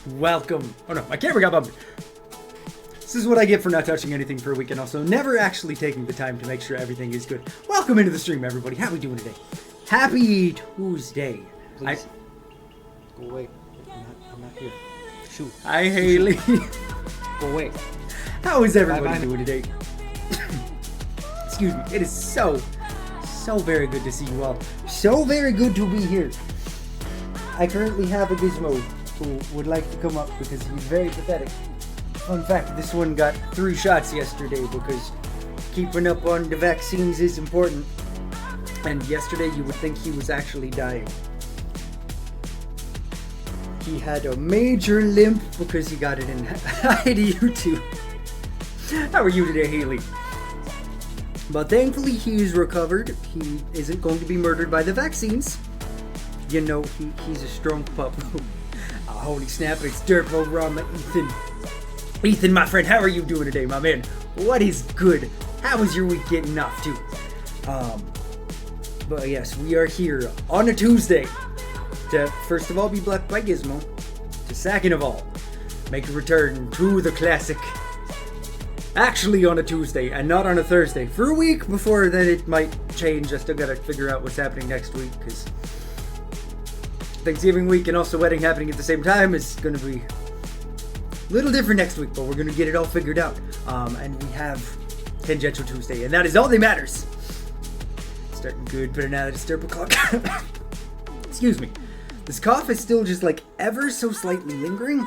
Welcome. Oh no, my camera got bumped. This is what I get for not touching anything for a week and also never actually taking the time to make sure everything is good. Welcome into the stream, everybody. How are we doing today? Happy Tuesday. Please. Go away. I'm not here. Shoot. Hi, Haley. Go away. How is everybody Bye-bye. doing today? Excuse me. It is so very good to see you all. So very good to be here. I currently have a Gizmo who would like to come up because he's very pathetic. Fun fact, this one got 3 shots yesterday because keeping up on the vaccines is important. And yesterday you would think he was actually dying. He had a major limp because he got it in. Hi to you too. How are you today, Haley? But thankfully he's recovered. He isn't going to be murdered by the vaccines. You know, he's a strong pup. Oh, holy snap, it's Derpo Rama Ethan. Ethan, my friend, how are you doing today, my man? What is good? How is your week getting off to? But yes, we are here on a Tuesday to, first of all, be blessed by Gizmo, to second of all, make a return to the classic. Actually on a Tuesday and not on a Thursday. For a week before then it might change. I still gotta figure out what's happening next week because Thanksgiving week and also wedding happening at the same time is gonna be a little different next week, but we're gonna get it all figured out. And we have Tangential Tuesday, and that is all that matters. Starting good, but now it's Derp o'clock. Excuse me. This cough is still just like ever so slightly lingering.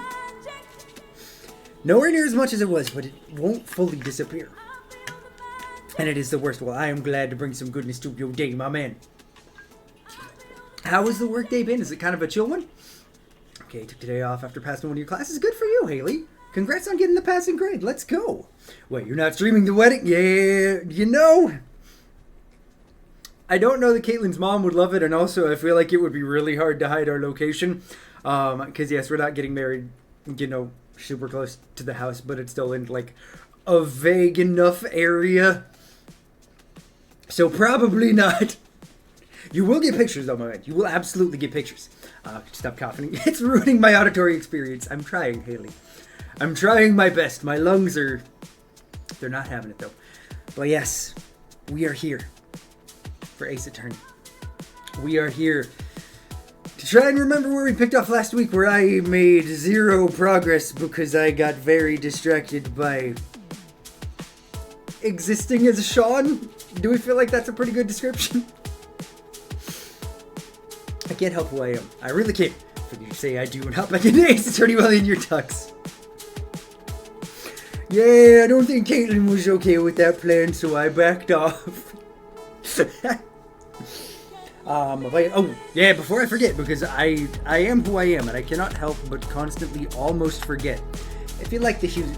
Nowhere near as much as it was, but it won't fully disappear. And it is the worst. Well, I am glad to bring some goodness to your day, my man. How has the work day been? Is it kind of a chill one? Okay, took today off after passing one of your classes. Good for you, Haley. Congrats on getting the passing grade. Let's go. Wait, you're not streaming the wedding? Yeah, you know. I don't know that Caitlin's mom would love it, and also I feel like it would be really hard to hide our location. Because yes, we're not getting married, you know, super close to the house, but it's still in like a vague enough area. So probably not. You will get pictures though, my man. You will absolutely get pictures. Stop coughing. It's ruining my auditory experience. I'm trying, Haley. I'm trying my best. My lungs are... They're not having it though. But yes, we are here for Ace Attorney. We are here to try and remember where we picked off last week, where I made 0 progress because I got very distracted by existing as Sean. Do we feel like that's a pretty good description? I can't help who I am. I really can't. For you to say I do and hop back into Ace Attorney while in your tux. Yeah, I don't think Caitlin was okay with that plan, so I backed off. Oh, yeah, before I forget, because I am who I am, and I cannot help but constantly almost forget. If you like the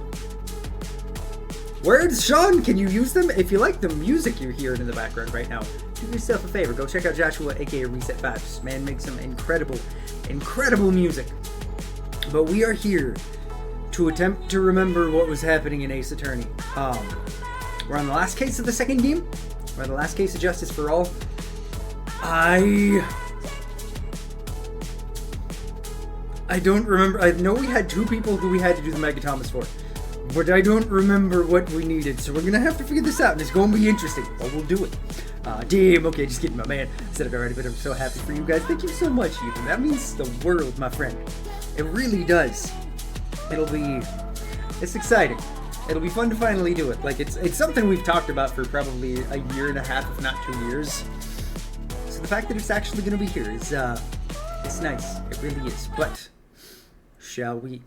words, Sean, can you use them? If you like the music you're hearing in the background right now, do yourself a favor. Go check out Joshua, aka Reset Vibes. Man makes some incredible music. But we are here to attempt to remember what was happening in Ace Attorney. We're on the last case of the second game. We're on the last case of Justice for All. I don't remember. I know we had 2 people who we had to do the Mega Thomas for, but I don't remember what we needed, so we're gonna have to figure this out, and it's gonna be interesting, but we'll do it. Damn, okay, just kidding, my man. I said it already, but I'm so happy for you guys. Thank you so much, Ethan. That means the world, my friend. It really does. It's exciting. It'll be fun to finally do it. Like, it's something we've talked about for probably a year and a half, if not 2 years. So the fact that it's actually going to be here is, it's nice. It really is. But, shall we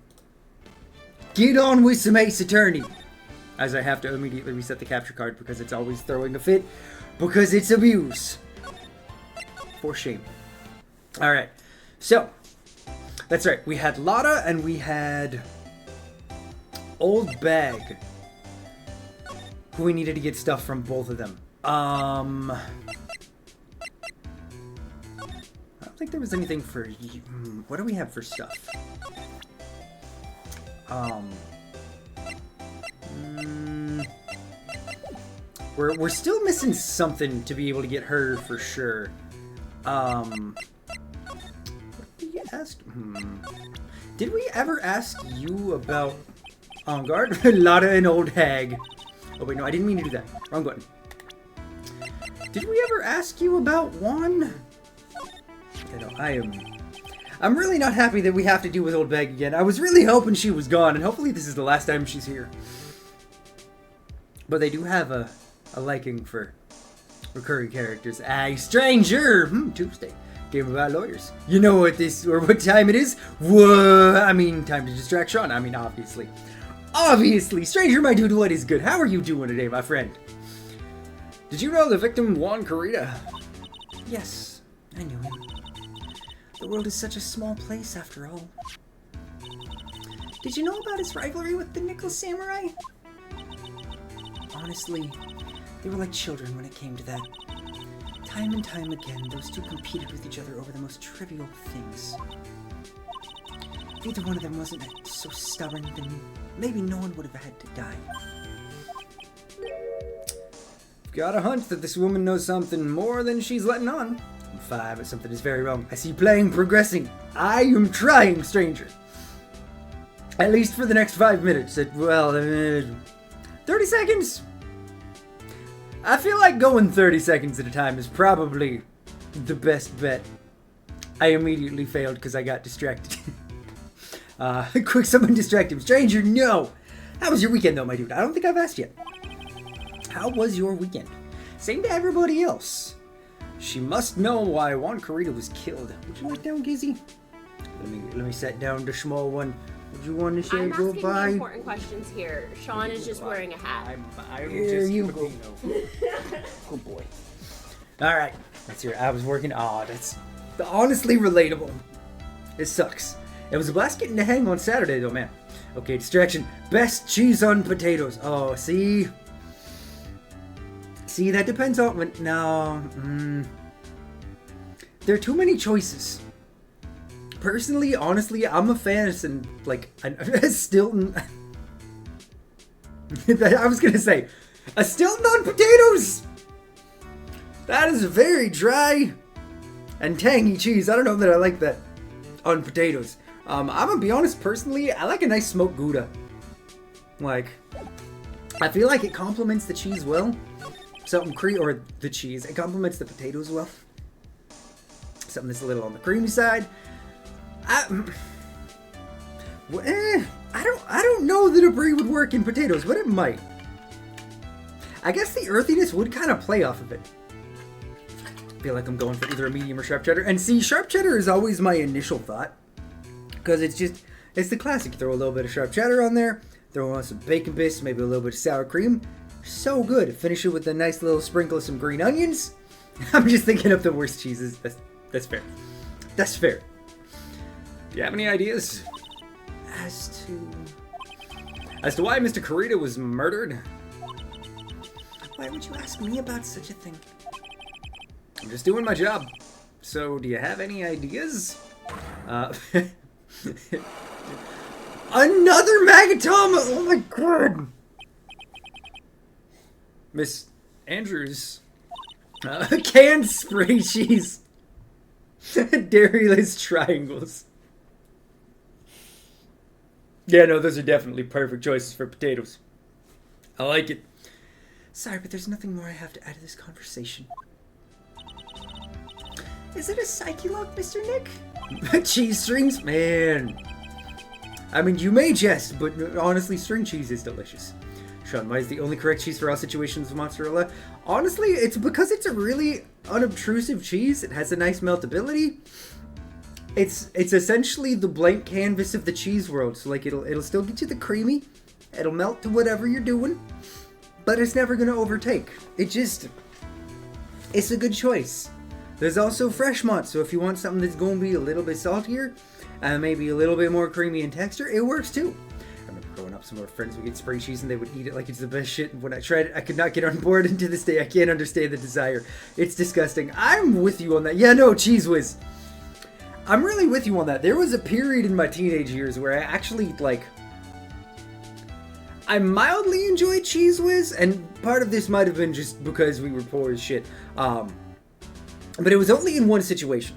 get on with some Ace Attorney? As I have to immediately reset the capture card because it's always throwing a fit. Because it's abuse. For shame. Alright. So, that's right. We had Lotta and we had Old Bag, who we needed to get stuff from both of them. I don't think there was anything for... What do we have for stuff? We're still missing something to be able to get her for sure. What did you ask? Did we ever ask you about On Guard? Lotta and Old Hag. Oh wait, no, I didn't mean to do that. Wrong button. Did we ever ask you about Juan? You know, I'm really not happy that we have to deal with Old Hag again. I was really hoping she was gone, and hopefully this is the last time she's here. But they do have a liking for recurring characters. Stranger! Tuesday. Game about lawyers. You know what what time it is? I mean, time to distract Sean. I mean, obviously. Obviously! Stranger, my dude, what is good? How are you doing today, my friend? Did you know the victim, Juan Carita? Yes, I knew him. The world is such a small place, after all. Did you know about his rivalry with the Nickel Samurai? Honestly, they were like children when it came to that. Time and time again, those two competed with each other over the most trivial things. If either one of them wasn't so stubborn, then maybe no one would have had to die. Got a hunch that this woman knows something more than she's letting on. I'm 5, but something is very wrong. I see playing progressing. I am trying, stranger. At least for the next 5 minutes. 30 seconds? I feel like going 30 seconds at a time is probably the best bet. I immediately failed because I got distracted. Quick, someone distract him. Stranger, no! How was your weekend, though, my dude? I don't think I've asked yet. How was your weekend? Same to everybody else. She must know why Juan Carita was killed. Would you like down, Gizzy? Let me set down the small one. Would you want to say goodbye? I'm asking the important questions here. Sean is just wearing a hat. I'm Here just you go. Good boy. All right. Let's hear it. I was working. Oh, that's honestly relatable. It sucks. It was a blast getting to hang on Saturday, though, man. Okay, distraction. Best cheese on potatoes. Oh, see? See, that depends on... No. There are too many choices. Personally, honestly, I'm a fan of some, like, a Stilton... I was gonna say, a Stilton on potatoes! That is a very dry and tangy cheese. I don't know that I like that on potatoes. I'm gonna be honest, personally, I like a nice smoked Gouda. Like, I feel like it complements the cheese well. Or the cheese. It complements the potatoes well. Something that's a little on the creamy side. I don't know that a brie would work in potatoes, but it might. I guess the earthiness would kind of play off of it. I feel like I'm going for either a medium or sharp cheddar. And see, sharp cheddar is always my initial thought. Because it's the classic. Throw a little bit of sharp cheddar on there. Throw on some bacon bits, maybe a little bit of sour cream. So good. Finish it with a nice little sprinkle of some green onions. I'm just thinking of the worst cheeses. That's fair. That's fair. Do you have any ideas? As to why Mr. Carita was murdered? Why would you ask me about such a thing? I'm just doing my job. So, do you have any ideas? Another Magatama! Oh my god! Miss Andrews. Canned spray cheese. Dairyless triangles. Yeah, no, those are definitely perfect choices for potatoes. I like it. Sorry, but there's nothing more I have to add to this conversation. Is it a psyche lock, Mr. Nick? Cheese strings? Man. I mean, you may jest, but honestly, string cheese is delicious. Sean, why is the only correct cheese for all situations mozzarella? Honestly, it's because it's a really unobtrusive cheese. It has a nice meltability. It's essentially the blank canvas of the cheese world. So like it'll still get you the creamy. It'll melt to whatever you're doing, but it's never gonna overtake. It's a good choice. There's also fresh mozz, so if you want something that's gonna be a little bit saltier and maybe a little bit more creamy in texture, it works too. I remember growing up, some of our friends would get spray cheese and they would eat it like it's the best shit. And when I tried it, I could not get on board. And to this day, I can't understand the desire. It's disgusting. I'm with you on that. Yeah, no, Cheese Whiz. I'm really with you on that. There was a period in my teenage years where I actually, I mildly enjoyed Cheese Whiz, and part of this might have been just because we were poor as shit. But it was only in one situation.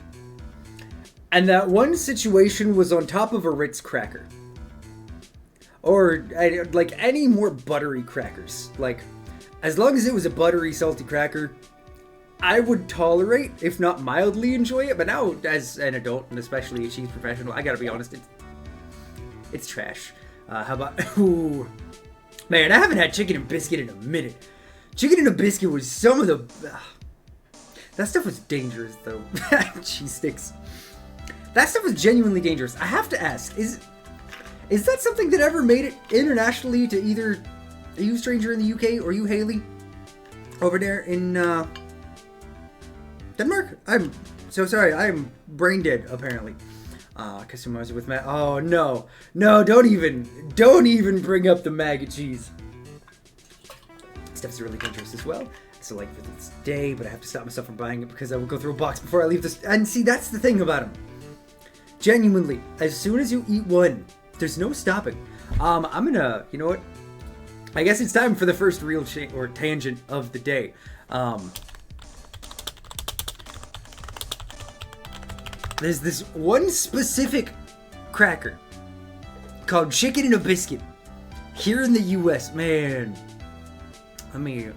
And that one situation was on top of a Ritz cracker. Or, like, any more buttery crackers. Like, as long as it was a buttery, salty cracker, I would tolerate, if not mildly enjoy it. But now, as an adult, and especially a cheese professional, I gotta be honest, it's trash. How about... Ooh. Man, I haven't had chicken and biscuit in a minute. Chicken and a biscuit was some of the... that stuff was dangerous, though. Cheese sticks. That stuff was genuinely dangerous. I have to ask, is that something that ever made it internationally to either you, stranger in the UK, or you, Haley, over there in Denmark? I'm so sorry. I'm brain dead, apparently. Customized with Matt. Oh no, don't even bring up the mac and cheese. Stuff's really dangerous as well. So like for this day, but I have to stop myself from buying it because I will go through a box before I leave this. And see, that's the thing about them. Genuinely, as soon as you eat one, there's no stopping. I'm gonna, you know what? I guess it's time for the first real tangent of the day. There's this one specific cracker called Chicken and a Biscuit here in the U.S. Man, let me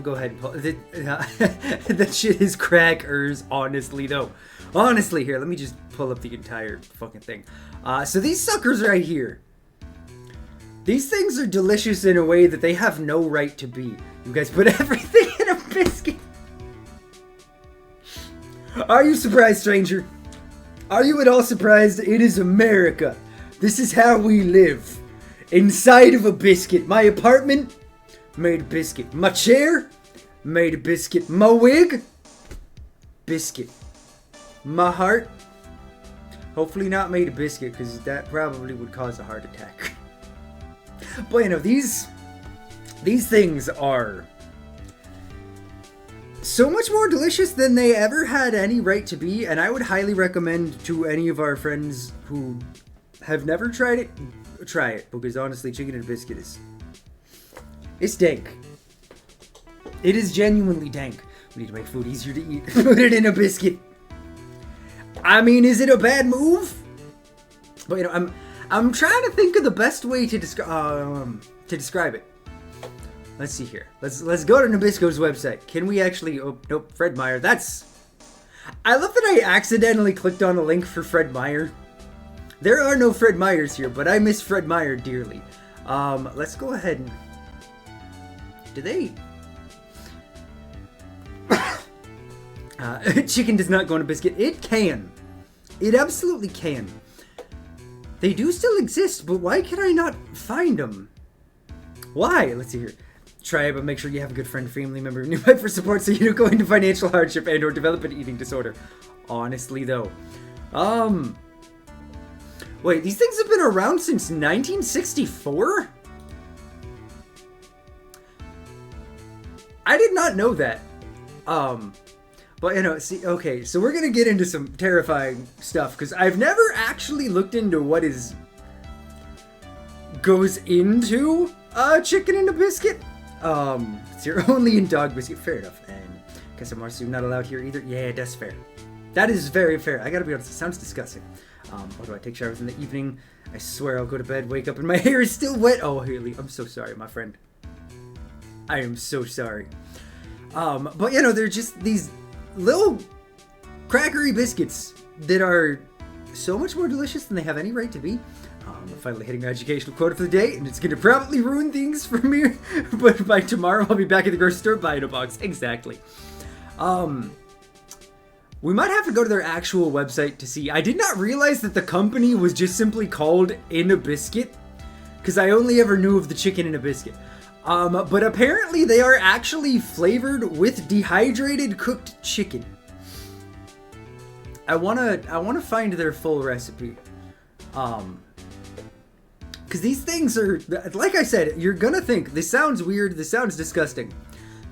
go ahead and pull that shit is crackers, honestly, though. Honestly, here, let me just pull up the entire fucking thing. So these suckers right here, these things are delicious in a way that they have no right to be. You guys put everything in a biscuit. Are you surprised, stranger? Are you at all surprised? It is America. This is how we live. Inside of a biscuit. My apartment, made of biscuit. My chair, made of biscuit. My wig, biscuit. My heart, hopefully not made of biscuit, because that probably would cause a heart attack. But you know, these things are so much more delicious than they ever had any right to be, and I would highly recommend to any of our friends who have never tried it, try it, because honestly, chicken and biscuit it's dank. It is genuinely dank. We need to make food easier to eat. Put it in a biscuit. I mean, is it a bad move? But you know, I'm trying to think of the best way to describe it. Let's see here. Let's go to Nabisco's website. Can we actually? Oh nope, Fred Meyer. I love that I accidentally clicked on a link for Fred Meyer. There are no Fred Meyers here, but I miss Fred Meyer dearly. Let's go ahead and. Do they? Chicken does not go in a biscuit. It can. It absolutely can. They do still exist, but why can I not find them? Why? Let's see here. Try it, but make sure you have a good friend, family member, and you fight for support so you don't go into financial hardship and or develop an eating disorder. Honestly, though. Wait, these things have been around since 1964? I did not know that. But, you know, see, okay, so we're gonna get into some terrifying stuff, because I've never actually looked into what goes into chicken and a biscuit. It's your only in dog biscuit. Fair enough. And Casamarsu not allowed here either. Yeah, that's fair. That is very fair. I gotta be honest, it sounds disgusting. Why do I take showers in the evening? I swear I'll go to bed, wake up, and my hair is still wet. Oh, Haley, I'm so sorry, my friend. I am so sorry. But, you know, they're just these little crackery biscuits that are so much more delicious than they have any right to be. I'm finally hitting my educational quota for the day, and it's going to probably ruin things for me, but by tomorrow I'll be back at the grocery store buying a box. Exactly. We might have to go to their actual website to see. I did not realize that the company was just simply called In a Biscuit, because I only ever knew of the chicken in a biscuit. But apparently they are actually flavored with dehydrated cooked chicken. I wanna find their full recipe. Because these things are, like I said, you're gonna think, this sounds weird, this sounds disgusting.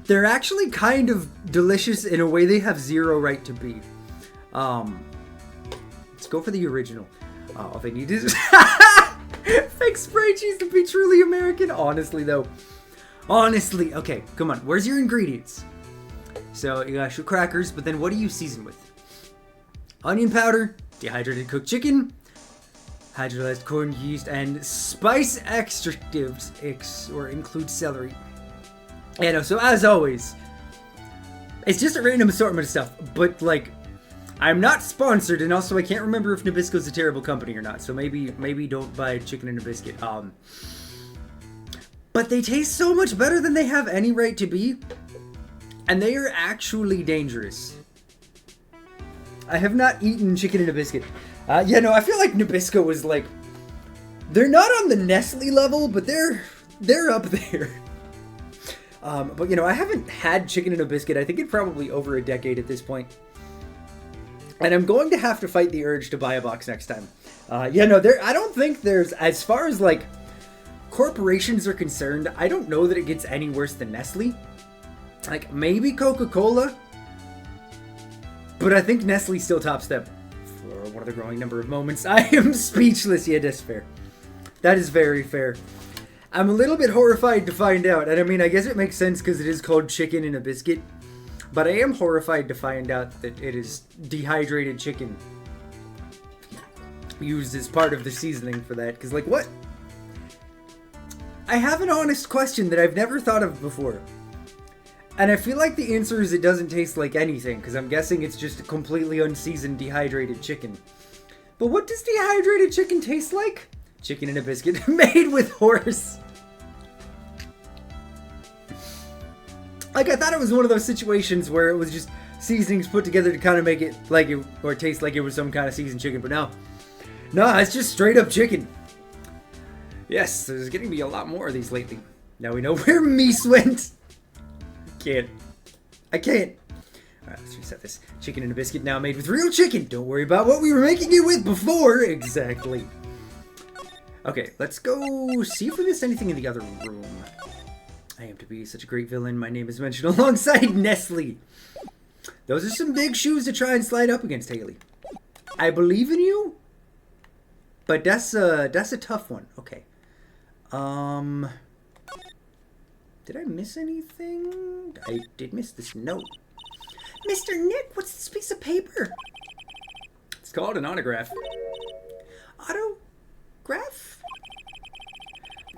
They're actually kind of delicious in a way they have zero right to be. Let's go for the original. All they need is fake spray cheese to be truly American. Honestly, though. Honestly. Okay, come on. Where's your ingredients? So, you got your crackers, but then what do you season with? onion powder, dehydrated cooked chicken, hydrolyzed corn yeast, and spice extractives, or include celery. So as always, it's just a random assortment of stuff, but like, I'm not sponsored, and also I can't remember if Nabisco's a terrible company or not, so maybe don't buy chicken in a biscuit. But they taste so much better than they have any right to be, and they are actually dangerous. I have not eaten chicken in a biscuit. I feel like Nabisco is like, they're not on the Nestle level, but they're up there. But I haven't had chicken in a biscuit. I think it's probably over a decade at this point. And I'm going to have to fight the urge to buy a box next time. I don't think there's, as far as like corporations are concerned, I don't know that it gets any worse than Nestle. Like maybe Coca-Cola, but I think Nestle still tops them for one of the growing number of moments. I am speechless. Yeah, that's fair. That is very fair. I'm a little bit horrified to find out, and I mean, I guess it makes sense because it is called chicken in a biscuit. But I am horrified to find out that it is dehydrated chicken used as part of the seasoning for that. Because, like, what? I have an honest question that I've never thought of before. And I feel like the answer is it doesn't taste like anything. Because I'm guessing it's just a completely unseasoned dehydrated chicken. But what does dehydrated chicken taste like? Chicken in a biscuit made with horse. Like, I thought it was one of those situations where it was just seasonings put together to kind of make it like it, or taste like it was some kind of seasoned chicken, but no, it's just straight up chicken. Yes, there's getting to be a lot more of these lately. Now we know where Meese went. I can't. Alright, let's reset this. Chicken in a biscuit now made with real chicken. Don't worry about what we were making it with before. Exactly. Okay, let's go see if we missed anything in the other room. I am to be such a great villain. My name is mentioned alongside Nestle. Those are some big shoes to try and slide up against, Haley. I believe in you, but that's a tough one. Okay. Did I miss anything? I did miss this note. Mr. Nick, what's this piece of paper? It's called an autograph. Autograph?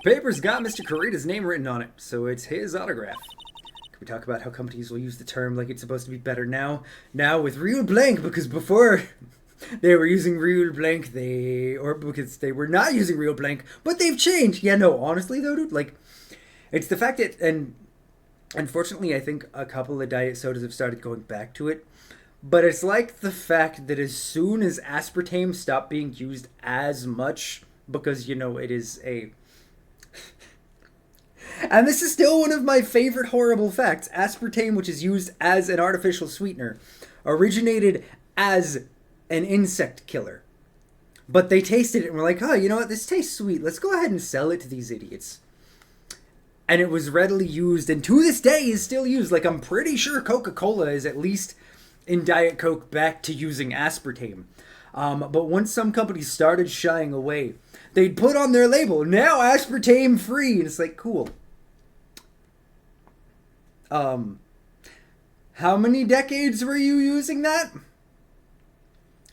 The paper's got Mr. Kurita's name written on it, so it's his autograph. Can we talk about how companies will use the term like it's supposed to be better now? Now with real blank, because before they were using real blank, because they were not using real blank, but they've changed. Yeah, no, honestly though, dude, like, it's the fact that, and unfortunately I think a couple of diet sodas have started going back to it, but it's like the fact that as soon as aspartame stopped being used as much, because, it is a... And this is still one of my favorite horrible facts. Aspartame, which is used as an artificial sweetener, originated as an insect killer. But they tasted it and were like, oh, you know what? This tastes sweet. Let's go ahead and sell it to these idiots. And it was readily used, and to this day is still used. Like, I'm pretty sure Coca-Cola is at least in Diet Coke back to using aspartame. But once some companies started shying away, they'd put on their label, now aspartame free. And it's like, cool. How many decades were you using that?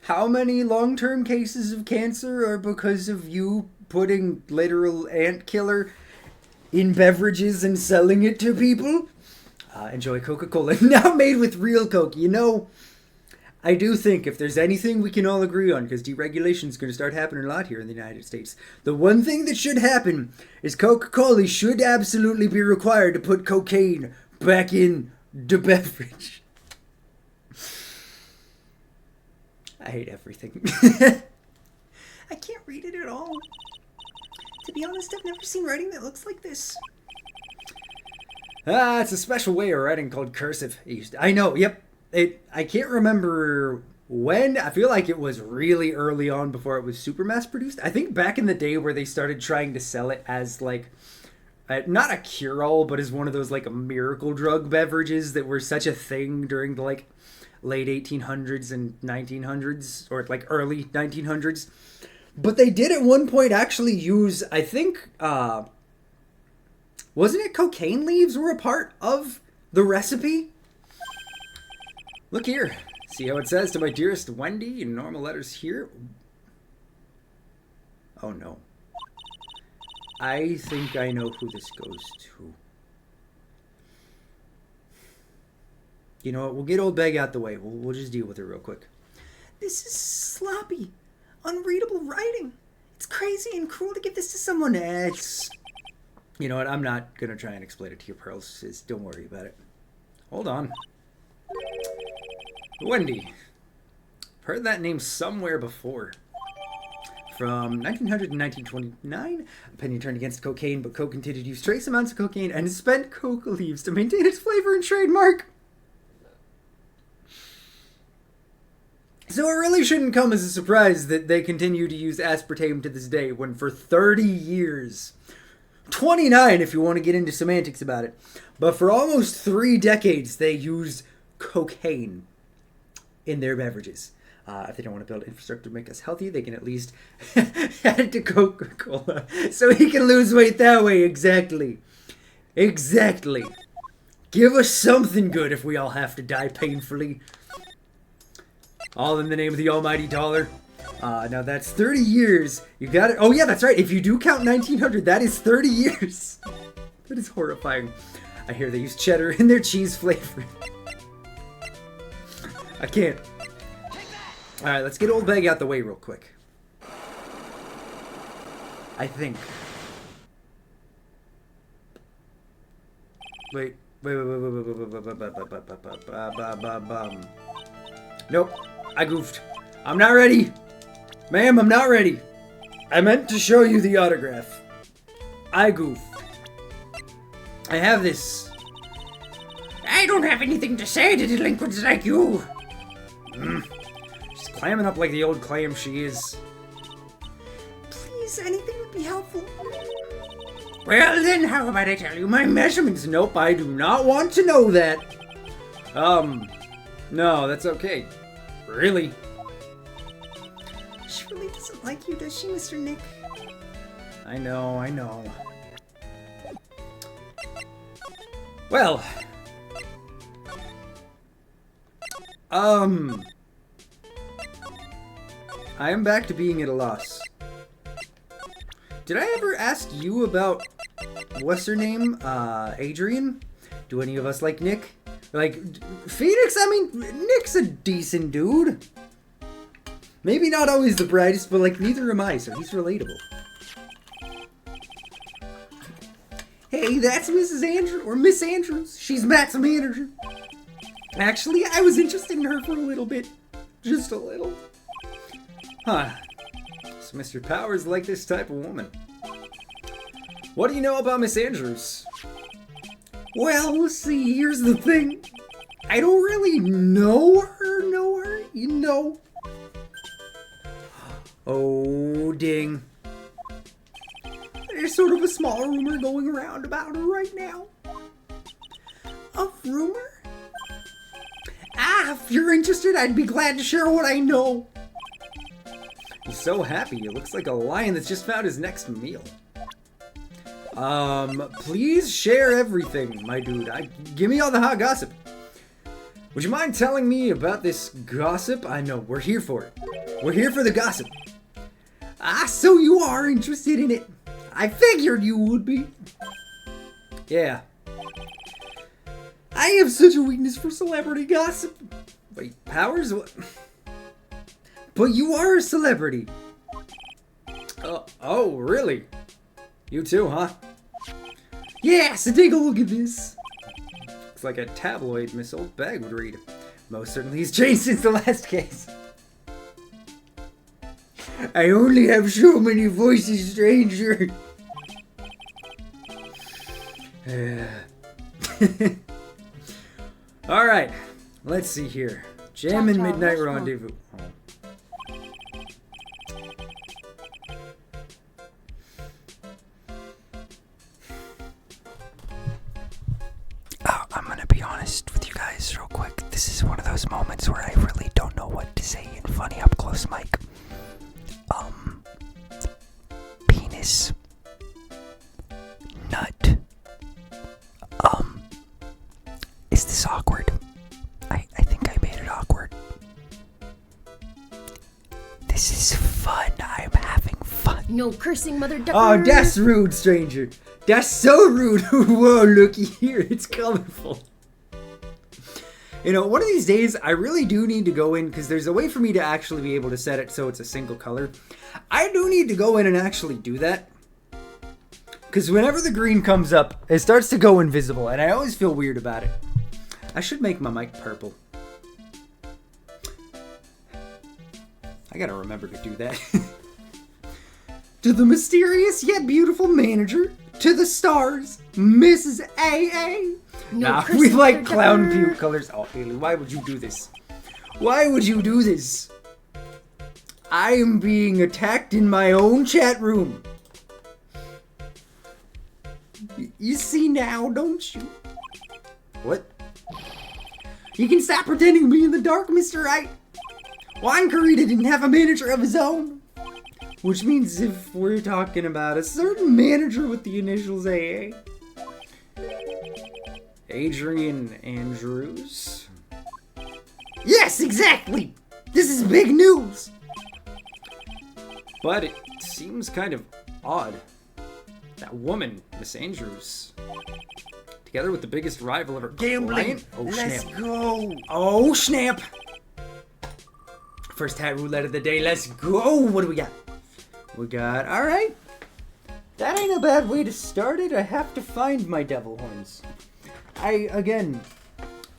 How many long-term cases of cancer are because of you putting literal ant killer in beverages and selling it to people? Enjoy Coca-Cola. Now made with real Coke. I do think if there's anything we can all agree on, because deregulation is going to start happening a lot here in the United States, the one thing that should happen is Coca-Cola should absolutely be required to put cocaine back in the beverage. I hate everything. I can't read it at all. To be honest, I've never seen writing that looks like this. It's a special way of writing called cursive. I know, yep. I can't remember when. I feel like it was really early on before it was super mass produced. I think back in the day where they started trying to sell it as like, not a cure-all, but as one of those like miracle drug beverages that were such a thing during the like late 1800s and 1900s, or like early 1900s. But they did at one point actually use, I think, wasn't it cocaine leaves were a part of the recipe? Look here. See how it says to my dearest Wendy in normal letters here? Oh no. I think I know who this goes to. You know what? We'll get old Beg out the way. We'll just deal with it real quick. This is sloppy, unreadable writing. It's crazy and cruel to give this to someone else. You know what? I'm not going to try and explain it to you, Pearls. Don't worry about it. Hold on. Wendy. Heard that name somewhere before. From 1900 to 1929, opinion turned against cocaine, but Coke continued to use trace amounts of cocaine and spent coke leaves to maintain its flavor and trademark. So it really shouldn't come as a surprise that they continue to use aspartame to this day, when for 30 years, 29 if you want to get into semantics about it, but for almost 3 decades they used cocaine in their beverages. If they don't want to build infrastructure to make us healthy, they can at least add it to Coca-Cola so he can lose weight that way. Exactly. Exactly. Give us something good if we all have to die painfully. All in the name of the almighty dollar. Now that's 30 years. You got it. Oh yeah, that's right. If you do count 1900, that is 30 years. That is horrifying. I hear they use cheddar in their cheese flavor. I can't. Alright, let's get old Beg out the way real quick. I think. Wait. Nope. I goofed. I'm not ready. Ma'am, I'm not ready. I meant to show you the autograph. I goofed. I have this. I don't have anything to say to delinquents like you. She's clamming up like the old clam she is. Please, anything would be helpful. Well then, how about I tell you my measurements? Nope, I do not want to know that. No, that's okay. Really? She really doesn't like you, does she, Mr. Nick? I know. Well. I am back to being at a loss. Did I ever ask you about, what's her name? Adrian? Do any of us like Nick? Like, Phoenix? I mean, Nick's a decent dude. Maybe not always the brightest, but like, neither am I, so he's relatable. Hey, that's Mrs. Andrews, or Miss Andrews. She's Matt's manager. Actually, I was interested in her for a little bit. Just a little. Huh. So Mr. Powers like this type of woman. What do you know about Miss Andrews? Well, see, here's the thing. I don't really know her, you know. Oh, ding. There's sort of a small rumor going around about her right now. A rumor? If you're interested, I'd be glad to share what I know. He's so happy. He looks like a lion that's just found his next meal. Please share everything, my dude. Give me all the hot gossip. Would you mind telling me about this gossip? I know, we're here for it. We're here for the gossip. So you are interested in it. I figured you would be. Yeah. I have such a weakness for celebrity gossip. Wait, Powers? What? But you are a celebrity. Oh, really? You too, huh? Yeah, so take a look at this. Looks like a tabloid Miss Old Bag would read. Most certainly he's changed since the last case. I only have so many voices, stranger. Alright, let's see here. Jam and Midnight Rendezvous. I'm gonna be honest with you guys real quick. This is one of those moments where I really don't know what to say in funny up close mic. Penis. Nut. Is this awkward? I think I made it awkward. No cursing, Mother Ducker. Oh, that's rude, stranger. That's so rude. Whoa, looky here. It's colorful. You know, one of these days, I really do need to go in, because there's a way for me to actually be able to set it so it's a single color. I do need to go in and actually do that. Because whenever the green comes up, it starts to go invisible, and I always feel weird about it. I should make my mic purple. I gotta remember to do that. To the mysterious yet beautiful manager, to the stars, Mrs. A.A. No Nah, cursing, we like Mother clown Ducker. puke colors. Oh, Haley, why would you do this? Why would you do this? I am being attacked in my own chat room. You see now, don't you? What? You can stop pretending to be in the dark, Mr. Wright. Wine Karita didn't have a manager of his own. Which means if we're talking about a certain manager with the initials AA. Adrian Andrews? Yes, exactly! This is big news! But it seems kind of odd. That woman, Miss Andrews, together with the biggest rival of her Gambling. Oh, Let's snap. go. Oh, snap! First hat roulette of the day, let's go! What do we got? We got, alright. That ain't a bad way to start it. I have to find my devil horns. Again,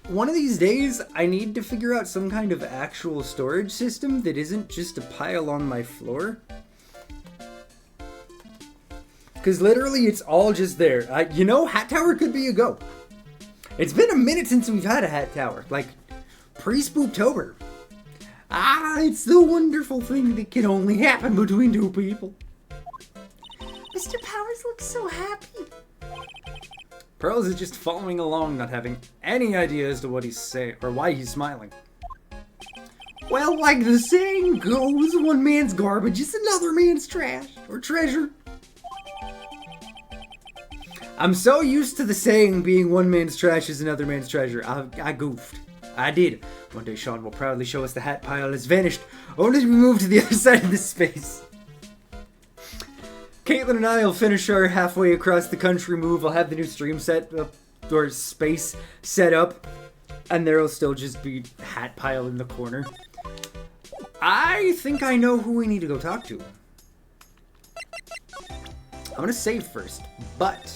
one of these days, I need to figure out some kind of actual storage system that isn't just a pile on my floor. Because literally, it's all just there. You know, Hat Tower could be a go. It's been a minute since we've had a Hat Tower. Like, pre-Spooktober. It's the wonderful thing that can only happen between two people. Mr. Powers looks so happy. Pearls is just following along, not having any idea as to what he's saying or why he's smiling. Well, like the saying goes, one man's garbage is another man's trash or treasure. I'm so used to the saying being one man's trash is another man's treasure. I goofed. I did. One day Sean will proudly show us the hat pile has vanished, only to be moved to the other side of this space. Caitlin and I will finish our halfway across the country move. I'll have the new stream set up, or space set up, and there'll still just be hat pile in the corner. I think I know who we need to go talk to. I'm gonna save first, but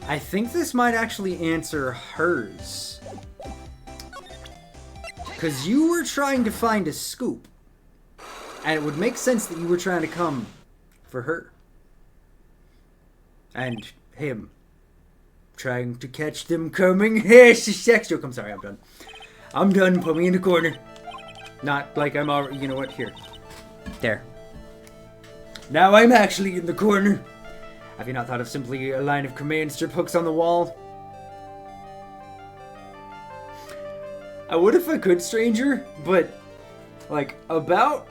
I think this might actually answer hers. Because you were trying to find a scoop, and it would make sense that you were trying to come for her. And him. Trying to catch them coming. Hey, sex joke. I'm sorry, I'm done. I'm done. Put me in the corner. Not like I'm already, you know what, here. There. Now I'm actually in the corner. Have you not thought of simply a line of command strip hooks on the wall? I would if I could, stranger, but, like, about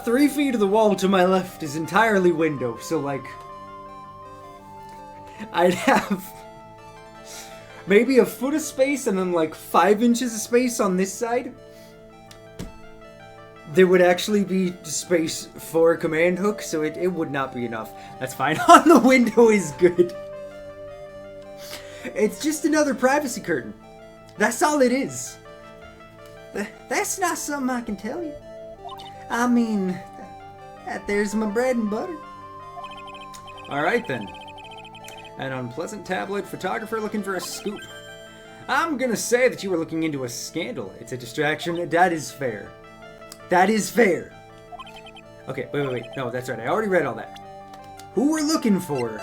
3 feet of the wall to my left is entirely window, so, like, I'd have maybe a foot of space and then, like, 5 inches of space on this side. There would actually be space for a command hook, so it would not be enough. That's fine. On the window is good. It's just another privacy curtain. That's all it is. That's not something I can tell you. I mean, there's my bread and butter. Alright then. An unpleasant tabloid photographer looking for a scoop. I'm gonna say that you were looking into a scandal. It's a distraction. That is fair. That is fair. Okay, wait. No, that's right. I already read all that. Who we're looking for.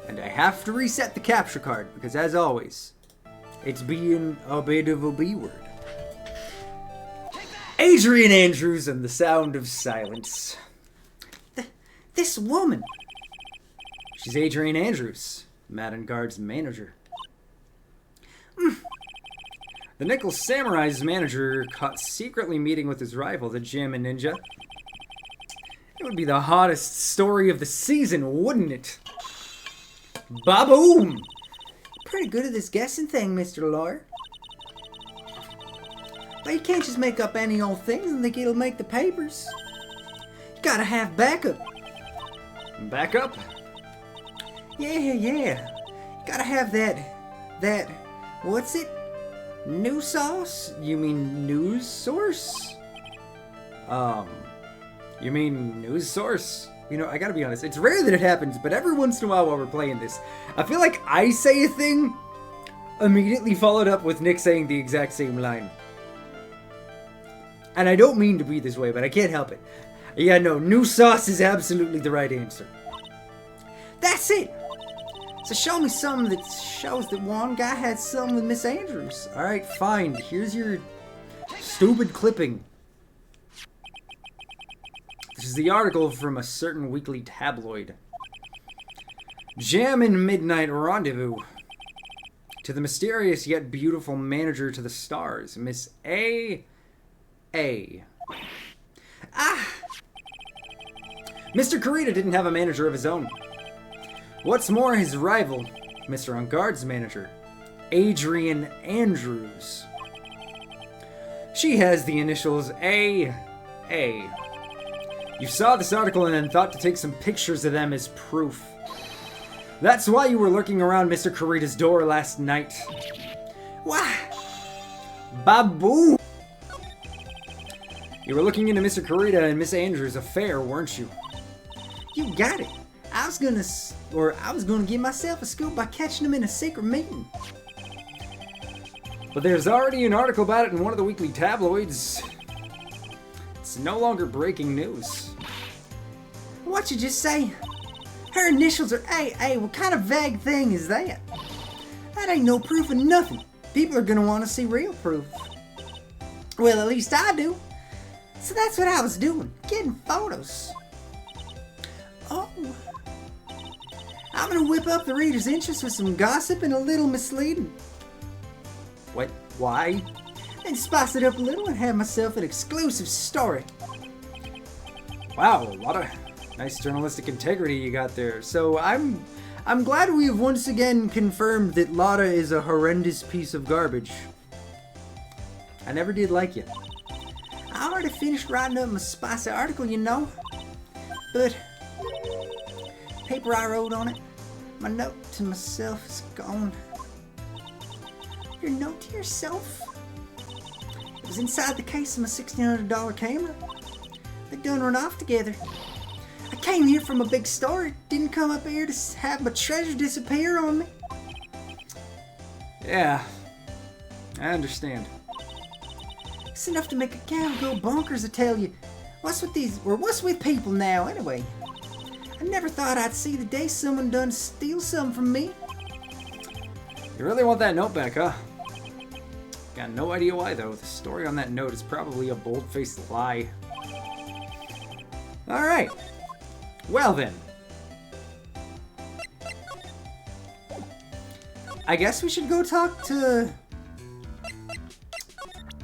And I have to reset the capture card, because as always, it's being a bit of a B-word. Adrian Andrews and the sound of silence. This woman. She's Adrian Andrews, Madden Guard's manager. The Nickel Samurai's manager caught secretly meeting with his rival, the Jammin' Ninja. It would be the hottest story of the season, wouldn't it? Ba-boom! Pretty good at this guessing thing, Mr. Lawyer. Well, you can't just make up any old things and think it'll make the papers. You gotta have backup. Backup? Yeah. You gotta have that, what's it? New sauce? You mean news source? You mean news source? You know, I gotta be honest, it's rare that it happens, but every once in a while we're playing this, I feel like I say a thing, immediately followed up with Nick saying the exact same line. And I don't mean to be this way, but I can't help it. Yeah, no, new sauce is absolutely the right answer. That's it! So show me something that shows that one guy had something with Miss Andrews. Alright, fine. Here's your stupid clipping. This is the article from a certain weekly tabloid. Jam and Midnight Rendezvous. To the mysterious yet beautiful manager to the stars, Miss A. Mr. Kurita didn't have a manager of his own. What's more, his rival, Mr. On Guard's manager, Adrian Andrews. She has the initials A. You saw this article and then thought to take some pictures of them as proof. That's why you were lurking around Mr. Kurita's door last night. Why? Babu! You were looking into Mr. Kurita and Miss Andrews' affair, weren't you? You got it. I was gonna give myself a scoop by catching him in a secret meeting. But there's already an article about it in one of the weekly tabloids. It's no longer breaking news. What'd you just say? Her initials are AA. What kind of vague thing is that? That ain't no proof of nothing. People are gonna want to see real proof. Well, at least I do. So that's what I was doing, getting photos. Oh. I'm gonna whip up the reader's interest with some gossip and a little misleading. What? Why? And spice it up a little and have myself an exclusive story. Wow, a lot of nice journalistic integrity you got there. So I'm glad we have once again confirmed that Lotta is a horrendous piece of garbage. I never did like you. I already finished writing up my spicy article, you know. But paper I wrote on it, my note to myself is gone. Your note to yourself? It was inside the case of my $1,600 camera. They done run off together. I came here from a big story. Didn't come up here to have my treasure disappear on me. Yeah, I understand. It's enough to make a cow go bonkers, I tell you. What's with people now, anyway? I never thought I'd see the day someone done steal something from me. You really want that note back, huh? Got no idea why, though. The story on that note is probably a bold-faced lie. Alright. Well, then. I guess we should go talk to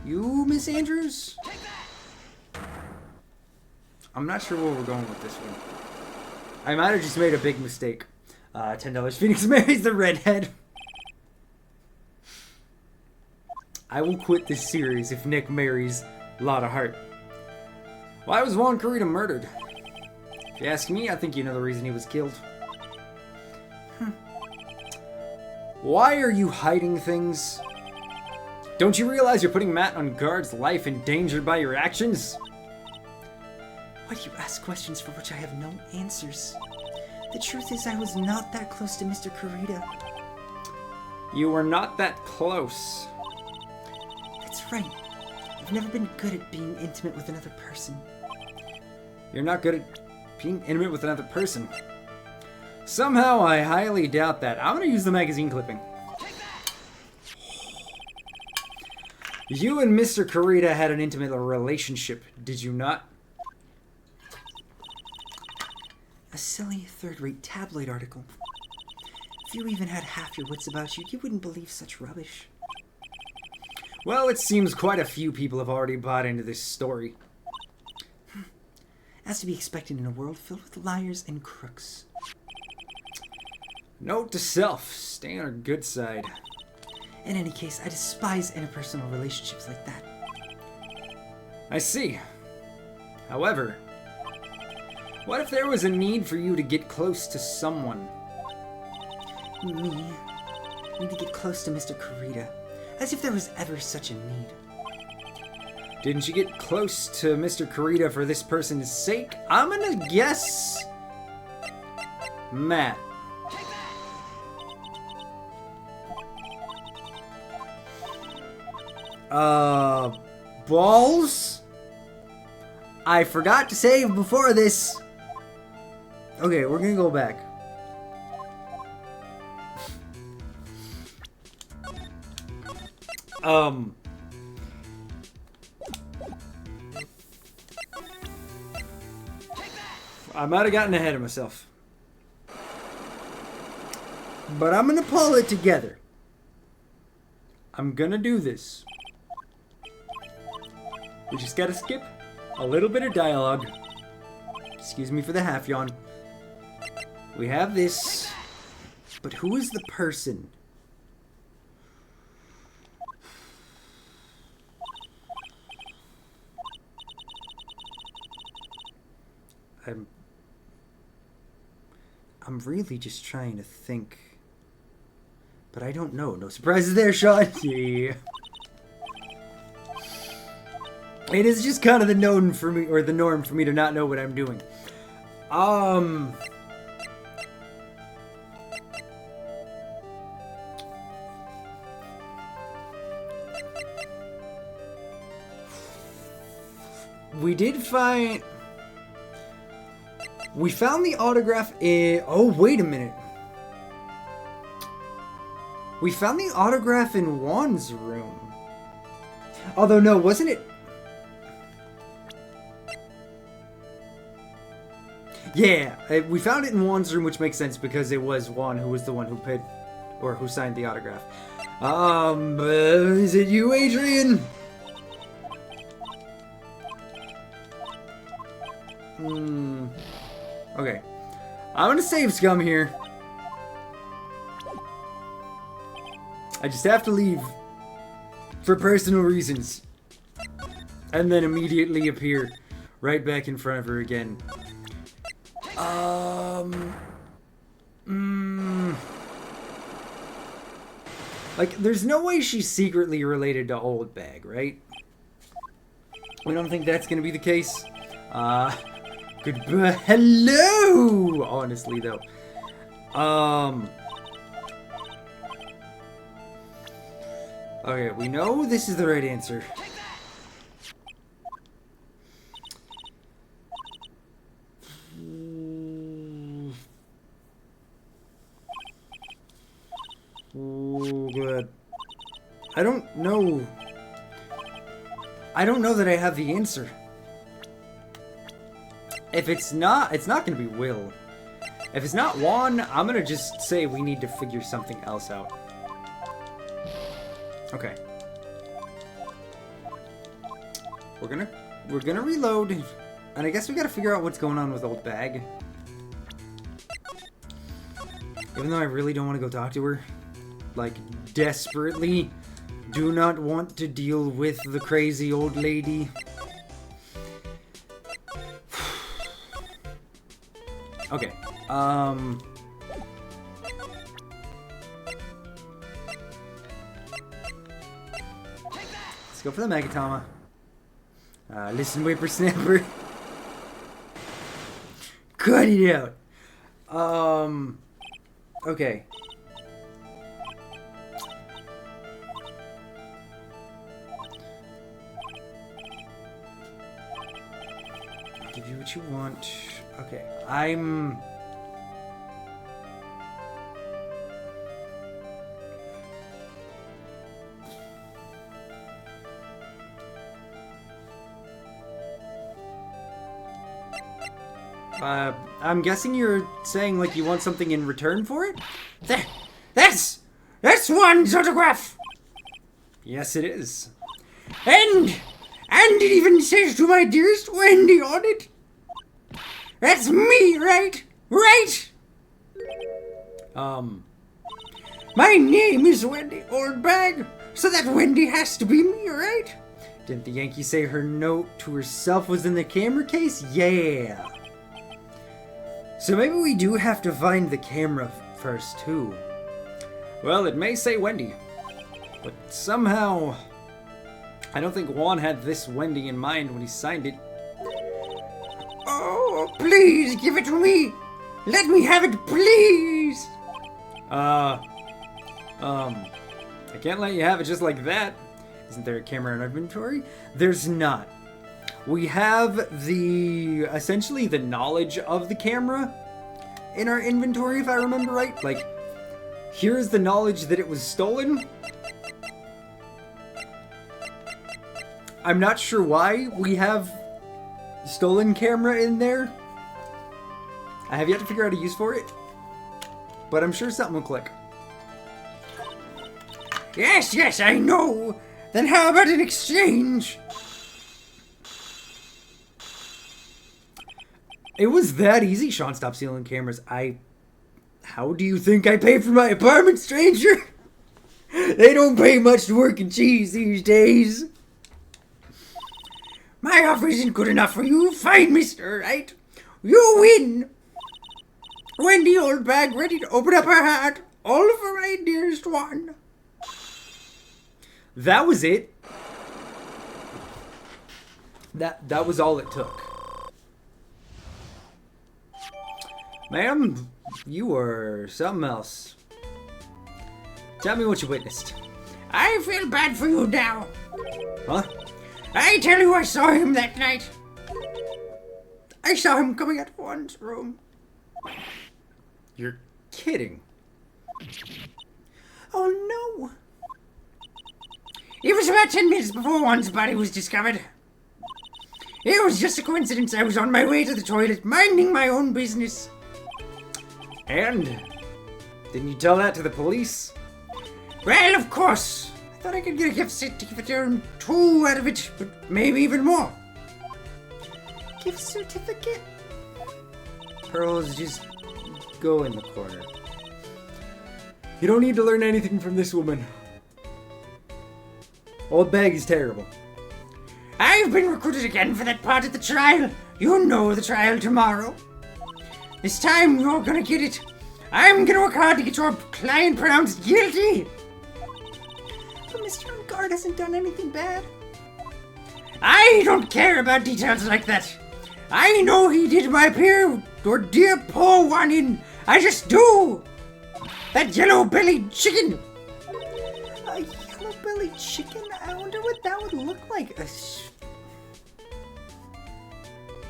you, Miss Andrews? I'm not sure where we're going with this one. I might have just made a big mistake. $10. Phoenix marries the redhead. I will quit this series if Nick marries Lotta Hart. Why was Juan Kurita murdered? If you ask me, I think you know the reason he was killed. Why are you hiding things? Don't you realize you're putting Matt on Guard's life in danger by your actions? Why do you ask questions for which I have no answers? The truth is I was not that close to Mr. Kurita. You were not that close. That's right. I've never been good at being intimate with another person. You're not good at being intimate with another person. Somehow I highly doubt that. I'm gonna use the magazine clipping. You and Mr. Kurita had an intimate relationship, did you not? A silly, third-rate tabloid article. If you even had half your wits about you, you wouldn't believe such rubbish. Well, it seems quite a few people have already bought into this story. As to be expected in a world filled with liars and crooks. Note to self, stay on our good side. In any case, I despise interpersonal relationships like that. I see. However, what if there was a need for you to get close to someone? Me? Need to get close to Mr. Kurita. As if there was ever such a need. Didn't you get close to Mr. Kurita for this person's sake? I'm gonna guess... Matt. Balls? I forgot to save before this. Okay, we're gonna go back. I might have gotten ahead of myself. But I'm gonna pull it together. I'm gonna do this. We just gotta skip a little bit of dialogue. Excuse me for the half yawn. We have this. But who is the person? I'm really just trying to think. But I don't know. No surprises there, Sean. Yeah. It is just kind of the norm for me, or the norm for me to not know what I'm doing. We found the autograph in... Oh, wait a minute. We found the autograph in Juan's room. Although, no, wasn't it... Yeah, we found it in Juan's room, which makes sense because it was Juan who was the one who paid, or who signed the autograph. Is it you, Adrian? Okay. I'm gonna save scum here. I just have to leave for personal reasons. And then immediately appear right back in front of her again. Like, there's no way she's secretly related to Old Bag, right? We don't think that's gonna be the case. Goodbye. Hello! Honestly, though. Okay, we know this is the right answer. Oh, good. I don't know that I have the answer. If it's not gonna be Will. If it's not Juan, I'm gonna just say we need to figure something else out. Okay. We're gonna reload, and I guess we gotta figure out what's going on with Old Bag. Even though I really don't want to go talk to her. Like, desperately do not want to deal with the crazy old lady. Okay, let's go for the Megatama. Listen, whippersnapper. Cut it out. Okay. I'll give you what you want. Okay, I'm guessing you're saying like you want something in return for it? That's Juan's autograph! Yes, it is. And it even says to my dearest Wendy on it. That's me, right? Right? My name is Wendy Oldbag, so that Wendy has to be me, right? Didn't the Yankee say her note to herself was in the camera case? Yeah. So maybe we do have to find the camera first, too. Well, it may say Wendy, but somehow I don't think Juan had this Wendy in mind when he signed it. Oh, please give it to me. Let me have it, please. I can't let you have it just like that. Isn't there a camera in our inventory? There's not. We have essentially the knowledge of the camera in our inventory, if I remember right. Like, here's the knowledge that it was stolen. I'm not sure why we have stolen camera in there. I have yet to figure out a use for it, but I'm sure something will click. Yes, I know. Then how about an exchange? It was that easy. Sean, stop stealing cameras. How do you think I pay for my apartment, stranger? They don't pay much to work in cheese these days. My offer isn't good enough for you. Fine, Mr. Wright. You win. Wendy Oldbag ready to open up her heart. All of her right, dearest one. That was it. That was all it took. Ma'am, you were something else. Tell me what you witnessed. I feel bad for you now. Huh? I tell you, I saw him that night. I saw him coming out of Juan's room. You're kidding. Oh no. It was about 10 minutes before Juan's body was discovered. It was just a coincidence. I was on my way to the toilet, minding my own business. And? Didn't you tell that to the police? Well, of course. I thought I could get a gift certificate 2 out of it, but maybe even more. Gift certificate? Pearls, just go in the corner. You don't need to learn anything from this woman. Old Bag is terrible. I've been recruited again for that part of the trial. You know the trial tomorrow. This time you're gonna get it. I'm gonna work hard to get your client pronounced guilty. But Mr. Ungard hasn't done anything bad. I don't care about details like that. I know he did my dear poor one in. I just do. That yellow-bellied chicken. A yellow-bellied chicken? I wonder what that would look like.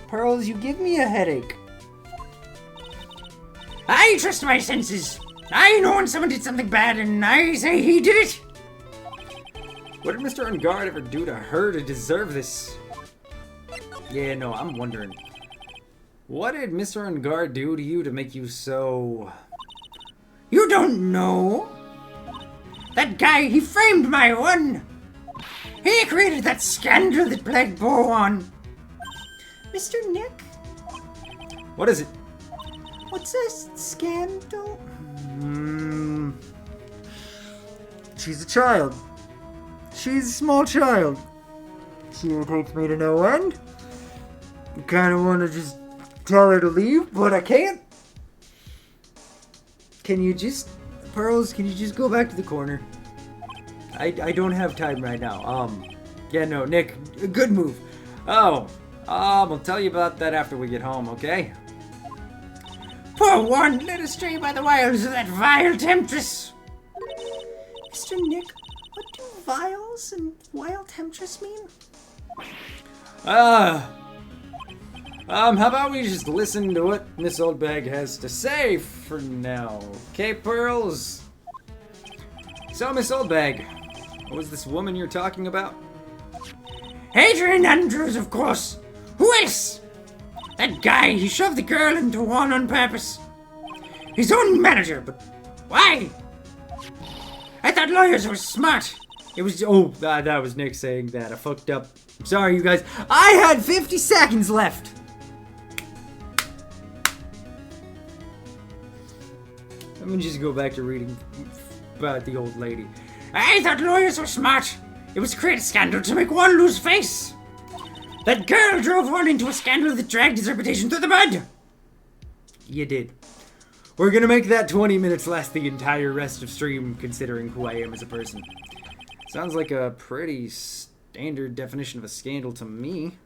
Pearls, you give me a headache. I trust my senses. I know when someone did something bad and I say he did it. What did Mr. Ungard ever do to her to deserve this? Yeah, no, I'm wondering. What did Mr. Ungard do to you to make you so... You don't know? That guy, he framed my one. He created that scandal that plagued Bowan. Mr. Nick? What is it? What's a scandal? She's a child. She's a small child. She irritates me to no end. I kind of want to just tell her to leave, but I can't. Can you just... Pearls, can you just go back to the corner? I don't have time right now. Yeah, no, Nick, good move. Oh, I'll tell you about that after we get home, okay? Poor one, led astray by the wiles of that vile temptress. Mr. Nick, what do vials and wild temptress mean? How about we just listen to what Miss Oldbag has to say for now, okay, Pearls? So, Miss Oldbag, what was this woman you're talking about? Adrian Andrews, of course. Who else? That guy, he shoved the girl into one on purpose. His own manager, but why? I thought lawyers were smart. It was, that was Nick saying that. I fucked up. I'm sorry, you guys. I had 50 seconds left. Let me just go back to reading about the old lady. I thought lawyers were smart. It was to create a scandal to make one lose face. That girl drove one into a scandal that dragged his reputation through the mud. You did. We're gonna make that 20 minutes last the entire rest of stream, considering who I am as a person. Sounds like a pretty standard definition of a scandal to me.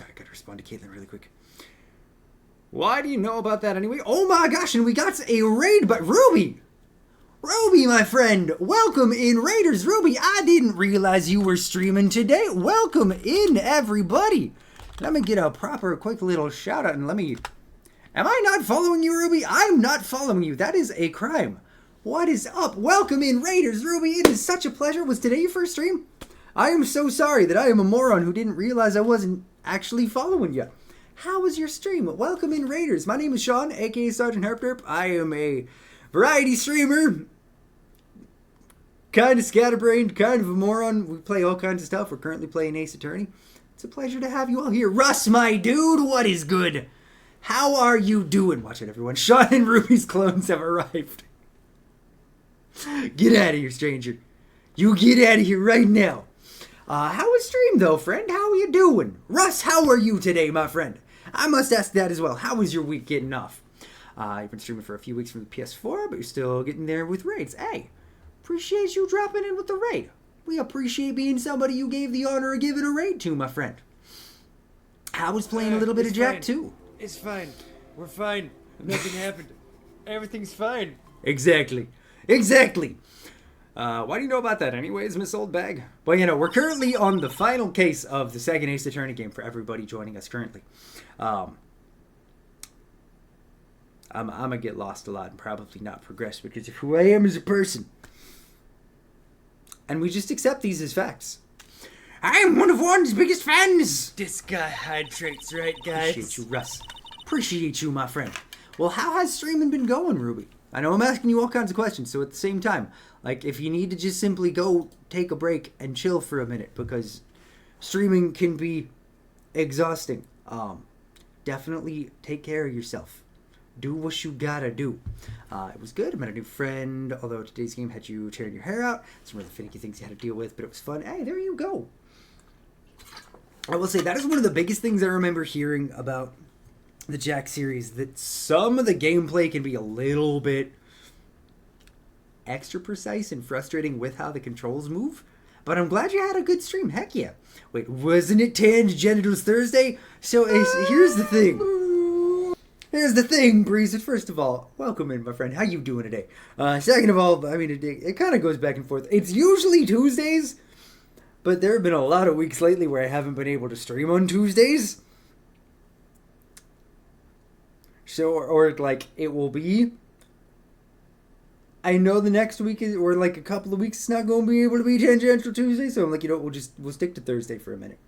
I gotta respond to Caitlin really quick. Why do you know about that anyway? Oh my gosh, and we got a raid, but Ruby! Ruby, my friend, welcome in, Raiders. Ruby, I didn't realize you were streaming today. Welcome in, everybody. Let me get a proper quick little shout out and let me... Am I not following you, Ruby? I'm not following you. That is a crime. What is up? Welcome in, Raiders. Ruby, it is such a pleasure. Was today your first stream? I am so sorry that I am a moron who didn't realize I wasn't actually following you. How was your stream? Welcome in, Raiders. My name is Sean, aka Sergeant Herp. I am a variety streamer. Kind of scatterbrained, kind of a moron. We play all kinds of stuff. We're currently playing Ace Attorney. It's a pleasure to have you all here. Russ, my dude, what is good? How are you doing? Watch it, everyone. Sean and Ruby's clones have arrived. Get out of here, stranger. You get out of here right now. How was stream, though, friend? How are you doing? Russ, how are you today, my friend? I must ask that as well. How was your week getting off? You've been streaming for a few weeks from the PS4, but you're still getting there with raids. Hey, appreciate you dropping in with the raid. We appreciate being somebody you gave the honor of giving a raid to, my friend. I was playing a little bit of Jack, too. It's fine. We're fine. Nothing happened. Everything's fine. Exactly. Exactly. Why do you know about that anyways, Miss Old Bag? Well, you know, we're currently on the final case of the second Ace Attorney game for everybody joining us currently. I'm going to get lost a lot and probably not progress because of who I am as a person. And we just accept these as facts. I am one of Juan's biggest fans. This guy hydrates, right, guys? Appreciate you, Russ. Appreciate you, my friend. Well, how has streaming been going, Ruby? I know I'm asking you all kinds of questions, so at the same time, like, if you need to just simply go take a break and chill for a minute, because streaming can be exhausting, definitely take care of yourself. Do what you gotta do. It was good. I met a new friend, although today's game had you tearing your hair out. Some really finicky things you had to deal with, but it was fun. Hey, there you go. I will say that is one of the biggest things I remember hearing about the Jack series, that some of the gameplay can be a little bit extra precise and frustrating with how the controls move. But I'm glad you had a good stream. Heck yeah. Wait, wasn't it Tangent Genitals Thursday? So here's the thing. Here's the thing, Breeze. First of all, welcome in, my friend. How you doing today? Second of all, I mean, it kind of goes back and forth. It's usually Tuesdays, but there have been a lot of weeks lately where I haven't been able to stream on Tuesdays. So, or like, it will be... I know the next week is, or like a couple of weeks, it's not going to be able to be Tangential Tuesday, so I'm like, you know, we'll stick to Thursday for a minute.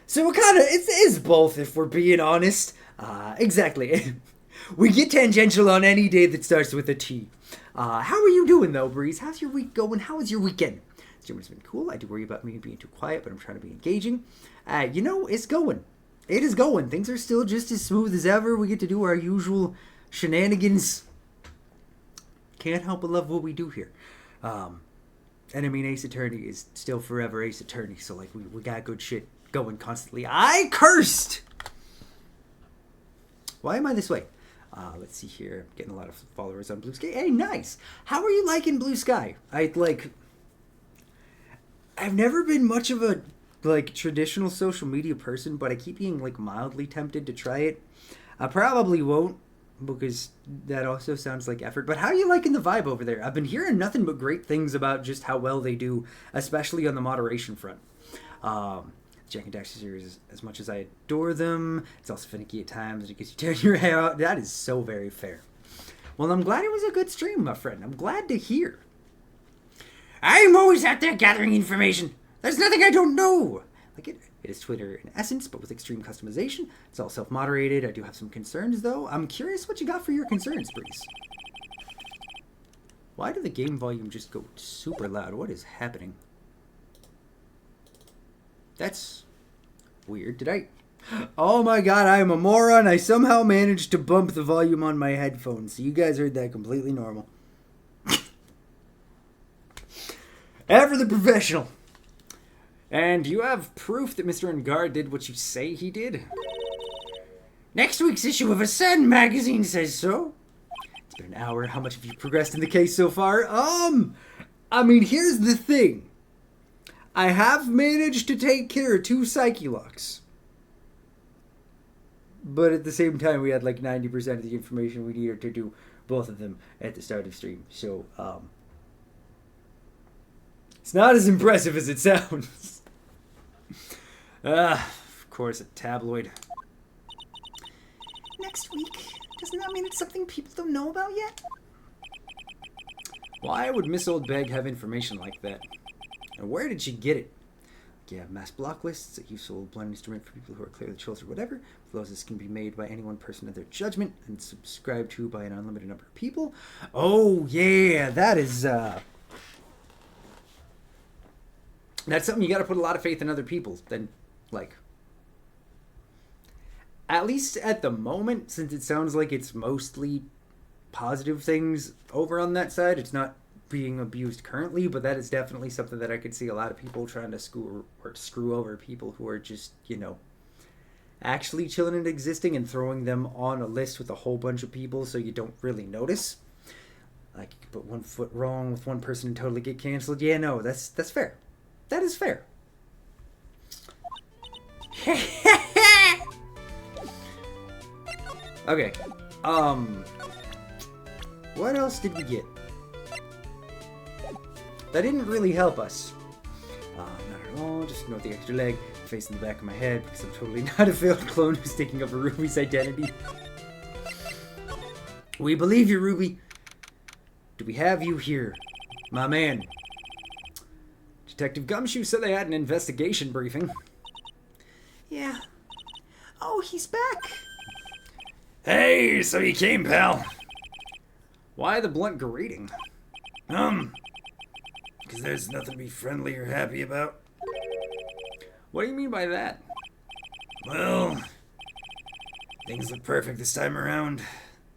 So it is both, if we're being honest. Exactly. We get tangential on any day that starts with a T. How are you doing, though, Breeze? How's your week going? How was your weekend? Streaming's been cool. I do worry about me being too quiet, but I'm trying to be engaging. You know, it's going. It is going. Things are still just as smooth as ever. We get to do our usual shenanigans. Can't help but love what we do here. And I mean, Ace Attorney is still forever Ace Attorney, so like we got good shit going constantly. I cursed! Why am I this way? Let's see here. I'm getting a lot of followers on Blue Sky. Hey, nice! How are you liking Blue Sky? I've never been much of a like traditional social media person, but I keep being like mildly tempted to try it. I probably won't, because that also sounds like effort. But how are you liking the vibe over there? I've been hearing nothing but great things about just how well they do, especially on the moderation front. Jack and Daxter series, as much as I adore them, it's also finicky at times. It gets you tearing your hair out. That is so very fair. Well, I'm glad it was a good stream, my friend. I'm glad to hear. I'm always out there gathering information. There's nothing I don't know. Like it is Twitter in essence, but with extreme customization. It's all self-moderated. I do have some concerns, though. I'm curious what you got for your concerns, Breeze. Why did the game volume just go super loud? What is happening? That's weird. Did I... Oh my god, I am a moron. I somehow managed to bump the volume on my headphones. So you guys heard that completely normal. Ever the professional. And you have proof that Mr. Ungar did what you say he did? Next week's issue of a Sun magazine says so. It's been an hour. How much have you progressed in the case so far? I mean, here's the thing. I have managed to take care of 2 Psyche Locks. But at the same time, we had like 90% of the information we needed to do both of them at the start of stream. So, it's not as impressive as it sounds. Of course, a tabloid. Next week? Doesn't that mean it's something people don't know about yet? Why would Miss Oldbag have information like that? And where did she get it? Yeah, mass block lists, a useful blunt instrument for people who are clearly trolls or whatever. This can be made by any one person at their judgment and subscribed to by an unlimited number of people. Oh, yeah, that is, That's something you gotta put a lot of faith in other people. Then, like... At least at the moment, since it sounds like it's mostly positive things over on that side, it's not being abused currently, but that is definitely something that I could see a lot of people trying to screw over people who are just, you know, actually chilling and existing and throwing them on a list with a whole bunch of people so you don't really notice. Like, you can put one foot wrong with one person and totally get canceled. Yeah, no, that's fair. That is fair. Okay. What else did we get? That didn't really help us. Not at all. Just ignore the extra leg facing the back of my head because I'm totally not a failed clone who's taking over Ruby's identity. We believe you, Ruby. Do we have you here? My man. Detective Gumshoe said they had an investigation briefing. yeah. Oh, he's back. Hey, so you came, pal. Why the blunt greeting? Because there's nothing to be friendly or happy about. What do you mean by that? Well, things look perfect this time around.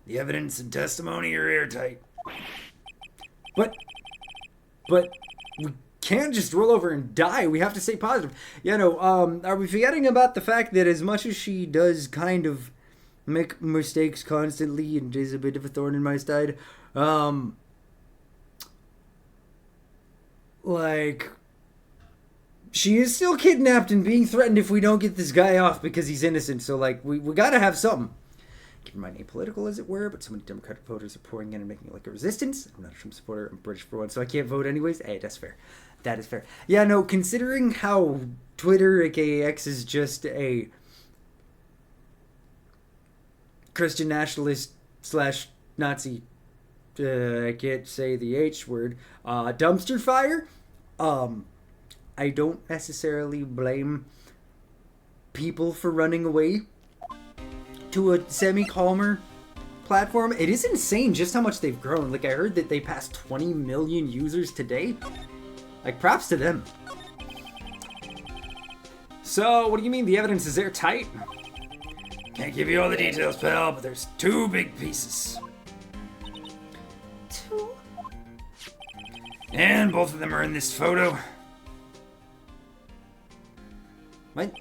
The evidence and testimony are airtight. But we can't just roll over and die. We have to stay positive. Yeah, no, are we forgetting about the fact that as much as she does kind of make mistakes constantly and is a bit of a thorn in my side, like, she is still kidnapped and being threatened if we don't get this guy off because he's innocent. So, like, we gotta have something. Keep in mind, apolitical as it were, but so many Democratic voters are pouring in and making it like a resistance. I'm not a Trump supporter. I'm British for one, so I can't vote anyways. Hey, that's fair. That is fair. Yeah, no, considering how Twitter, aka X, is just a Christian nationalist / Nazi, I can't say the H word, dumpster fire, I don't necessarily blame people for running away to a semi-calmer platform. It is insane just how much they've grown. Like, I heard that they passed 20 million users today. Like, props to them. So, what do you mean the evidence is airtight? Can't give you all the details, pal, but there's 2 big pieces. 2? And both of them are in this photo. What?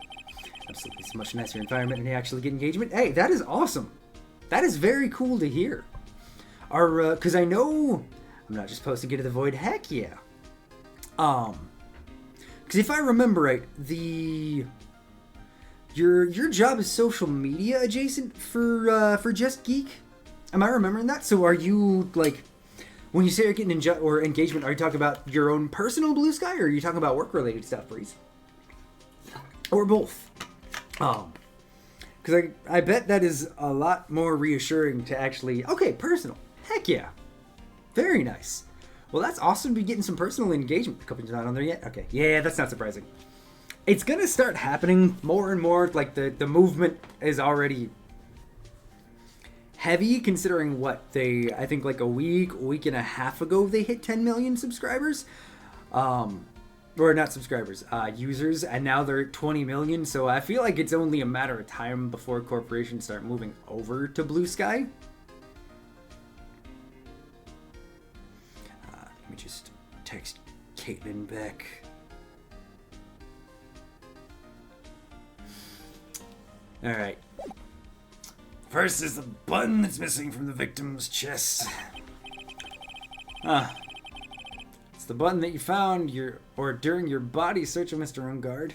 Absolutely, it's a much nicer environment and you actually get engagement. Hey, that is awesome. That is very cool to hear. Because I know I'm not just posting into the void. Heck yeah. Because if I remember right, your job is social media adjacent for Just Geek. Am I remembering that? So are you, like, when you say you're getting engagement, are you talking about your own personal blue sky, or are you talking about work related stuff, Breeze? Or both? Because I bet that is a lot more reassuring to actually, okay, personal. Heck yeah. Very nice. Well, that's awesome to be getting some personal engagement. The company's not on there yet? Okay. Yeah, that's not surprising. It's going to start happening more and more. Like, the movement is already heavy, considering what I think like a week and a half ago, they hit 10 million subscribers. Or not subscribers, users, and now they're at 20 million, so I feel like it's only a matter of time before corporations start moving over to Blue Sky. Let me just text Caitlin Beck. Alright. First is the button that's missing from the victim's chest. It's the button that you found during your body search of Mr. Ungard.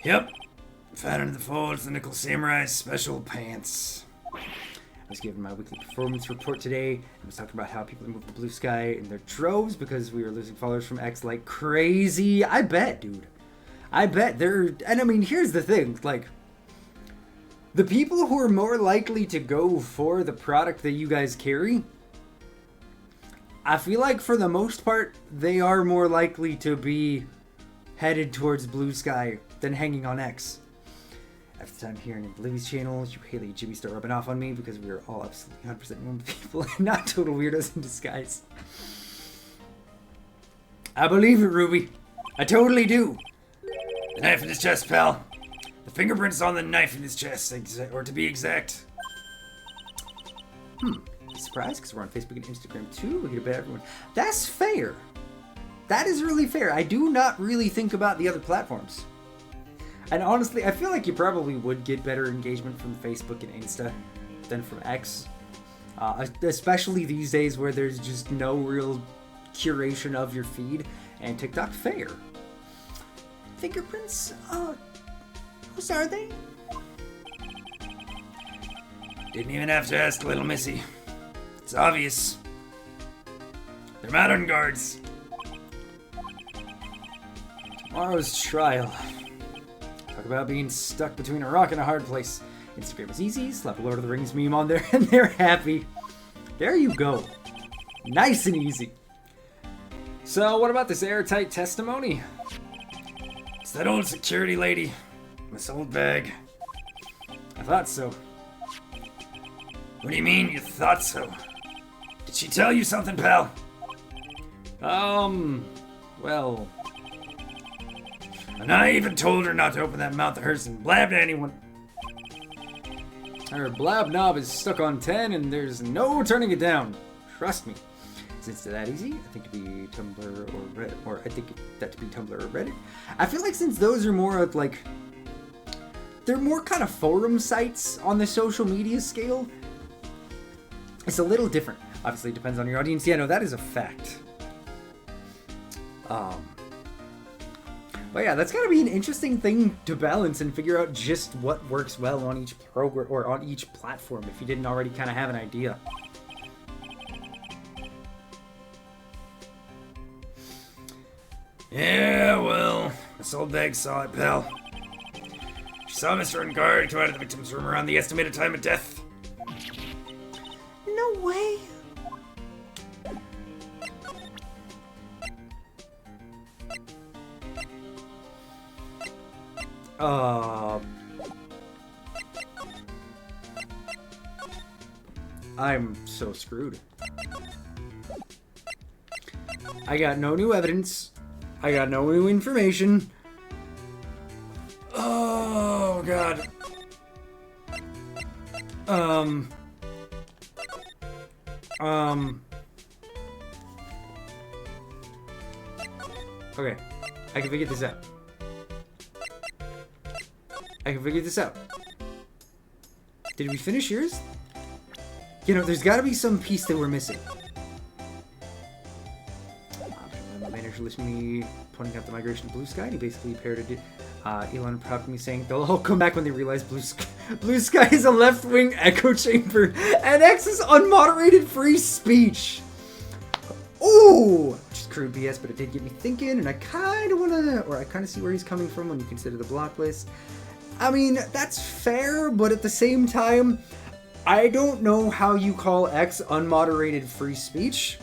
Yep. Found in the folds of the Nickel Samurai's special pants. I was given my weekly performance report today and was talking about how people move the blue sky in their droves because we were losing followers from X like crazy. I bet, dude. I bet they're... And I mean, here's the thing. Like, the people who are more likely to go for the product that you guys carry, I feel like for the most part, they are more likely to be headed towards blue sky than hanging on X. After the time hearing in Livy's channel, you, Haley, and Jimmy start rubbing off on me because we are all absolutely 100% normal people and not total weirdos in disguise. I believe it, Ruby. I totally do. The knife in his chest, pal. The fingerprints on the knife in his chest, or to be exact. Surprised, because we're on Facebook and Instagram too. We get a bet everyone. That's fair. That is really fair. I do not really think about the other platforms. And honestly, I feel like you probably would get better engagement from Facebook and Insta than from X. Especially these days where there's just no real curation of your feed. And TikTok, fair. Fingerprints? Whose are they? Didn't even have to ask, little missy. It's obvious. They're modern guards. Tomorrow's trial. Talk about being stuck between a rock and a hard place. Instagram is easy. Slap a Lord of the Rings meme on there and they're happy. There you go. Nice and easy. So what about this airtight testimony? It's that old security lady. Miss Oldbag. I thought so. What do you mean you thought so? Did she tell you something, pal? Well... And I even told her not to open that mouth of hers and blab to anyone. Her blab knob is stuck on 10 and there's no turning it down. Trust me. Since it's that easy, I think to be Tumblr or Reddit, or I think that to be Tumblr or Reddit. I feel like since those are more of like... They're more kind of forum sites on the social media scale. It's a little different. Obviously, it depends on your audience. Yeah, no, that is a fact. But yeah, that's gotta be an interesting thing to balance and figure out just what works well on each program or on each platform if you didn't already kind of have an idea. Yeah, well, Miss Oldbag saw it, pal. She saw Mr. Ungard come out of the victim's room around the estimated time of death. No way. I'm so screwed. I got no new evidence. I got no new information. Oh, God. Okay, I can figure this out. Did we finish yours? You know, there's gotta be some piece that we're missing. My manager listened to me pointing out the migration to Blue Sky, and he basically parroted it. Elon propped me saying they'll all come back when they realize Blue Sky is a left-wing echo chamber, and X is unmoderated free speech. Ooh! Just crude BS, but it did get me thinking, and I kind of see where he's coming from when you consider the block list. I mean, that's fair, but at the same time, I don't know how you call X unmoderated free speech.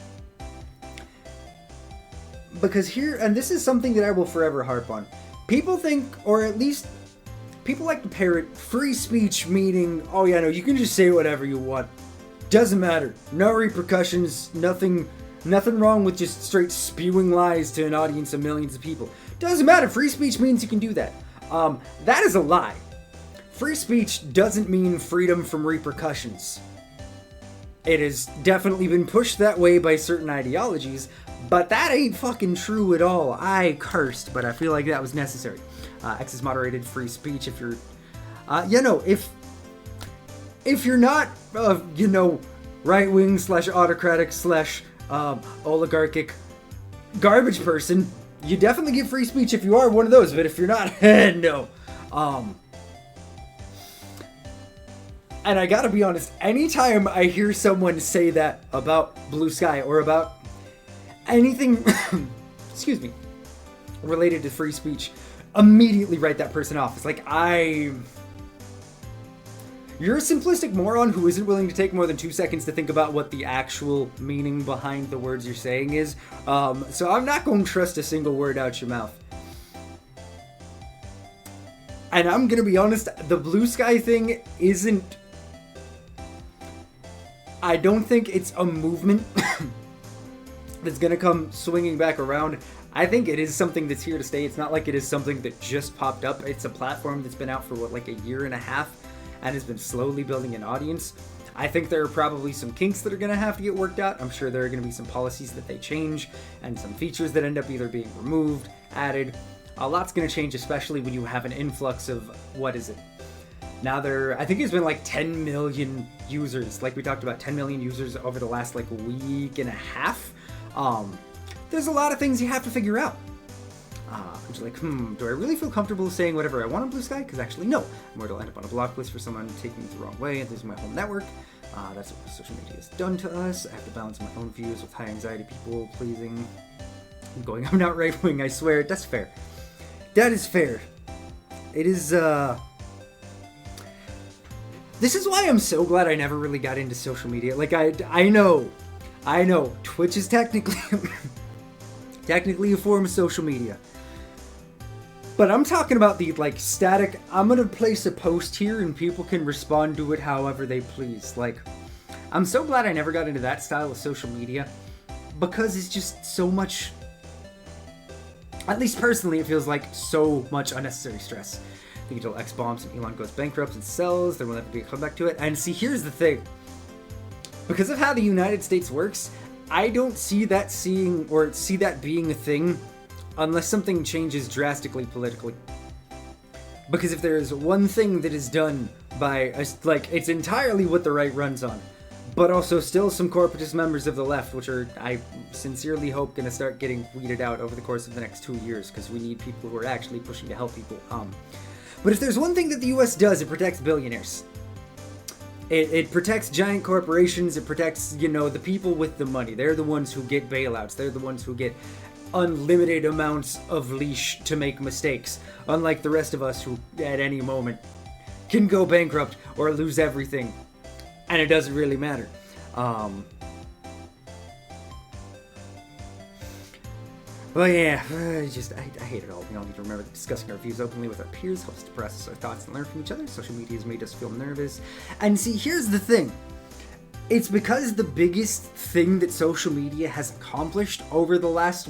Because here, and this is something that I will forever harp on, people think, or at least people like to parrot free speech meaning, oh yeah, no, you can just say whatever you want. Doesn't matter. No repercussions, nothing wrong with just straight spewing lies to an audience of millions of people. Doesn't matter. Free speech means you can do that. That is a lie. Free speech doesn't mean freedom from repercussions. It has definitely been pushed that way by certain ideologies, But that ain't fucking true at all. I cursed, but I feel like that was necessary. X is moderated free speech if you're, if you're not, right-wing / autocratic / oligarchic garbage person, you definitely get free speech if you are one of those, but if you're not, no. And I gotta be honest, anytime I hear someone say that about Blue Sky or about anything, excuse me, related to free speech, immediately write that person off. It's like, you're a simplistic moron who isn't willing to take more than 2 seconds to think about what the actual meaning behind the words you're saying is. So I'm not going to trust a single word out your mouth. And I'm going to be honest, the Blue Sky thing isn't... I don't think it's a movement that's going to come swinging back around. I think it is something that's here to stay. It's not like it is something that just popped up. It's a platform that's been out for, like a year and a half and has been slowly building an audience. I think there are probably some kinks that are going to have to get worked out. I'm sure there are going to be some policies that they change and some features that end up either being removed, added. A lot's going to change, especially when you have an influx of, what is it? Now I think it's been like 10 million users. Like we talked about, 10 million users over the last like week and a half. There's a lot of things you have to figure out. I'm just like, do I really feel comfortable saying whatever I want on Blue Sky? Because actually, no. I'm worried I'll end up on a block list for someone taking it the wrong way and losing my whole network. That's what social media has done to us. I have to balance my own views with high anxiety people pleasing. I'm not right wing, I swear. That's fair. That is fair. It is, This is why I'm so glad I never really got into social media. Like, I know, Twitch is technically a form of social media. But I'm talking about the, like, static, I'm gonna place a post here and people can respond to it however they please. Like, I'm so glad I never got into that style of social media because it's just so much, at least personally, it feels like so much unnecessary stress. I think until X bombs and Elon goes bankrupt and sells, there will never be a comeback to it. And see, here's the thing. Because of how the United States works, I don't see that being a thing unless something changes drastically politically. Because if there is one thing that is done by, it's entirely what the right runs on, but also still some corporatist members of the left, which are, I sincerely hope, going to start getting weeded out over the course of the next 2 years, because we need people who are actually pushing to help people. But if there's one thing that the US does, it protects billionaires. It protects giant corporations, it protects, the people with the money. They're the ones who get bailouts, they're the ones who get unlimited amounts of leash to make mistakes, unlike the rest of us who, at any moment, can go bankrupt or lose everything, and it doesn't really matter. But yeah, I hate it all. We all need to remember that discussing our views openly with our peers helps to process our thoughts and learn from each other. Social media has made us feel nervous. And see, here's the thing. It's because the biggest thing that social media has accomplished over the last,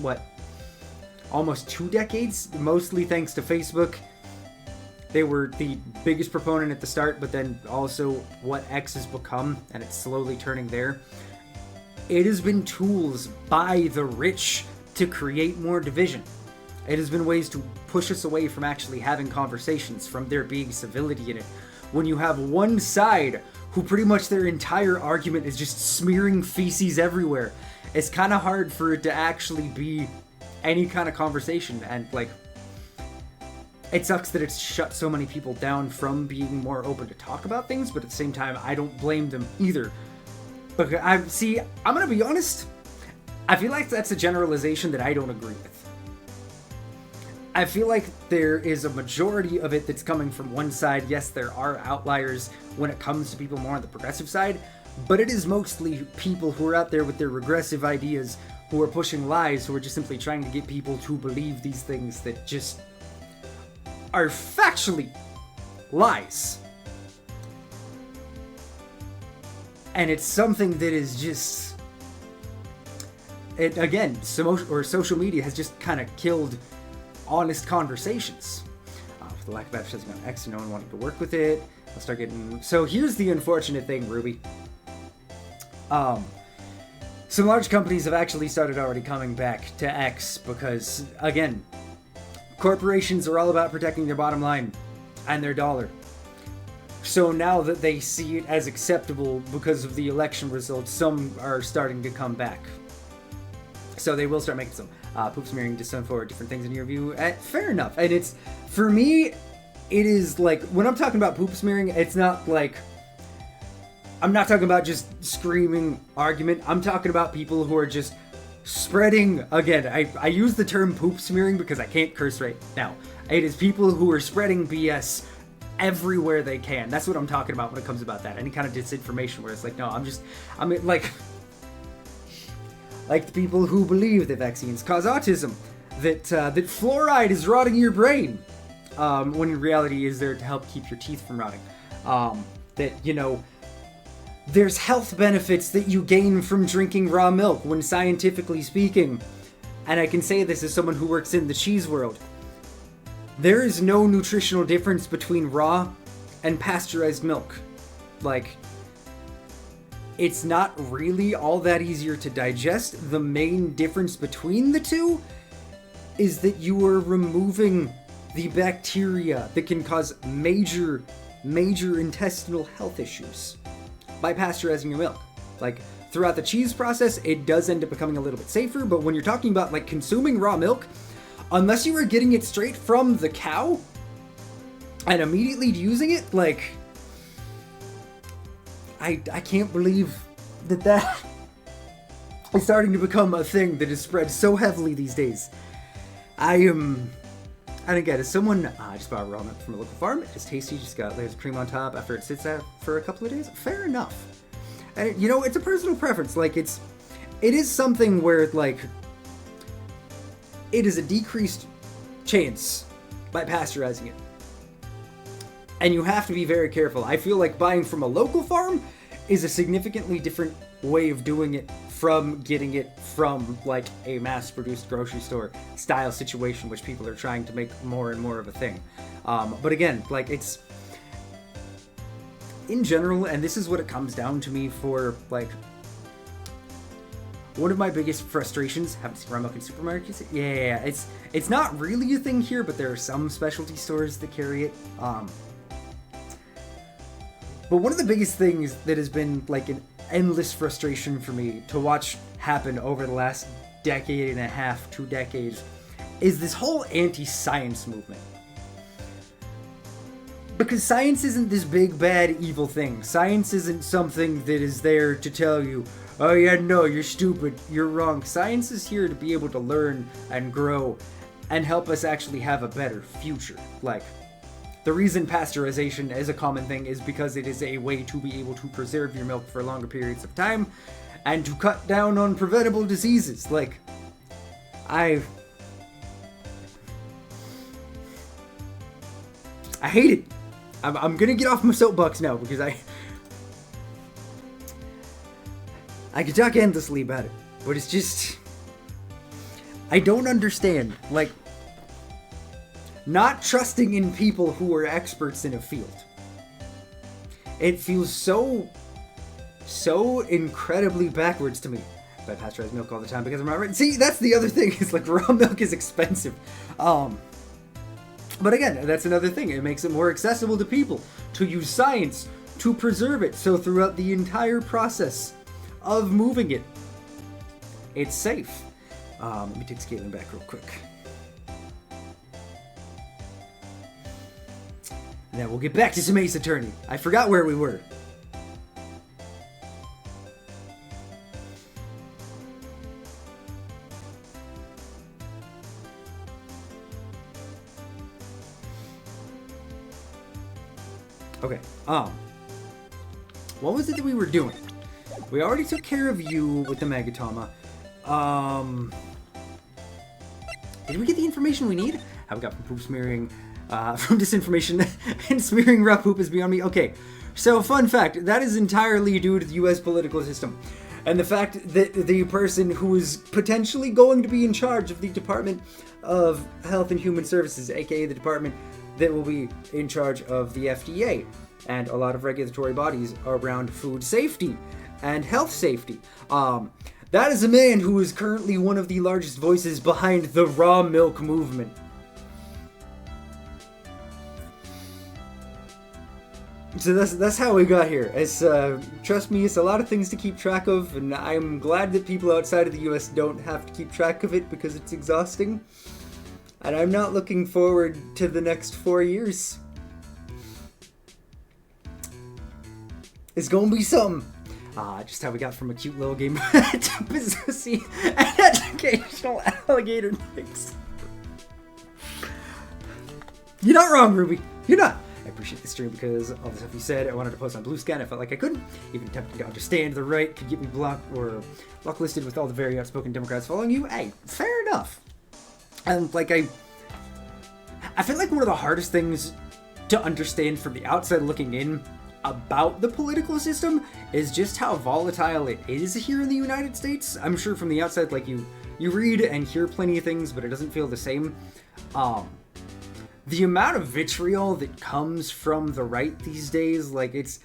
almost 2 decades, mostly thanks to Facebook. They were the biggest proponent at the start, but then also what X has become, and it's slowly turning there. It has been tools by the rich to create more division. It has been ways to push us away from actually having conversations, from there being civility in it. When you have one side who pretty much their entire argument is just smearing feces everywhere, it's kind of hard for it to actually be any kind of conversation. And it sucks that it's shut so many people down from being more open to talk about things, but at the same time, I don't blame them either. But I'm gonna be honest, I feel like that's a generalization that I don't agree with. I feel like there is a majority of it that's coming from one side. Yes, there are outliers when it comes to people more on the progressive side, but it is mostly people who are out there with their regressive ideas, who are pushing lies, who are just simply trying to get people to believe these things that just are factually lies. And it's something that is just... social media has just kind of killed honest conversations. With the lack of advertising on X and no one wanting to work with it, I'll start getting... So here's the unfortunate thing, Ruby. some large companies have actually started already coming back to X because, again, corporations are all about protecting their bottom line and their dollar. So now that they see it as acceptable because of the election results, some are starting to come back. So they will start making some poop smearing just for different things in your view. Fair enough. And it's, for me, it is like, when I'm talking about poop smearing, it's not like, I'm not talking about just screaming argument. I'm talking about people who are just spreading, again, I use the term poop smearing because I can't curse right now. It is people who are spreading BS everywhere they can. That's what I'm talking about when it comes about that. Any kind of disinformation where it's like, no, like the people who believe that vaccines cause autism, that fluoride is rotting your brain, when in reality is there to help keep your teeth from rotting. That, you know, there's health benefits that you gain from drinking raw milk when scientifically speaking, and I can say this as someone who works in the cheese world, there is no nutritional difference between raw and pasteurized milk. Like, it's not really all that easier to digest. The main difference between the two is that you are removing the bacteria that can cause major intestinal health issues by pasteurizing your milk. Like, throughout the cheese process, it does end up becoming a little bit safer, but when you're talking about, like, consuming raw milk, unless you are getting it straight from the cow and immediately using it, like, I can't believe that is starting to become a thing that is spread so heavily these days. And again, as someone, I just bought raw milk from a local farm. It's tasty, just got layers of cream on top after it sits out for a couple of days. Fair enough. And, you know, it's a personal preference. Like, it is something where, like, it is a decreased chance by pasteurizing it. And you have to be very careful. I feel like buying from a local farm is a significantly different way of doing it from getting it from, like, a mass-produced grocery store style situation, which people are trying to make more and more of a thing. But again, like, it's, in general, and this is what it comes down to me for, like, one of my biggest frustrations, haven't seen raw milk in supermarkets? Yeah, it's not really a thing here, but there are some specialty stores that carry it. But one of the biggest things that has been, like, an endless frustration for me to watch happen over the last decade and a half, 2 decades, is this whole anti-science movement. Because science isn't this big, bad, evil thing. Science isn't something that is there to tell you, oh yeah, no, you're stupid, you're wrong. Science is here to be able to learn and grow and help us actually have a better future. Like, the reason pasteurization is a common thing is because it is a way to be able to preserve your milk for longer periods of time and to cut down on preventable diseases. Like, I hate it. I'm gonna get off my soapbox now because I could talk endlessly about it, but it's just, I don't understand, like, not trusting in people who are experts in a field. It feels so incredibly backwards to me. I buy pasteurized milk all the time because I'm not right. See, that's the other thing, is like, raw milk is expensive. But again, that's another thing. It makes it more accessible to people to use science to preserve it. So throughout the entire process of moving it, it's safe. Let me take scaling back real quick. And then we'll get back to some Ace Attorney. I forgot where we were. Okay, what was it that we were doing? We already took care of you with the Megatama. Did we get the information we need? How we got from poop smearing, from disinformation, and smearing raw poop is beyond me. Okay, so fun fact, that is entirely due to the US political system. And the fact that the person who is potentially going to be in charge of the Department of Health and Human Services, aka the department that will be in charge of the FDA and a lot of regulatory bodies around food safety and health safety. That is a man who is currently one of the largest voices behind the raw milk movement. So that's how we got here. It's trust me, it's a lot of things to keep track of, and I'm glad that people outside of the US don't have to keep track of it because it's exhausting. And I'm not looking forward to the next 4 years. It's gonna be something. Just how we got from a cute little game to businessy and educational alligator mix. You're not wrong, Ruby. You're not. I appreciate the stream because all the stuff you said I wanted to post on Blue Sky and I felt like I couldn't. Even attempting to understand the right could get me blocked or blocklisted with all the very outspoken Democrats following you. Hey, fair enough. And like I feel like one of the hardest things to understand from the outside looking in about the political system is just how volatile it is here in the United States. I'm sure from the outside, like you read and hear plenty of things, but it doesn't feel the same. The amount of vitriol that comes from the right these days, like it's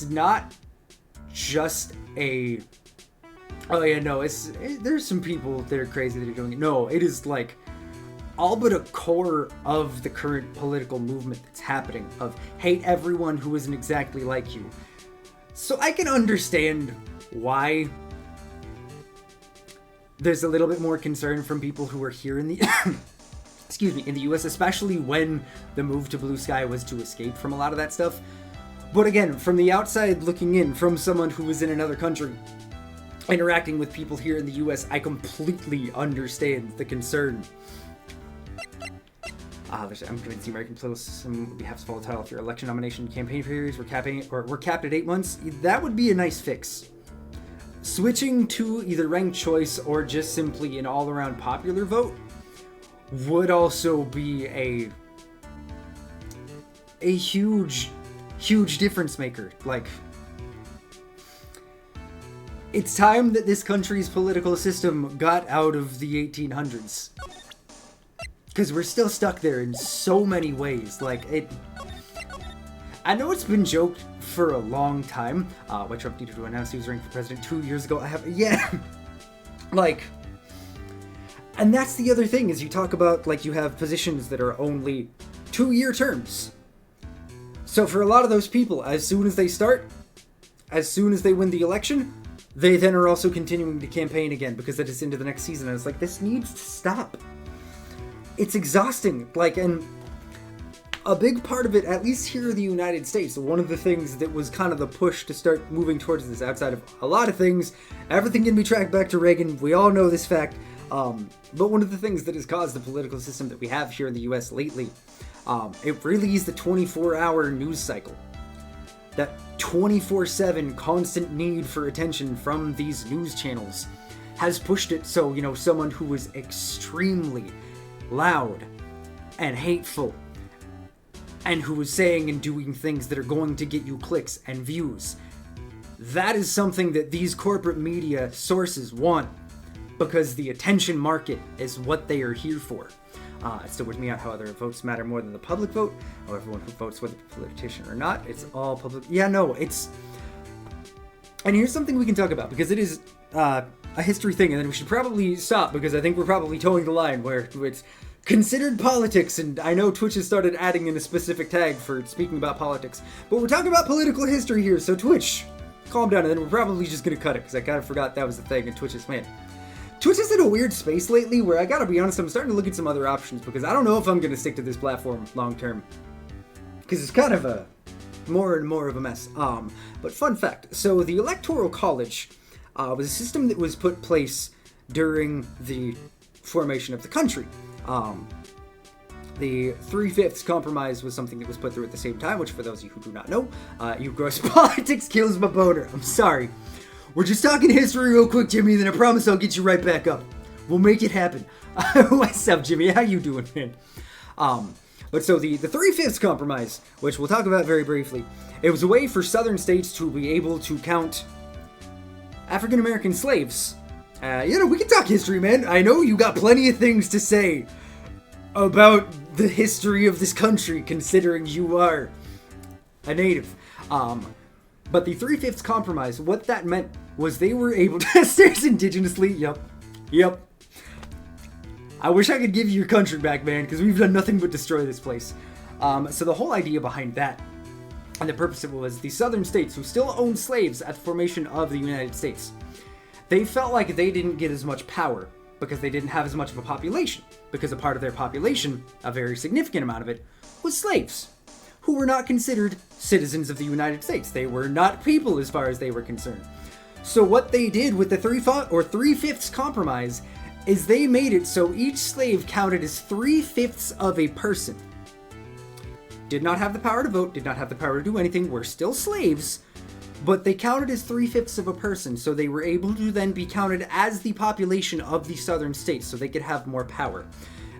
not just a there's some people that are crazy that are doing it. No, it is like all but a core of the current political movement that's happening of hate everyone who isn't exactly like you. So I can understand why there's a little bit more concern from people who are here in the in the US, especially when the move to Blue Sky was to escape from a lot of that stuff. But again, from the outside looking in, from someone who was in another country, interacting with people here in the US, I completely understand the concern. I'm convinced the American political system would be half as volatile if your election nomination campaign periods were capped at 8 months. That would be a nice fix. Switching to either ranked choice or just simply an all-around popular vote would also be a huge difference maker. Like, it's time that this country's political system got out of the 1800s. Because we're still stuck there in so many ways. Like, I know it's been joked for a long time. Why Trump needed to announce he was running for president 2 years ago. And that's the other thing, is you talk about, like, you have positions that are only 2-year terms. So for a lot of those people, as soon as they start, as soon as they win the election, they then are also continuing to campaign again because that is into the next season. And it's like, this needs to stop. It's exhausting. Like, and a big part of it, at least here in the United States, one of the things that was kind of the push to start moving towards this, outside of a lot of things, everything can be tracked back to Reagan. We all know this fact. But one of the things that has caused the political system that we have here in the US lately, it really is the 24-hour news cycle. That 24/7 constant need for attention from these news channels has pushed it so, you know, someone who was extremely loud and hateful and who was saying and doing things that are going to get you clicks and views, that is something that these corporate media sources want, because the attention market is what they are here for. It still weirds me out how other votes matter more than the public vote, or everyone who votes, whether a politician or not, it's all public. Yeah, no, it's... And here's something we can talk about, because it is a history thing, and then we should probably stop, because I think we're probably towing the line where it's considered politics, and I know Twitch has started adding in a specific tag for speaking about politics, but we're talking about political history here, so Twitch, calm down, and then we're probably just gonna cut it, because I kind of forgot that was the thing, and Twitch is, man. Twitch is in a weird space lately where I gotta be honest, I'm starting to look at some other options because I don't know if I'm gonna stick to this platform long term. Because it's kind of a more and more of a mess. But fun fact, so the Electoral College was a system that was put place during the formation of the country. The 3/5 compromise was something that was put through at the same time, which for those of you who do not know, you gross politics kills my boner. I'm sorry. We're just talking history real quick, Jimmy, then I promise I'll get you right back up. We'll make it happen. What's up, Jimmy? How you doing, man? But so the 3/5 compromise, which we'll talk about very briefly, it was a way for southern states to be able to count African-American slaves. We can talk history, man. I know you got plenty of things to say about the history of this country, considering you are a native. But the 3/5 compromise, what that meant was they were able to stairs indigenously. Yep. I wish I could give you your country back, man, because we've done nothing but destroy this place. So the whole idea behind that, and the purpose of it, was the southern states, who still owned slaves at the formation of the United States, they felt like they didn't get as much power because they didn't have as much of a population, because a part of their population, a very significant amount of it, was slaves, who were not considered citizens of the United States. They were not people as far as they were concerned. So what they did with the 3/5 compromise is they made it so each slave counted as 3/5 of a person. Did not have the power to vote, did not have the power to do anything, were still slaves, but they counted as 3/5 of a person, so they were able to then be counted as the population of the southern states, so they could have more power.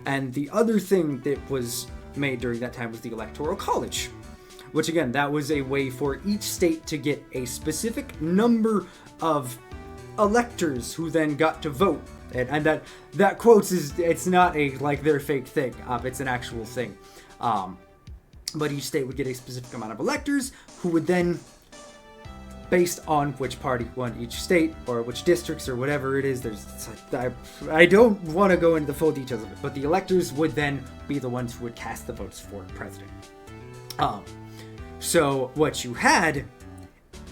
And the other thing that was made during that time was the Electoral College, which again, that was a way for each state to get a specific number of electors who then got to vote. And that quotes is, it's not a like their fake thing, it's an actual thing. But each state would get a specific amount of electors who would then, based on which party won each state or which districts or whatever it is, I don't want to go into the full details of it, but the electors would then be the ones who would cast the votes for president. So what you had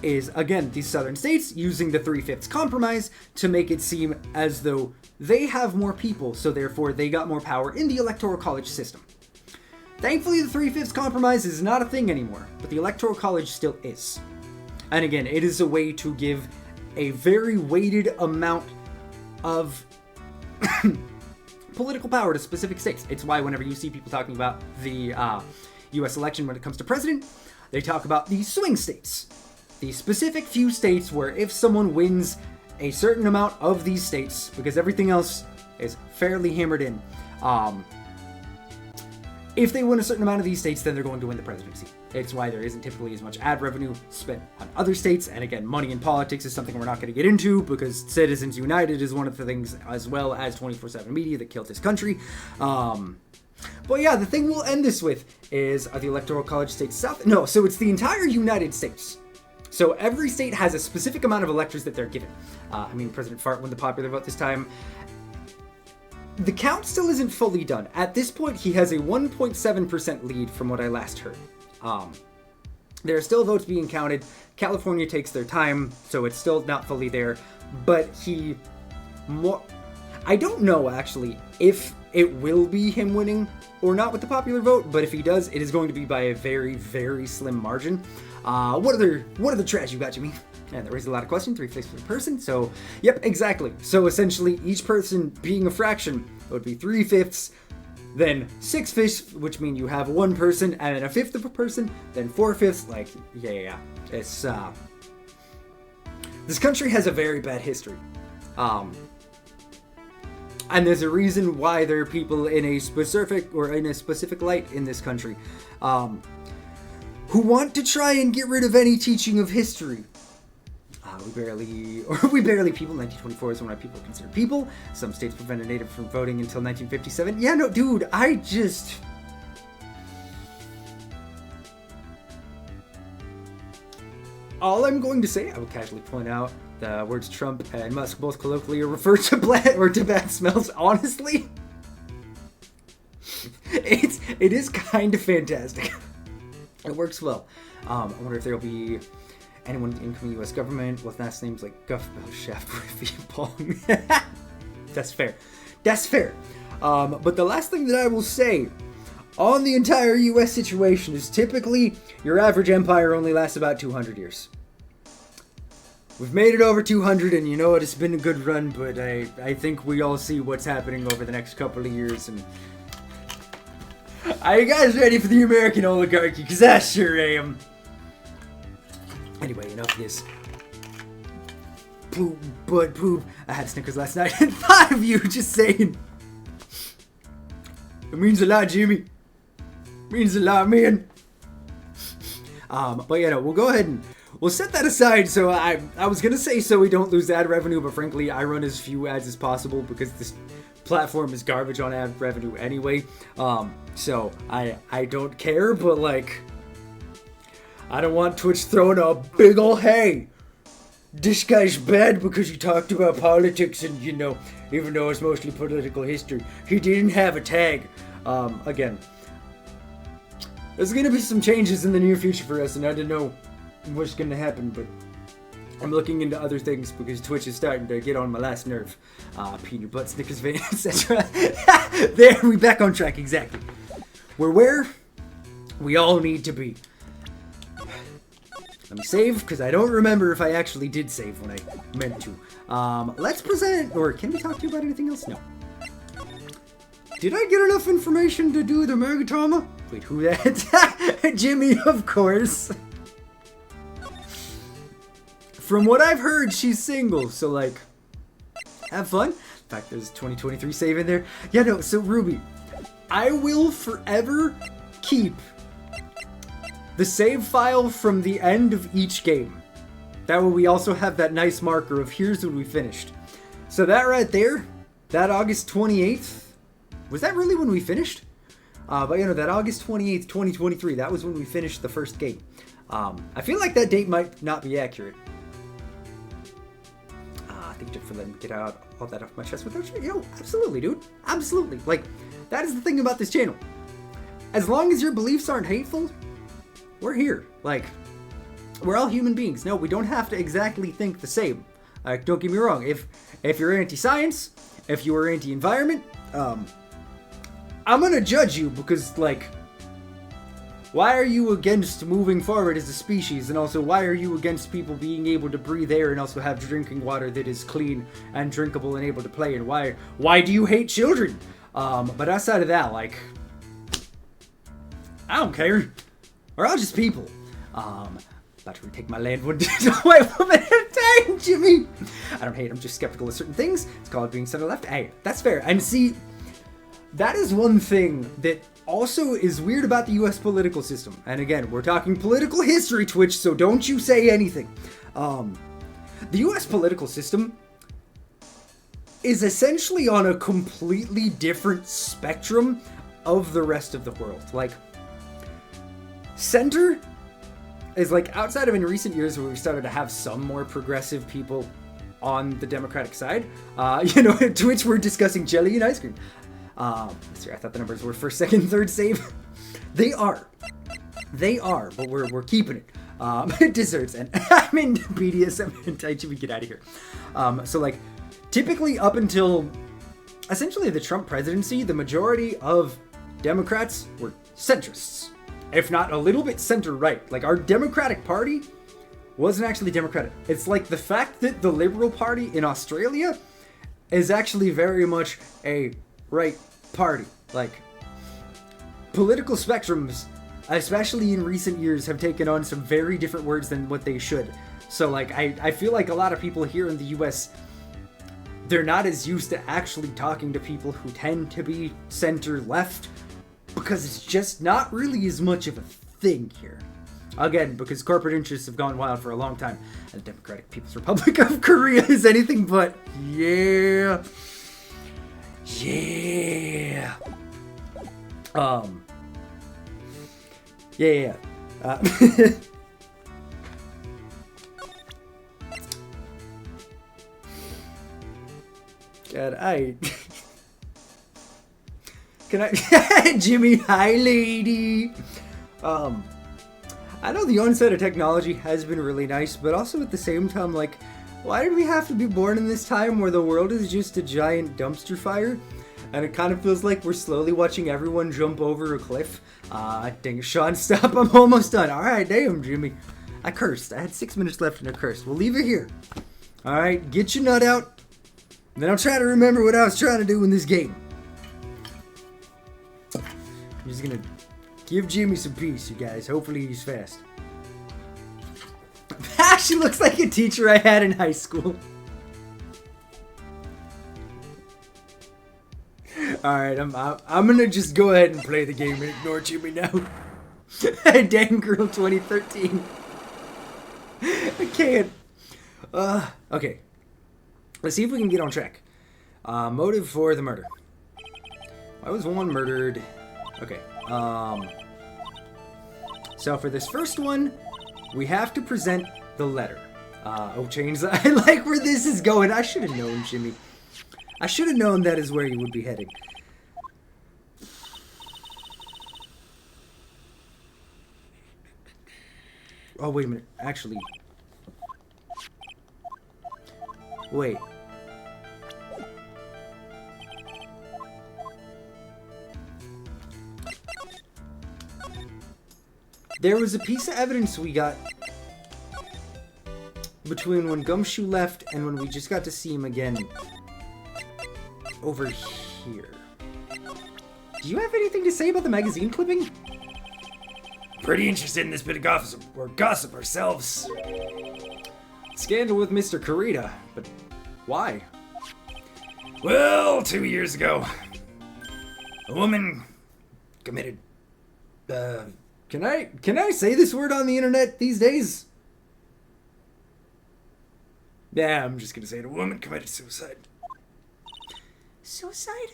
is, again, these southern states using the 3/5 compromise to make it seem as though they have more people, so therefore they got more power in the Electoral College system. Thankfully, the 3/5 compromise is not a thing anymore, but the Electoral College still is. And again, it is a way to give a very weighted amount of political power to specific states. It's why whenever you see people talking about the US election when it comes to president, they talk about the swing states. The specific few states where if someone wins a certain amount of these states, because everything else is fairly hammered in, if they win a certain amount of these states, then they're going to win the presidency. It's why there isn't typically as much ad revenue spent on other states. And again, money in politics is something we're not going to get into, because Citizens United is one of the things, as well as 24/7 media, that killed this country. But yeah, the thing we'll end this with is, are the Electoral College states south? No, so it's the entire United States. So every state has a specific amount of electors that they're given. President Fart won the popular vote this time. The count still isn't fully done. At this point, he has a 1.7% lead from what I last heard. There are still votes being counted. California takes their time, so it's still not fully there. But I don't know, actually, if it will be him winning or not with the popular vote, but if he does, it is going to be by a very, very slim margin. What other trash you got, Jimmy? And that raises a lot of questions. 3/5 per person. So, yep, exactly. So essentially, each person being a fraction, it would be 3/5, then 6/5, which means you have one person, and then a fifth of a person, then 4/5. Like, yeah. It's this country has a very bad history. And there's a reason why there are people in a specific light in this country, who want to try and get rid of any teaching of history. We barely people. 1924 is when people are considered people. Some states prevented Native from voting until 1957. Yeah, no, dude, all I'm going to say, I will casually point out the words Trump and Musk both colloquially refer to bad smells. Honestly, it is kind of fantastic. It works well. I wonder if there'll be anyone in the incoming U.S. government with last names like Guff, Shaft, Riffy, Pong. That's fair. But the last thing that I will say on the entire U.S. situation is typically your average empire only lasts about 200 years. We've made it over 200, and you know what? It's been a good run, but I think we all see what's happening over the next couple of years. And are you guys ready for the American oligarchy? Because I sure am. Anyway, enough of this. Poop. I had Snickers last night, and 5 of you just saying. It means a lot, Jimmy. It means a lot, man. But yeah, no, we'll go ahead and we'll set that aside. So I was gonna say so we don't lose ad revenue, but frankly, I run as few ads as possible because this platform is garbage on ad revenue anyway. So I don't care, but like, I don't want Twitch throwing a big ol' hey. This guy's bad because he talked about politics and, you know, even though it's mostly political history, he didn't have a tag. Again, there's gonna be some changes in the near future for us, and I don't know what's gonna happen, but I'm looking into other things because Twitch is starting to get on my last nerve. Peanut butt, Snickers vein, etc. There, we back on track, exactly. We're where we all need to be. Let me save, because I don't remember if I actually did save when I meant to. Let's present, or can we talk to you about anything else? No. Did I get enough information to do the Megatama? Wait, who that? Jimmy, of course. From what I've heard, she's single, so like, have fun. In fact, there's 2023 save in there. Yeah, no, so Ruby, I will forever keep the save file from the end of each game. That way we also have that nice marker of here's when we finished. So that right there, that August 28th, was that really when we finished? But you know, that August 28th, 2023, that was when we finished the first game. I feel like that date might not be accurate. I think just for letting me get all that off my chest without you. Yo, absolutely, dude. Absolutely. Like, that is the thing about this channel. As long as your beliefs aren't hateful, we're here. Like, we're all human beings. No, we don't have to exactly think the same. Like, don't get me wrong. If you're anti-science, if you are anti-environment, I'm gonna judge you because, like, why are you against moving forward as a species? And also, why are you against people being able to breathe air and also have drinking water that is clean and drinkable and able to play? And why do you hate children? But outside of that, like, I don't care. We're all just people. About to retake my land one day. Wait a minute, dang, Jimmy. I don't hate, I'm just skeptical of certain things. It's called being center left. Hey, that's fair. And see, that is one thing that also is weird about the US political system. And again, we're talking political history, Twitch, so don't you say anything. The US political system is essentially on a completely different spectrum of the rest of the world. Like, center is like, outside of in recent years where we've started to have some more progressive people on the Democratic side, you know, at Twitch we're discussing jelly and ice cream. Let's see, I thought the numbers were first, second, third save. They are, but we're keeping it. Desserts and I'm in BDSM and Tai Chi, we get out of here. So like, typically up until essentially the Trump presidency, the majority of Democrats were centrists, if not a little bit center-right. Like, our Democratic Party wasn't actually Democratic. It's like the fact that the Liberal Party in Australia is actually very much a right party. Like, political spectrums, especially in recent years, have taken on some very different words than what they should. So like, I feel like a lot of people here in the US, they're not as used to actually talking to people who tend to be center-left, because it's just not really as much of a thing here. Again, because corporate interests have gone wild for a long time, and the Democratic People's Republic of Korea is anything but. Yeah. Yeah. Yeah. God, Can I, Jimmy, hi lady. I know the onset of technology has been really nice, but also at the same time, like, why did we have to be born in this time where the world is just a giant dumpster fire? And it kind of feels like we're slowly watching everyone jump over a cliff. Dang it, Sean, stop, I'm almost done. Alright, damn, Jimmy. I cursed. I had 6 minutes left and I cursed. We'll leave it here. Alright, get your nut out. Then I'll try to remember what I was trying to do in this game. I'm just gonna give Jimmy some peace, you guys. Hopefully he's fast. She looks like a teacher I had in high school. Alright, I'm gonna just go ahead and play the game and ignore Jimmy now. Dang Girl 2013. I can't. Okay. Let's see if we can get on track. Motive for the murder. Why was one murdered? Okay. So for this first one, We have to present the letter. Chains. I like where this is going. I should have known, Jimmy. I should have known that is where you would be heading. Oh, wait a minute. Actually. Wait. There was a piece of evidence we got between when Gumshoe left and when we just got to see him again. Over here. Do you have anything to say about the magazine clipping? Pretty interested in this bit of gossip ourselves. Scandal with Mr. Kurita, but why? Well, 2 years ago, a woman committed, Can I say this word on the internet these days? yeah, I'm just gonna say it. A woman committed suicide. Suicide?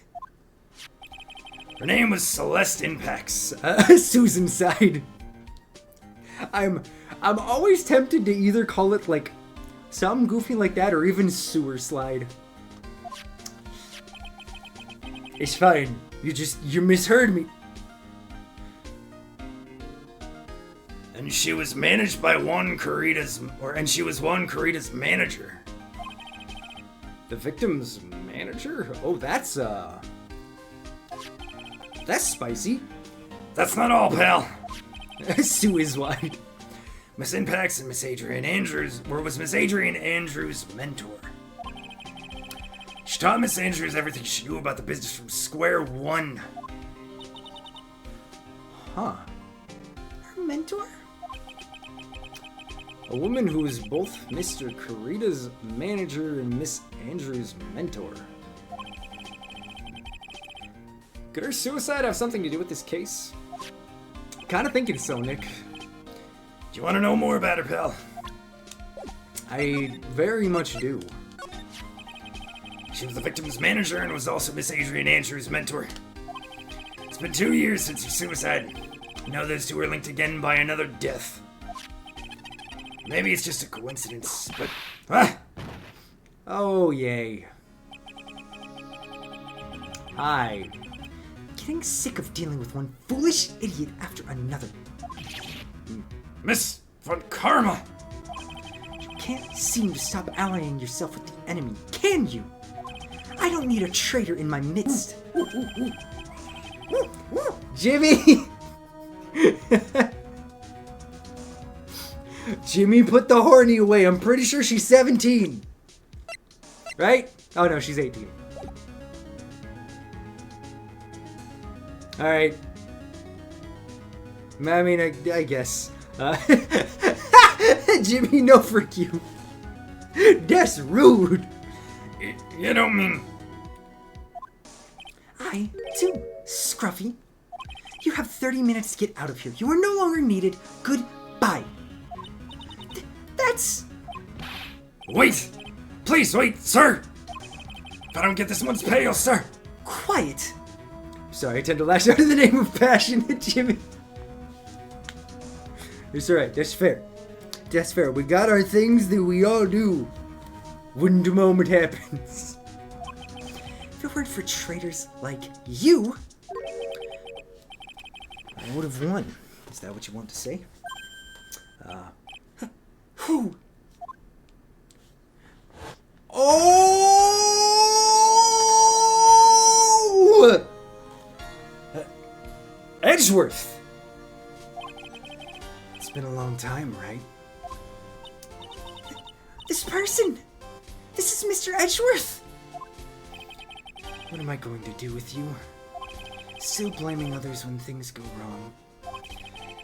Her name was Celeste Impax. Susan side. I'm always tempted to either call it like something goofy like that or even sewer slide. It's fine. You misheard me. And she was managed by Juan Kurita's manager. The victim's manager? Oh, that's spicy. That's not all, pal. Sue is wide. Miss Impax and Miss Adrian Andrews was Miss Adrian Andrews' mentor. She taught Miss Andrews everything she knew about the business from square one. Huh. Her mentor? A woman who is both Mr. Kurita's manager and Miss Andrews' mentor. Could her suicide have something to do with this case? Kinda thinking so, Nick. Do you want to know more about her, pal? I very much do. She was the victim's manager and was also Miss Adrian Andrews' mentor. It's been 2 years since her suicide. Now those two are linked again by another death. Maybe it's just a coincidence, but... Oh, yay. Hi. Getting sick of dealing with one foolish idiot after another. Miss Von Karma! You can't seem to stop allying yourself with the enemy, can you? I don't need a traitor in my midst. Jimmy! Jimmy, put the horny away. I'm pretty sure she's 17. Right? Oh no, she's 18. Alright. I mean, I guess. Jimmy, no frick you. That's rude. You don't mean... I do, Scruffy. You have 30 minutes to get out of here. You are no longer needed. Goodbye. That's... Wait! Please wait, sir! If I don't get this month's pay, I'll start. Quiet. Sorry, I tend to lash out in the name of passion at Jimmy. It's alright, that's fair. That's fair. We got our things that we all do when the moment happens. If it weren't for traitors like you, I would have won. Is that what you want to say? who? Oh! Edgeworth! It's been a long time, right? This person! This is Mr. Edgeworth! What am I going to do with you? Still blaming others when things go wrong.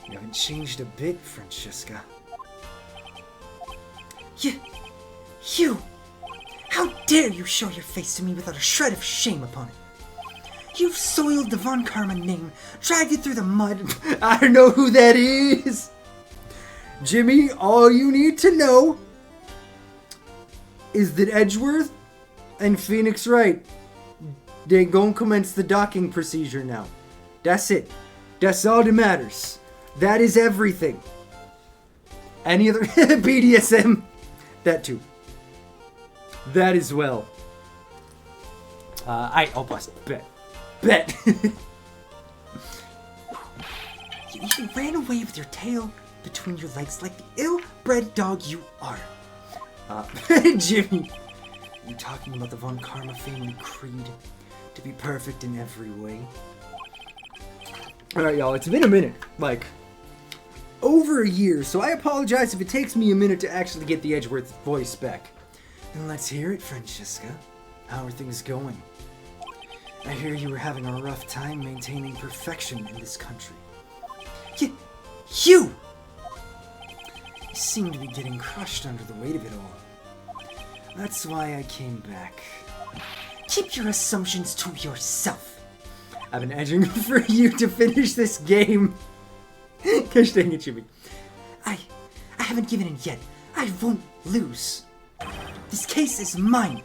You haven't changed a bit, Francesca. You! How dare you show your face to me without a shred of shame upon it? You've soiled the Von Karma name, dragged it through the mud. I don't know who that is! Jimmy, all you need to know is that Edgeworth and Phoenix Wright, they gon' commence the docking procedure now. That's it. That's all that matters. That is everything. Any other BDSM? That too. That as well. I'll bust. Bet. You even ran away with your tail between your legs like the ill-bred dog you are. Jimmy, you talking about the Von Karma family creed to be perfect in every way? Alright, y'all, it's been a minute. Like, over a year, so I apologize if it takes me a minute to actually get the Edgeworth voice back. Then let's hear it, Francesca. How are things going? I hear you were having a rough time maintaining perfection in this country. You seem to be getting crushed under the weight of it all. That's why I came back. Keep your assumptions to yourself. I've been edging for you to finish this game. Gosh dang it, Jimmy. I haven't given in yet. I won't lose. This case is mine.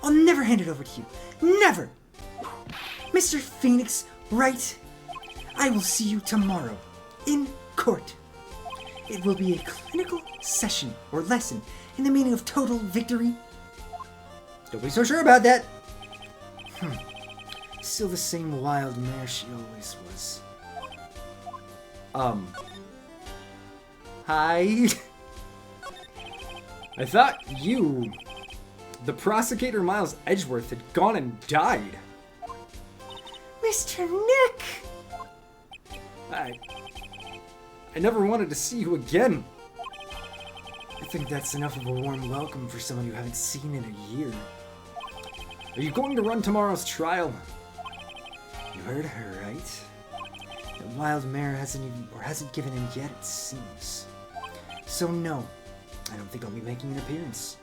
I'll never hand it over to you. Never. Mr. Phoenix, Wright, I will see you tomorrow in court. It will be a clinical session or lesson in the meaning of total victory. Don't be so sure about that. Still the same wild mare she always was. Hi. I thought you, the prosecutor Miles Edgeworth, had gone and died. Mr. Nick! I never wanted to see you again. I think that's enough of a warm welcome for someone you haven't seen in a year. Are you going to run tomorrow's trial? You heard her, right? The wild mare hasn't given in yet, it seems. So no, I don't think I'll be making an appearance.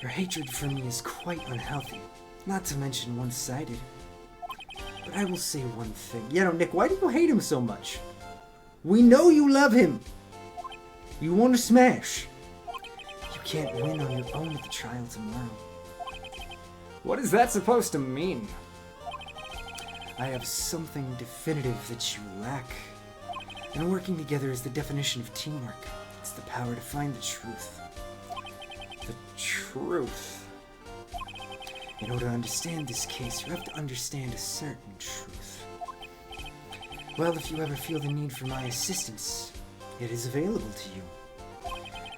Your hatred for me is quite unhealthy, not to mention one-sided. But I will say one thing. You know, Nick, why do you hate him so much? We know you love him. You want to smash. You can't win on your own at the trial tomorrow. What is that supposed to mean? I have something definitive that you lack. And working together is the definition of teamwork. It's the power to find the truth. The truth. In order to understand this case, you have to understand a certain truth. Well, if you ever feel the need for my assistance, it is available to you.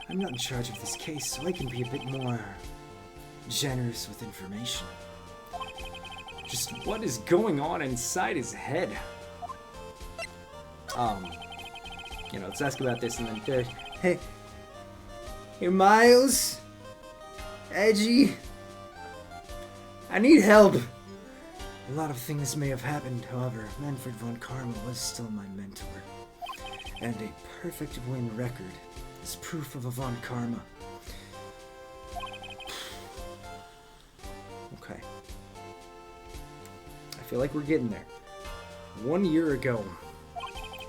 I'm not in charge of this case, so I can be a bit more generous with information. Just what is going on inside his head? Let's ask about this and then... Hey, Miles? Edgy? I need help. A lot of things may have happened, however, Manfred von Karma was still my mentor. And a perfect win record is proof of a von Karma. Okay. I feel like we're getting there. 1 year ago,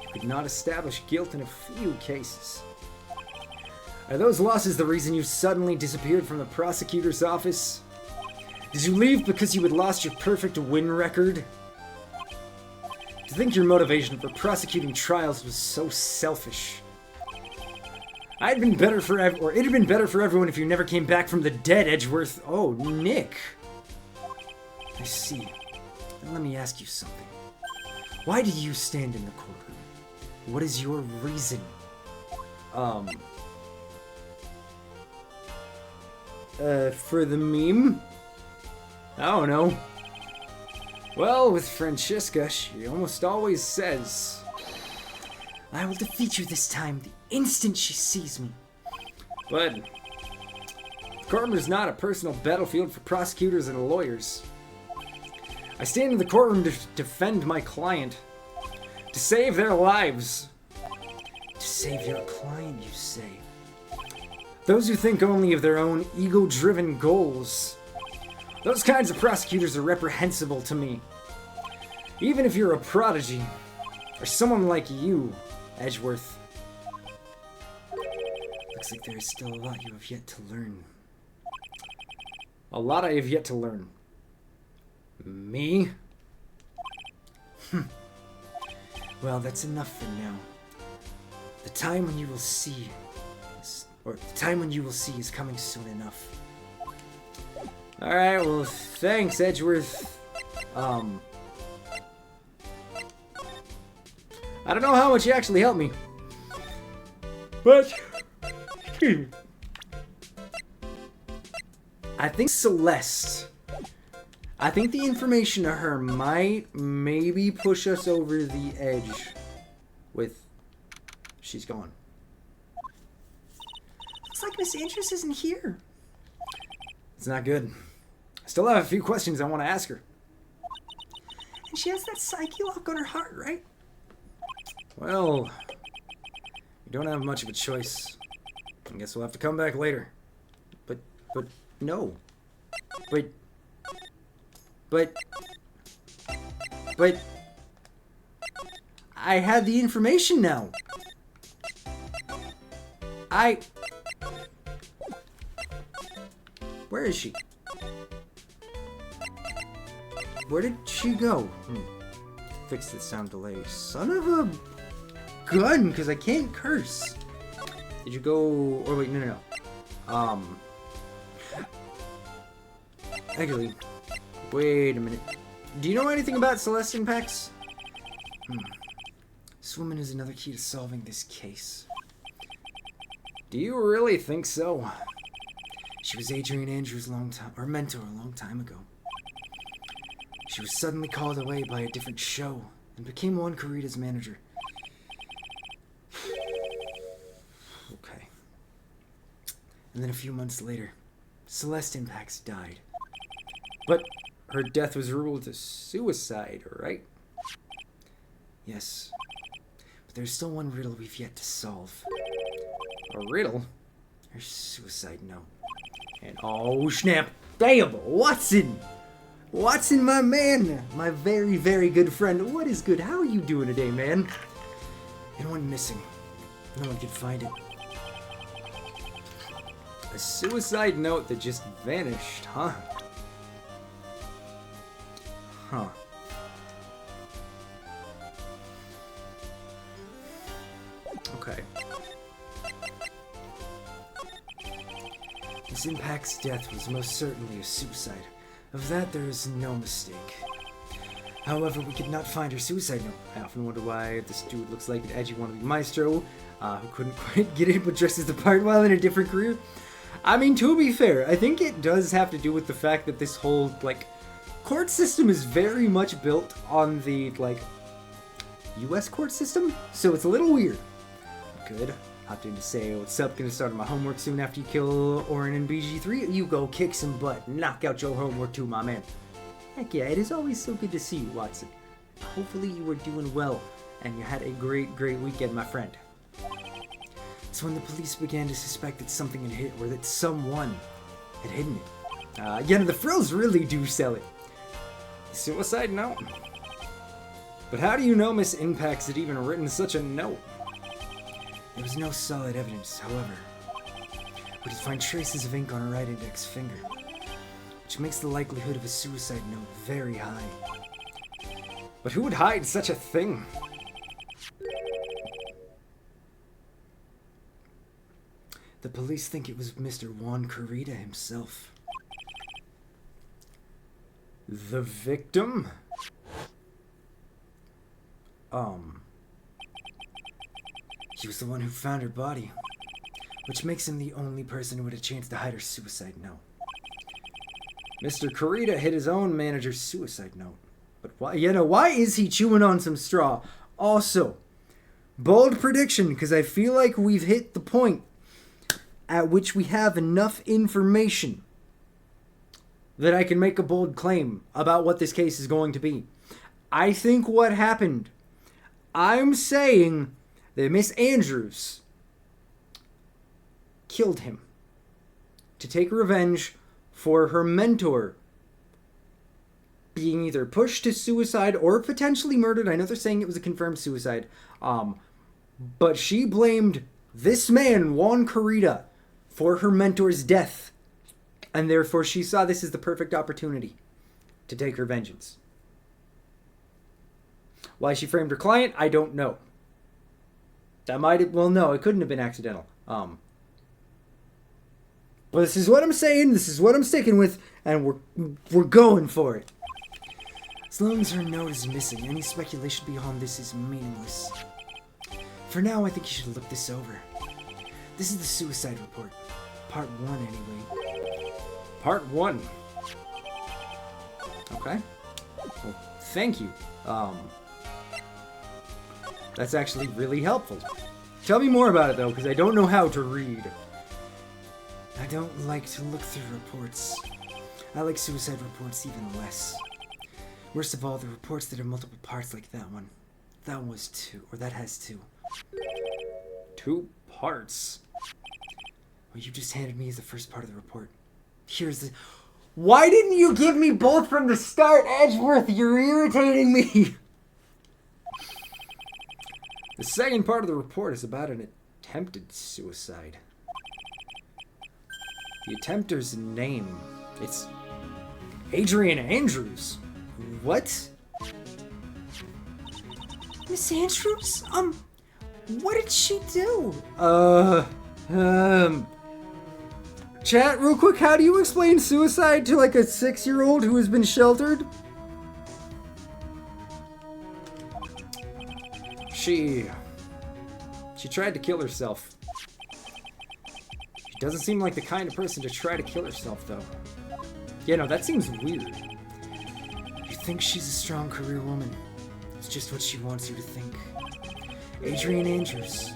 you could not establish guilt in a few cases. Are those losses the reason you suddenly disappeared from the prosecutor's office? Did you leave because you had lost your perfect win record? To think your motivation for prosecuting trials was so selfish. It had been better for everyone if you never came back from the dead, Edgeworth. Oh, Nick. I see. Then let me ask you something. Why do you stand in the courtroom? What is your reason? For the meme? I don't know. Well, with Francesca, she almost always says, I will defeat you this time the instant she sees me. But courtroom's not a personal battlefield for prosecutors and lawyers. I stand in the courtroom to defend my client, to save their lives. To save your client, you say? Those who think only of their own ego-driven goals. Those kinds of prosecutors are reprehensible to me. Even if you're a prodigy, or someone like you, Edgeworth. Looks like there is still a lot you have yet to learn. A lot I have yet to learn. Me? Well, that's enough for now. The time when you will see, or the time when you will see is coming soon enough. Alright, well, thanks, Edgeworth. I don't know how much you actually helped me. But, I think Celeste. I think the information to her might maybe push us over the edge with she's gone. Looks like Miss Andrews isn't here. It's not good. I still have a few questions I want to ask her. And she has that psyche lock on her heart, right? Well, you don't have much of a choice. I guess we'll have to come back later. But no. But I had the information now. Where is she? Where did she go? Fix the sound delay. Son of a gun, because I can't curse. Did you go... Or wait, no. Actually, wait a minute. Do you know anything about Celeste impacts? This woman is another key to solving this case. Do you really think so? She was Adrian Andrews' mentor a long time ago. She was suddenly called away by a different show and became Juan Corrida's manager. Okay. And then a few months later, Celeste Impacts died. But her death was ruled a suicide, right? Yes. But there's still one riddle we've yet to solve. A riddle? Her suicide note. And oh snap, damn, Watson! Watson, my man! My very, very good friend. What is good? How are you doing today, man? It went missing. No one could find it. A suicide note that just vanished, huh? Huh. Okay. Miss Impact's death was most certainly a suicide. Of that, there is no mistake. However, we could not find her suicide note. I often wonder why this dude looks like an edgy wannabe maestro who couldn't quite get it but dresses the part while in a different career. I mean, to be fair, I think it does have to do with the fact that this whole, court system is very much built on the, U.S. court system, so it's a little weird. Good. Hopped in to say, what's up, gonna start my homework soon after you kill Orin and BG3? You go kick some butt, knock out your homework too, my man. Heck yeah, it is always so good to see you, Watson. Hopefully you were doing well, and you had a great, great weekend, my friend. It's when the police began to suspect that something had hit, or that someone had hidden it. The frills really do sell it. Suicide note? But how do you know Miss Impacts had even written such a note? There was no solid evidence, however. We did find traces of ink on her right index finger, which makes the likelihood of a suicide note very high. But who would hide such a thing? The police think it was Mr. Juan Corrida himself. The victim? He was the one who found her body, which makes him the only person who had a chance to hide her suicide note. Mr. Corrida hid his own manager's suicide note. But why is he chewing on some straw? Also, bold prediction, because I feel like we've hit the point at which we have enough information that I can make a bold claim about what this case is going to be. I think what happened, I'm saying that Miss Andrews killed him to take revenge for her mentor being either pushed to suicide or potentially murdered. I know they're saying it was a confirmed suicide. But she blamed this man, Juan Corrida, for her mentor's death. And therefore she saw this as the perfect opportunity to take her vengeance. Why she framed her client, I don't know. That might have, well, no, it couldn't have been accidental. But this is what I'm saying, this is what I'm sticking with, and we're going for it. As long as her note is missing, any speculation beyond this is meaningless. For now, I think you should look this over. This is the suicide report. Part 1, anyway. Part 1. Okay. Well, thank you. That's actually really helpful. Tell me more about it, though, because I don't know how to read. I don't like to look through reports. I like suicide reports even less. Worst of all, the reports that have multiple parts like that one. That one was 2, or that has 2. 2 parts? What you just handed me is the first part of the report. Here's the... Why didn't you give me both from the start, Edgeworth? You're irritating me! The second part of the report is about an attempted suicide. The attempter's name, it's Adrian Andrews. What? Miss Andrews? What did she do? Chat, real quick, how do you explain suicide to like a 6-year-old who has been sheltered? She tried to kill herself. She doesn't seem like the kind of person to try to kill herself, though. Yeah, no, that seems weird. You think she's a strong career woman. It's just what she wants you to think. Adrian Andrews.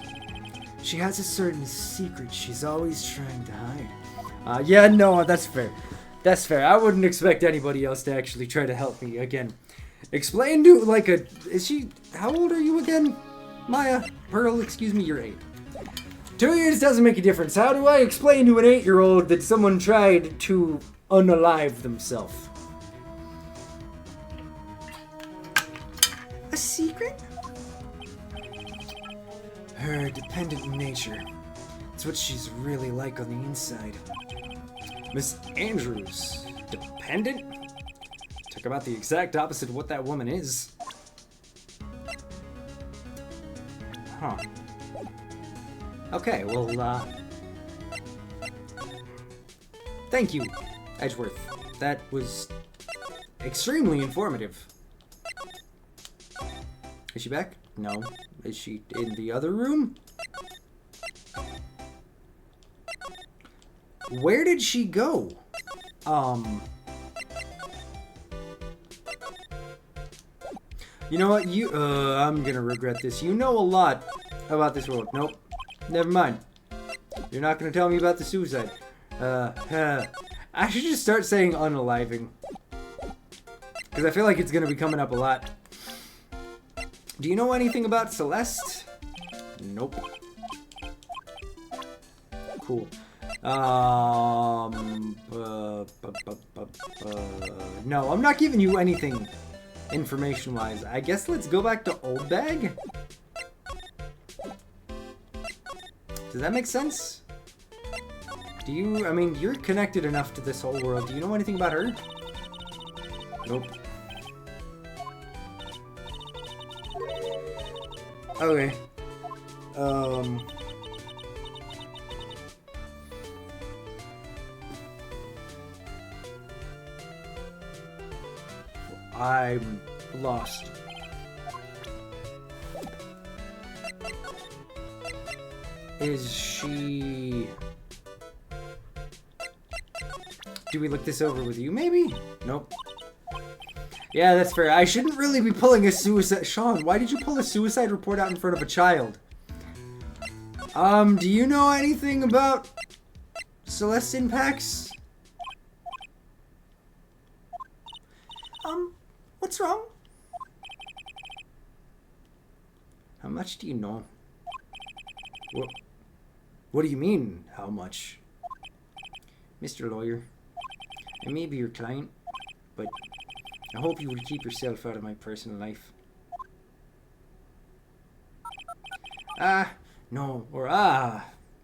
She has a certain secret she's always trying to hide. Yeah, no, that's fair. That's fair. I wouldn't expect anybody else to actually try to help me again. Explain to, like, is she, how old are you again? Maya? Pearl, excuse me, you're 8. 2 years doesn't make a difference. How do I explain to an 8-year-old that someone tried to unalive themselves? A secret? Her dependent nature. It's what she's really like on the inside. Miss Andrews, dependent? Talk about the exact opposite of what that woman is. Huh. Okay, well, thank you, Edgeworth. That was extremely informative. Is she back? No. Is she in the other room? Where did she go? You know what? I'm gonna regret this. You know a lot about this world. Nope. Never mind. You're not gonna tell me about the suicide. I should just start saying unaliving. Because I feel like it's gonna be coming up a lot. Do you know anything about Celeste? Nope. Cool. No, I'm not giving you anything information-wise. I guess let's go back to Old Bag? Does that make sense? Do you, I mean, you're connected enough to this whole world. Do you know anything about her? Nope. Okay. I'm lost. Is she... Do we look this over with you, maybe? Nope. Yeah, that's fair. I shouldn't really be pulling a suicide... Sean, why did you pull a suicide report out in front of a child? Do you know anything about Celeste impacts? What's wrong? How much do you know? What do you mean, how much? Mr. Lawyer, I may be your client, but I hope you would keep yourself out of my personal life. No, or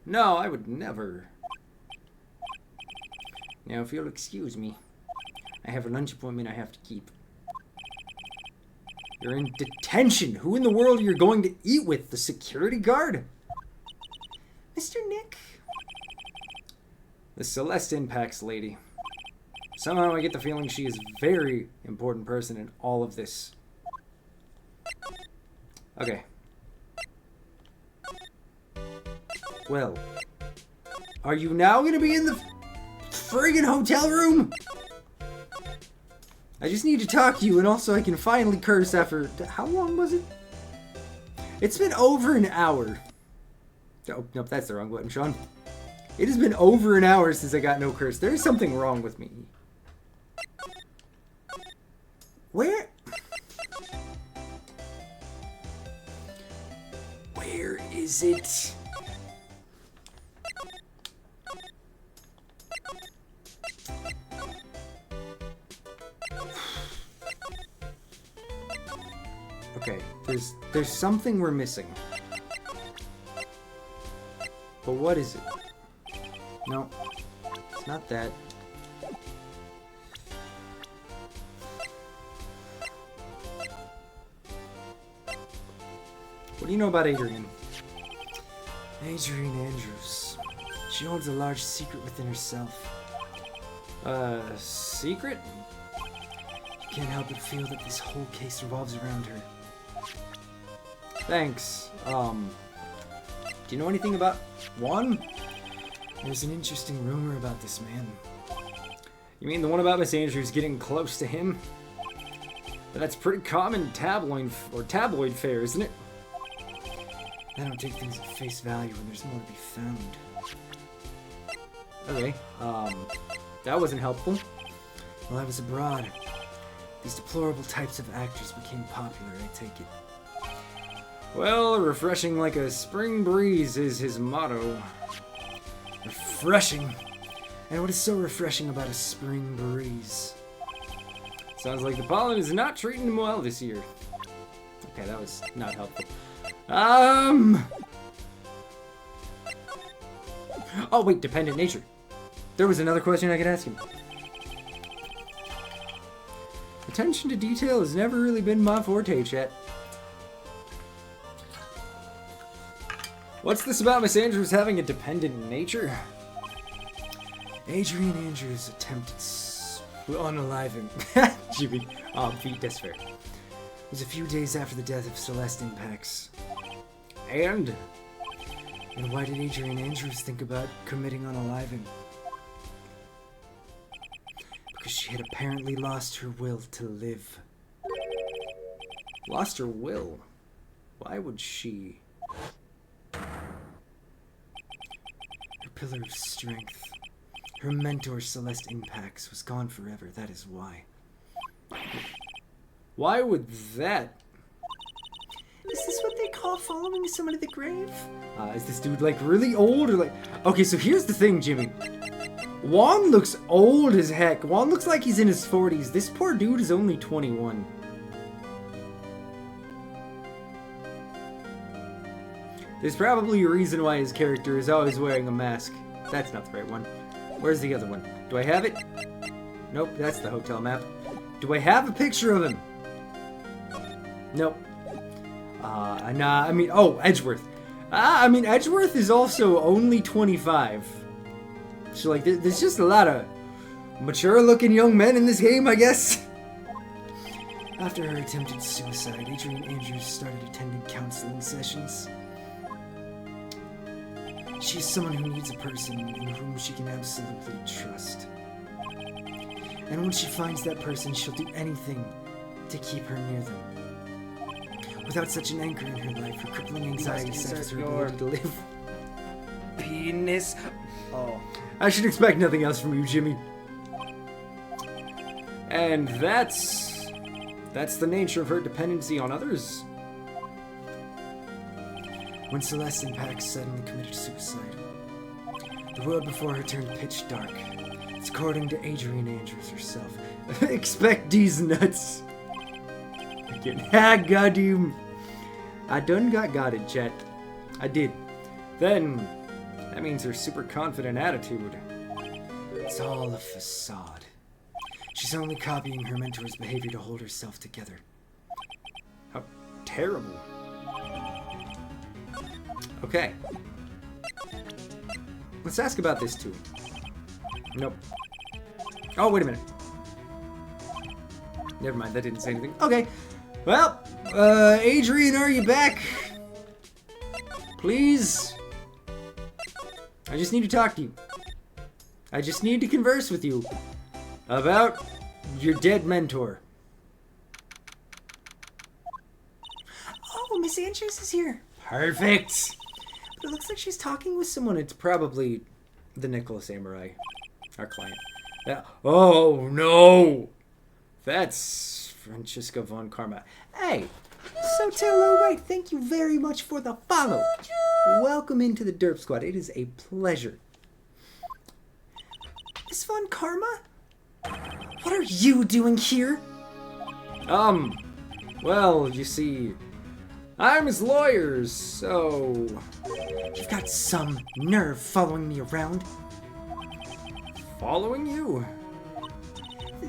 no, I would never. Now, if you'll excuse me, I have a lunch appointment I have to keep. You're in detention. Who in the world are you going to eat with? The security guard? Mr. Nick? The Celeste Impacts lady. Somehow I get the feeling she is a very important person in all of this. Okay. Well, are you now going to be in the friggin' hotel room? I just need to talk to you, and also I can finally curse after... How long was it? It's been over an hour. Oh, nope, that's the wrong button, Sean. It has been over an hour since I got no curse. There is something wrong with me. Where is it? Okay, there's something we're missing. But what is it? No, it's not that. What do you know about Adrian? Adrian Andrews. She holds a large secret within herself. Secret? You can't help but feel that this whole case revolves around her. Thanks. Do you know anything about Juan? There's an interesting rumor about this man. You mean the one about Miss Andrews getting close to him? That's pretty common tabloid fare, isn't it? I don't take things at face value when there's more to be found. Okay, that wasn't helpful. While I was abroad, these deplorable types of actors became popular, I take it. Well, refreshing like a spring breeze is his motto. Refreshing? And what is so refreshing about a spring breeze? Sounds like the pollen is not treating him well this year. Okay, that was not helpful. Oh, wait, dependent nature. There was another question I could ask him. Attention to detail has never really been my forte, chat. What's this about Miss Andrews having a dependent nature? Adrian Andrews attempted unaliving Jimmy, Pete, that's fair. It was a few days after the death of Celeste Impacts. And why did Adrian Andrews think about committing unaliving? Because she had apparently lost her will to live. Lost her will? Why would she? Her pillar of strength. Her mentor, Celeste Impacts, was gone forever. That is why. Why would that? Is this what they call following someone to the grave? Is this dude like really old or like... Okay, so here's the thing, Jimmy. Juan looks old as heck. Juan looks like he's in his 40s. This poor dude is only 21. There's probably a reason why his character is always wearing a mask. That's not the right one. Where's the other one? Do I have it? Nope, that's the hotel map. Do I have a picture of him? Nope. Nah, I mean, oh, Edgeworth. I mean, Edgeworth is also only 25. So, like, there's just a lot of mature-looking young men in this game, I guess. After her attempted suicide, Adrian Andrews started attending counseling sessions. She's someone who needs a person in whom she can absolutely trust. And when she finds that person, she'll do anything to keep her near them. Without such an anchor in her life, her crippling anxiety saps her ability to live. Penis. Oh. I should expect nothing else from you, Jimmy. And that's the nature of her dependency on others. When Celeste Impacts suddenly committed suicide, the world before her turned pitch dark. It's according to Adrian Andrews herself. Expect these nuts. Again. Goddamn. I done got it, chat. I did. Then, that means her super confident attitude. It's all a facade. She's only copying her mentor's behavior to hold herself together. terrible. Okay. Let's ask about this too. Nope. Oh, wait a minute. Never mind, that didn't say anything. Okay. Well, Adrian, are you back? Please? I just need to talk to you. I just need to converse with you about your dead mentor. Oh, Miss Andrews is here. Perfect. But it looks like she's talking with someone. It's probably the Nicholas Samurai, our client. Oh, no. That's Francisca von Karma. Hey, So tell Wright, thank you very much for the follow. welcome into the Derp Squad. It is a pleasure. Miss Von Karma? What are you doing here? Well, you see, I'm his lawyer, so... You've got some nerve following me around. Following you?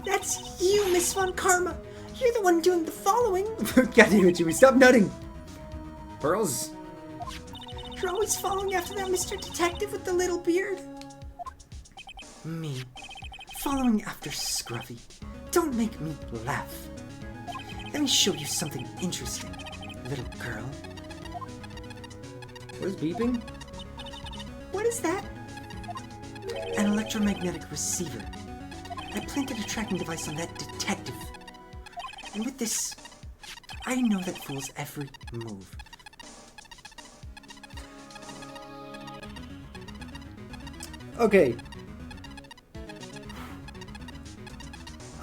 That's you, Miss Von Karma. You're the one doing the following. God damn it, Jimmy, stop nutting! Pearls? You're always following after that Mr. Detective with the little beard. Me, following after Scruffy. Don't make me laugh. Let me show you something interesting, little girl. What is beeping? What is that? An electromagnetic receiver. I planted a tracking device on that detective. And with this, I know that fool's every move. Okay.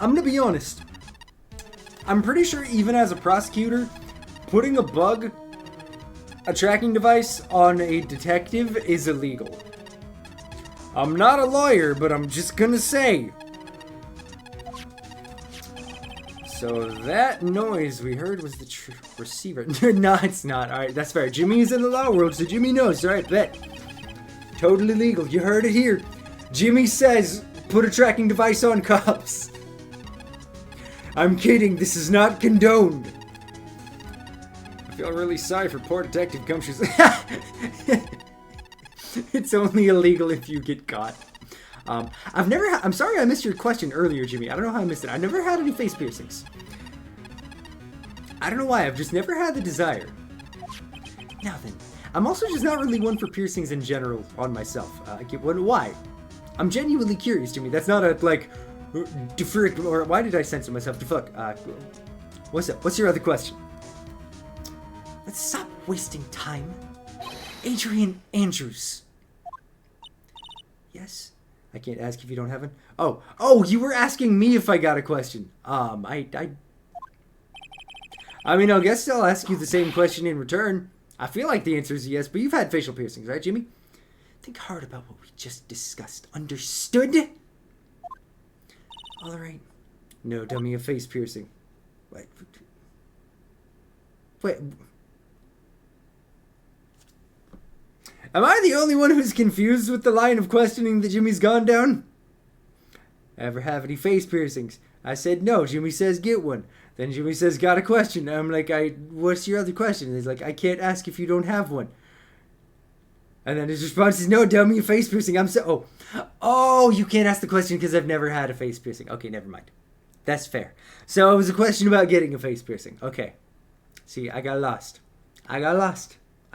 I'm gonna be honest. I'm pretty sure even as a prosecutor, putting a tracking device on a detective is illegal. I'm not a lawyer, but I'm just gonna say. So that noise we heard was the receiver. No, it's not. Alright, that's fair. Jimmy's in the law world, so Jimmy knows. Alright, bet. Totally legal. You heard it here. Jimmy says, put a tracking device on cops. I'm kidding. This is not condoned. I feel really sorry for poor Detective Gumshoes. It's only illegal if you get caught. I'm sorry I missed your question earlier, Jimmy. I don't know how I missed it. I've never had any face piercings. I don't know why. I've just never had the desire. Now then, I'm also just not really one for piercings in general on myself. Why? I'm genuinely curious, Jimmy. That's not a, like, or why did I censor myself? Fuck. What's up? What's your other question? Let's stop wasting time. Adrian Andrews. Yes? I can't ask if you don't have one. Oh, you were asking me if I got a question. I mean, I guess I'll ask you the same question in return. I feel like the answer is yes, but you've had facial piercings, right, Jimmy? Think hard about what we just discussed. Understood? All right. No, dummy, a face piercing. Wait. Am I the only one who's confused with the line of questioning that Jimmy's gone down? Ever have any face piercings? I said no. Jimmy says get one. Then Jimmy says got a question. I'm like, what's your other question? And he's like, I can't ask if you don't have one. And then his response is no, dummy, a face piercing. Oh, you can't ask the question because I've never had a face piercing. Okay, never mind. That's fair. So it was a question about getting a face piercing. Okay. See, I got lost. I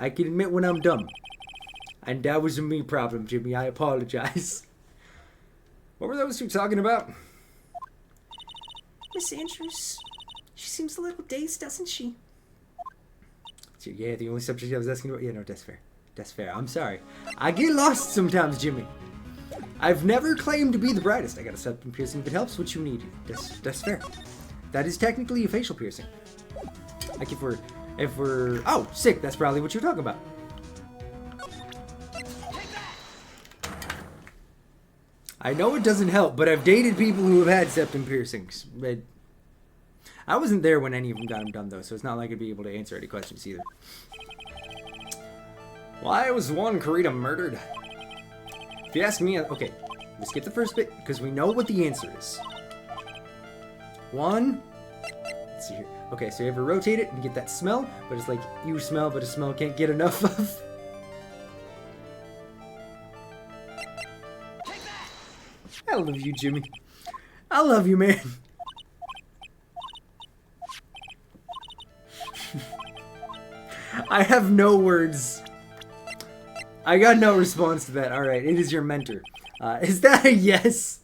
can admit when I'm dumb. And that was a me problem, Jimmy. I apologize. What were those two talking about? Miss Andrews, she seems a little dazed, doesn't she? Yeah, the only subject I was asking about. Yeah, no, that's fair. That's fair. I'm sorry. I get lost sometimes, Jimmy. I've never claimed to be the brightest. I got a septum piercing if it helps what you need. That's fair. That is technically a facial piercing. Like if we're oh, sick, that's probably what you're talking about. I know it doesn't help, but I've dated people who have had septum piercings. But I wasn't there when any of them got them done, though, so it's not like I'd be able to answer any questions either. Why was Juan Carita murdered? If you ask me, okay, let's skip the first bit, because we know what the answer is. Juan see here. Okay, so you ever rotate it and get that smell, but it's like you smell, but a smell can't get enough of. I love you, Jimmy. I love you, man. I have no words. I got no response to that. Alright, it is your mentor. Is that a yes?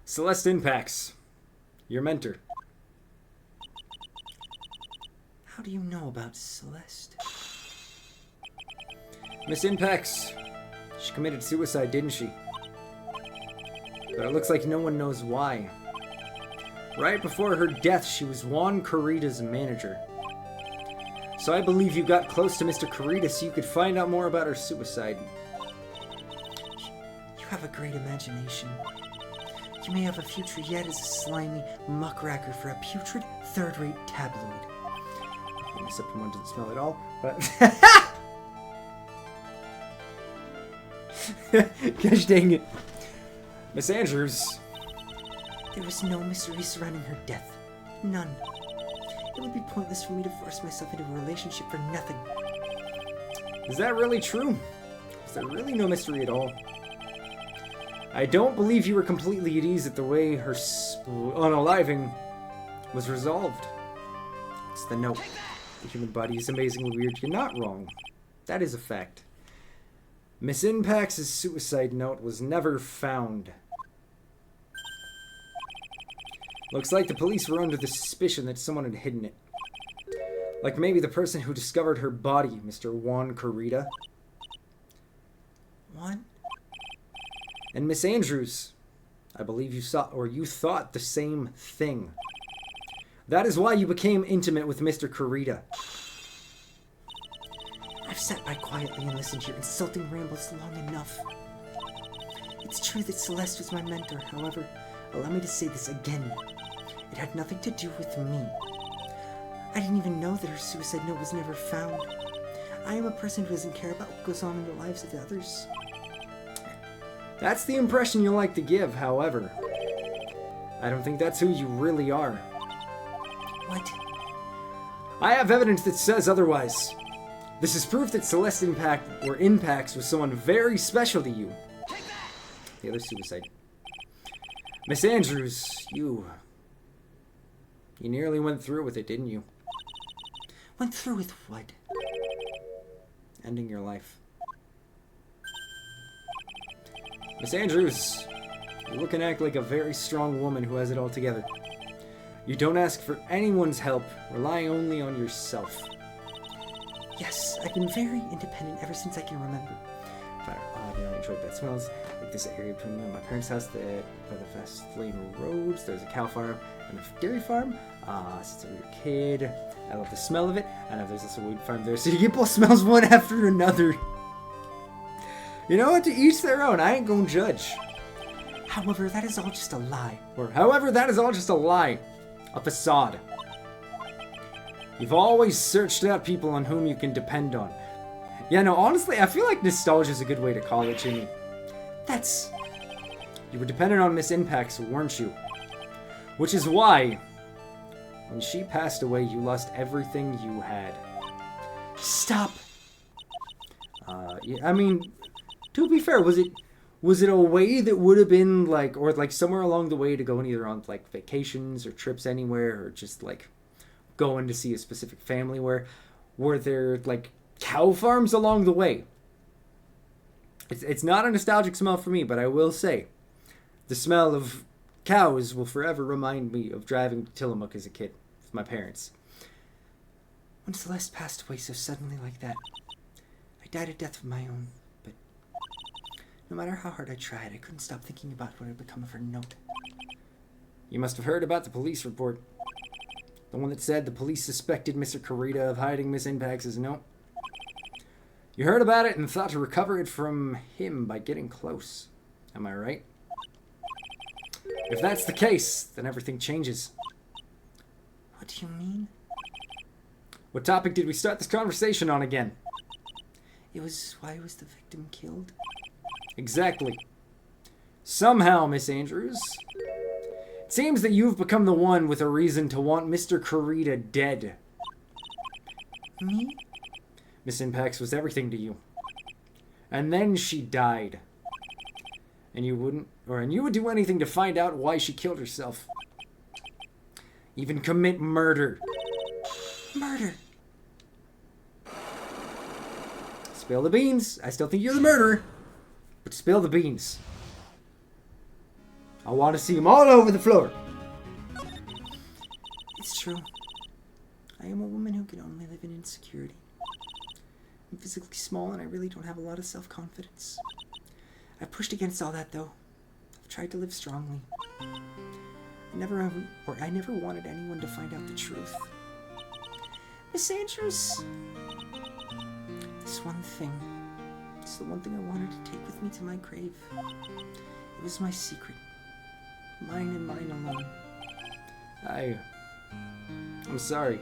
Celeste Impacts. Your mentor. How do you know about Celeste? Miss Impacts. She committed suicide, didn't she? But it looks like no one knows why. Right before her death, she was Juan Corrida's manager. So I believe you got close to Mr. Corrida so you could find out more about her suicide. You have a great imagination. You may have a future yet as a slimy muckracker for a putrid, third-rate tabloid. Except for one doesn't smell at all, but... Gosh dang it. Miss Andrews. There was no mystery surrounding her death. None. It would be pointless for me to force myself into a relationship for nothing. Is that really true? Is there really no mystery at all? I don't believe you were completely at ease at the way her unaliving was resolved. It's the note. The human body is amazingly weird. You're not wrong. That is a fact. Miss Impacts' suicide note was never found. Looks like the police were under the suspicion that someone had hidden it. Like maybe the person who discovered her body, Mr. Juan Corrida. Juan? And Miss Andrews, I believe you saw, or you thought the same thing. That is why you became intimate with Mr. Corrida. I've sat by quietly and listened to your insulting rambles long enough. It's true that Celeste was my mentor, however, allow me to say this again. It had nothing to do with me. I didn't even know that her suicide note was never found. I am a person who doesn't care about what goes on in the lives of others. That's the impression you like to give, however. I don't think that's who you really are. What? I have evidence that says otherwise. This is proof that Celeste Impacts was someone very special to you. The other suicide. Miss Andrews, you nearly went through with it, didn't you? Went through with what? Ending your life. Miss Andrews, you look and act like a very strong woman who has it all together. You don't ask for anyone's help, rely only on yourself. Yes, I've been very independent ever since I can remember. I enjoyed that smells. Like this area between my parents' house by the fast lane roads. There's a cow farm and a dairy farm. Since I was a kid, I love the smell of it. I know there's also a weed farm there, so you get both smells one after another. You know what? To each their own. I ain't gonna judge. However, that is all just a lie. However, that is all just a lie. A facade. You've always searched out people on whom you can depend on. Yeah, no, honestly, I feel like nostalgia is a good way to call it, Jimmy. You were dependent on Miss Impacts, weren't you? Which is why, when she passed away, you lost everything you had. Stop. Yeah, I mean, to be fair, was it a way that would have been like, or like somewhere along the way to go either on like vacations or trips anywhere, or just like going to see a specific family? Were there like cow farms along the way? It's not a nostalgic smell for me, but I will say, the smell of cows will forever remind me of driving to Tillamook as a kid with my parents. When Celeste passed away so suddenly like that, I died a death of my own, but no matter how hard I tried, I couldn't stop thinking about what had become of her note. You must have heard about the police report. The one that said the police suspected Mr. Corrida of hiding Miss Impacts' note. You heard about it and thought to recover it from him by getting close. Am I right? If that's the case, then everything changes. What do you mean? What topic did we start this conversation on again? It was why was the victim killed? Exactly. Somehow, Miss Andrews, it Seems that you've become the one with a reason to want Mr. Kurita dead. Me? Miss Impax was everything to you. And then she died. And you would do anything to find out why she killed herself. Even commit murder. Murder. Spill the beans. I still think you're the murderer. But spill the beans. I want to see them all over the floor. It's true. I am a woman who can only live in insecurity. I'm physically small and I really don't have a lot of self-confidence. I've pushed against all that though. I've tried to live strongly. I never wanted anyone to find out the truth. Miss Andrews, this one thing, it's the one thing I wanted to take with me to my grave. It was my secret. Mine and mine alone. I'm sorry.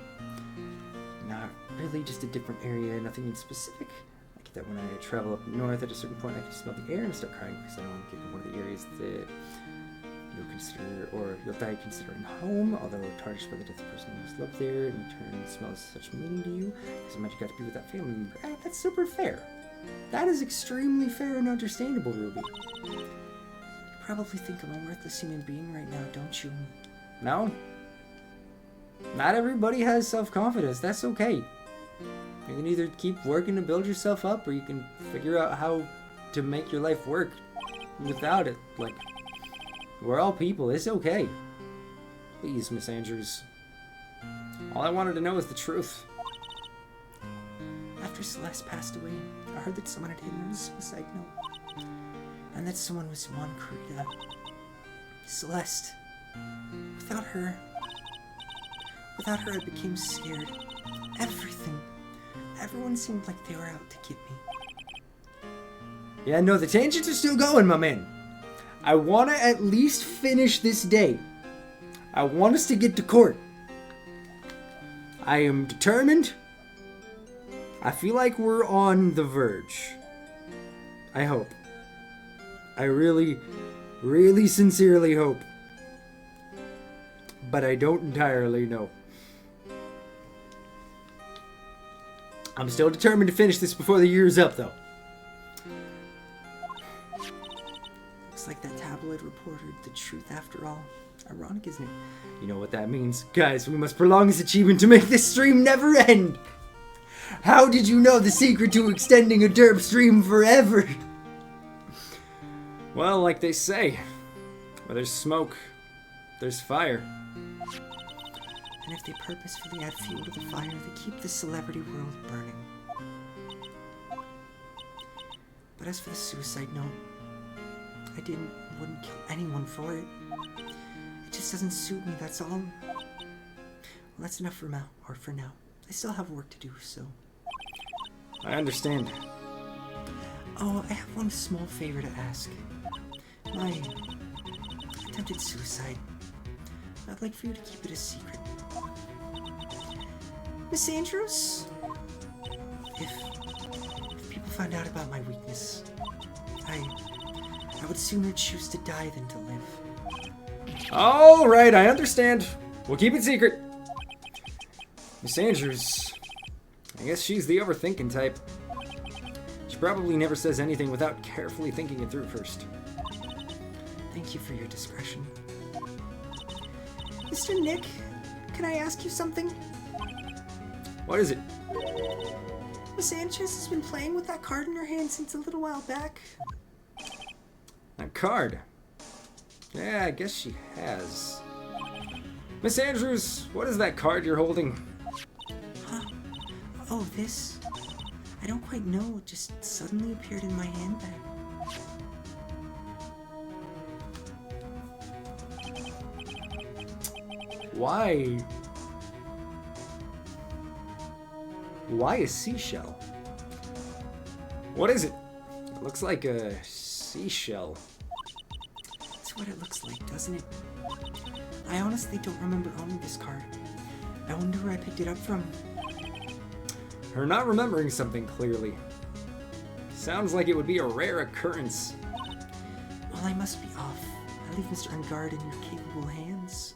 Not really, just a different area, nothing in specific. I get that when I travel up north at a certain point I can smell the air and start crying because I don't want to get in one of the areas that you'll consider, or you'll die considering home, although tarnished by the death of the person who was loved there, and in turn smells such meaning to you, because it meant you got to be with that family member. That's super fair. That is extremely fair and understandable, Ruby. You probably think I'm a worthless human being right now, don't you? No? Not everybody has self-confidence. That's okay. You can either keep working to build yourself up, or you can figure out how to make your life work without it. Like, we're all people. It's okay. Please, Miss Andrews. All I wanted to know is the truth. After Celeste passed away, I heard that someone had hidden her suicide note. And that someone was Juan Kurita. Celeste. Without her, I became scared. Everything. Everyone seemed like they were out to get me. Yeah, no, the tangents are still going, my man. I want to at least finish this day. I want us to get to court. I am determined. I feel like we're on the verge. I hope. I really, really sincerely hope. But I don't entirely know. I'm still determined to finish this before the year's up, though. Looks like that tabloid reported the truth after all. Ironic, isn't it? You know what that means. Guys, we must prolong this achievement to make this stream never end. How did you know the secret to extending a derp stream forever? Well, like they say, where there's smoke, there's fire. And if they purposefully add fuel to the fire, they keep the celebrity world burning. But as for the suicide note, I wouldn't kill anyone for it. It just doesn't suit me, that's all. Well, that's enough for now. I still have work to do, so. I understand. Oh, I have one small favor to ask. My attempted suicide. I'd like for you to keep it a secret. Miss Andrews? If people found out about my weakness, I would sooner choose to die than to live. Alright, I understand. We'll keep it secret. Miss Andrews, I guess she's the overthinking type. She probably never says anything without carefully thinking it through first. Thank you for your discretion. Mr. Nick, can I ask you something? What is it? Miss Sanchez has been playing with that card in her hand since a little while back. That card? Yeah, I guess she has. Miss Andrews, what is that card you're holding? Huh? Oh, this? I don't quite know. It just suddenly appeared in my handbag. Why? Why a seashell? What is it? It looks like a seashell. That's what it looks like, doesn't it? I honestly don't remember owning this card. I wonder where I picked it up from. Her not remembering something clearly. Sounds like it would be a rare occurrence. Well, I must be off. I leave Mr. Ungard in your capable hands. else.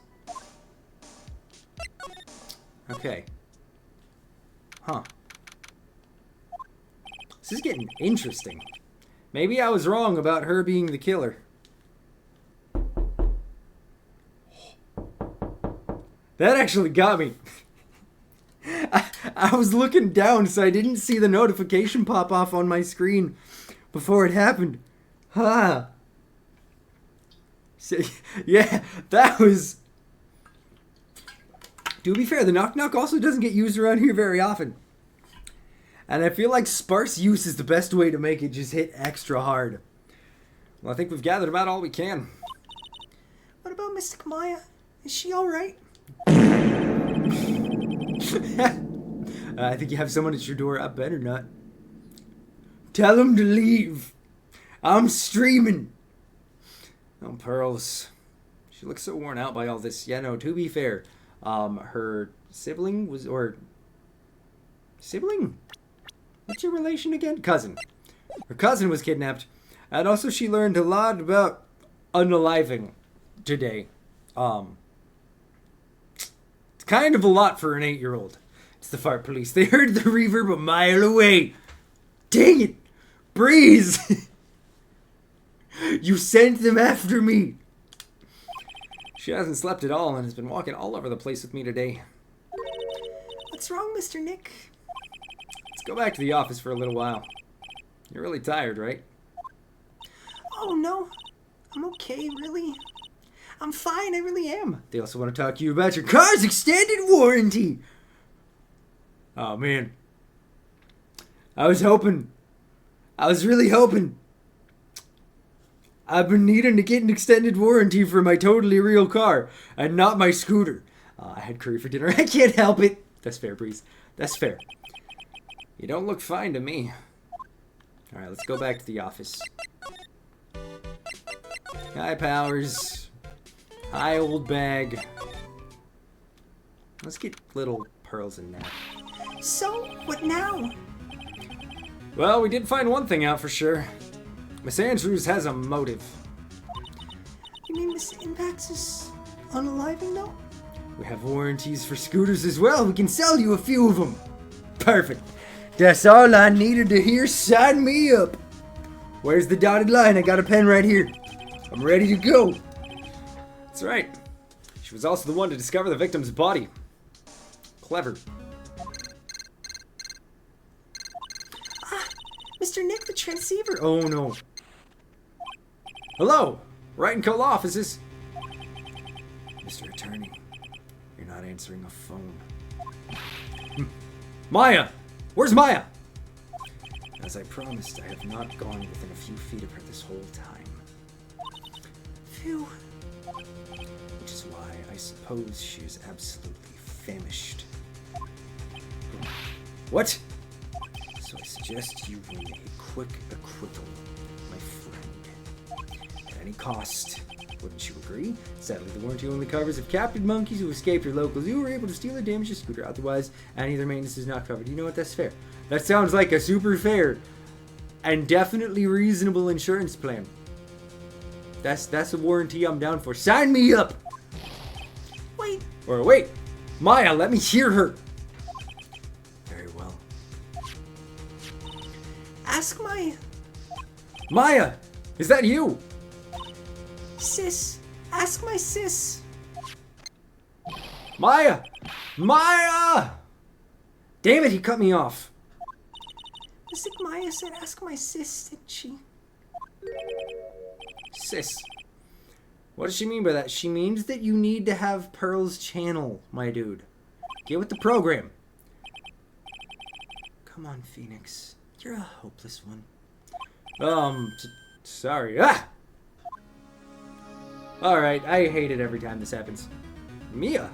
Okay. Huh. This is getting interesting. Maybe I was wrong about her being the killer. That actually got me. I was looking down, so I didn't see the notification pop off on my screen before it happened. Huh. So, yeah, that was... To be fair, the Knock Knock also doesn't get used around here very often. And I feel like sparse use is the best way to make it just hit extra hard. Well, I think we've gathered about all we can. What about Mystic Maya? Is she alright? I think you have someone at your door. I better not. Tell him to leave. I'm streaming. Oh, Pearls. She looks so worn out by all this. Yeah, no, to be fair, her sibling was, or... Sibling? What's your relation again? Cousin. Her cousin was kidnapped. And also she learned a lot about unaliving today. It's kind of a lot for an 8-year-old. It's the fart police. They heard the reverb a mile away. Dang it! Breeze! You sent them after me! She hasn't slept at all and has been walking all over the place with me today. What's wrong, Mr. Nick? Let's go back to the office for a little while. You're really tired, right? Oh, no. I'm okay, really. I'm fine, I really am. They also want to talk to you about your car's extended warranty. Oh, man. I was really hoping. I've been needing to get an extended warranty for my totally real car, and not my scooter. I had curry for dinner. I can't help it. That's fair, Breeze. That's fair. You don't look fine to me. Alright, let's go back to the office. Hi, Powers. Hi, old bag. Let's get little Pearls in there. So, what now? Well, we did find one thing out for sure. Miss Andrews has a motive. You mean Miss Impax is unaliving now? We have warranties for scooters as well. We can sell you a few of them. Perfect. That's all I needed to hear. Sign me up. Where's the dotted line? I got a pen right here. I'm ready to go. That's right. She was also the one to discover the victim's body. Clever. Mr. Nick, the transceiver. Oh, no. Hello. Wright and Co. offices. Mr. Attorney, you're not answering a phone. Maya! Where's Maya? As I promised, I have not gone within a few feet of her this whole time. Phew. Which is why I suppose she is absolutely famished. What? So I suggest you win a quick acquittal, my friend. At any cost. Wouldn't you agree? Sadly, the warranty only covers if captured monkeys who escaped or locals who were able to steal or damage your scooter. Otherwise, any of their maintenance is not covered. You know what? That's fair. That sounds like a super fair and definitely reasonable insurance plan. That's a warranty I'm down for. Sign me up! Wait. Or wait. Maya, let me hear her. Very well. Ask my... Maya! Is that you? Sis. Ask my sis. Maya! Maya! Damn it, he cut me off. Mystic Maya said ask my sis, didn't she? Sis. What does she mean by that? She means that you need to have Pearl's channel, my dude. Get with the program. Come on, Phoenix. You're a hopeless one. Sorry. Ah! Alright, I hate it every time this happens. Mia!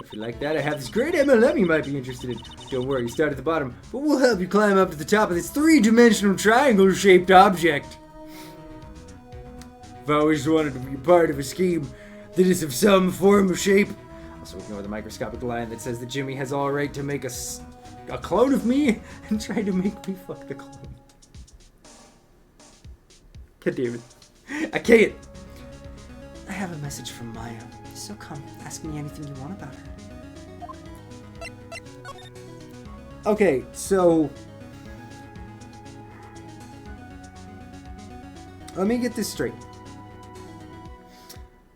If you like that, I have this great MLM you might be interested in. Don't worry, you start at the bottom, but we'll help you climb up to the top of this 3-dimensional triangle-shaped object. I've always wanted to be a part of a scheme that is of some form of shape. Also ignore the microscopic line that says that Jimmy has all right to make a clone of me and try to make me fuck the clone. God damn it. I can't. I have a message from Maya. So come, ask me anything you want about her. Okay, so let me get this straight.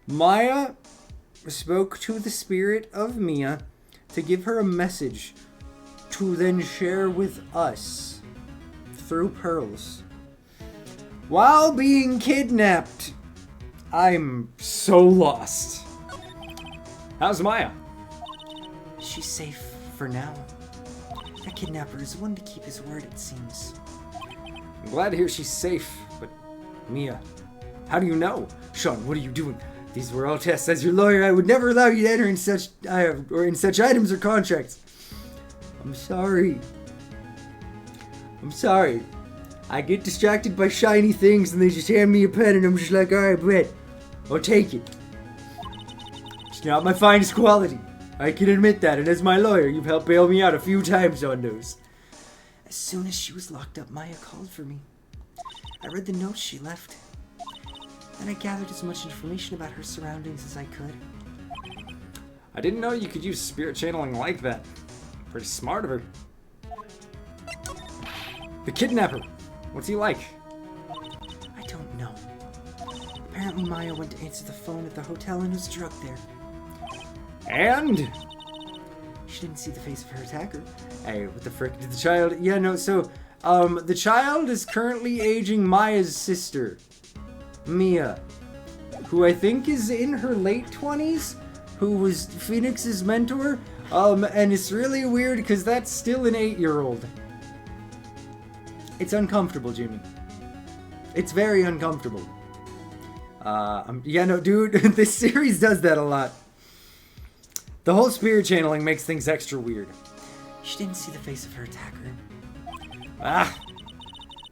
Maya spoke to the spirit of Mia to give her a message to then share with us through pearls. While being kidnapped. I'm so lost. How's Maya? She's safe for now. That kidnapper is one to keep his word, it seems. I'm glad to hear she's safe, but Mia, how do you know? Sean, what are you doing? These were all tests. As your lawyer, I would never allow you to enter in such items or contracts. I'm sorry. I get distracted by shiny things and they just hand me a pen and I'm just like, alright, bet. I'll take it. It's not my finest quality. I can admit that, and as my lawyer, you've helped bail me out a few times on those. As soon as she was locked up, Maya called for me. I read the notes she left. Then I gathered as much information about her surroundings as I could. I didn't know you could use spirit channeling like that. Pretty smart of her. The kidnapper. What's he like? I don't know. Apparently Maya went to answer the phone at the hotel and was drugged there. And? She didn't see the face of her attacker. Hey, what the frick did the child... Yeah, no, so... the child is currently aging Maya's sister, Mia, who I think is in her late 20s, who was Phoenix's mentor, and it's really weird because that's still an 8-year-old. It's uncomfortable, Jimmy. It's very uncomfortable. Yeah, no, dude, this series does that a lot. The whole spirit channeling makes things extra weird. She didn't see the face of her attacker. Ah!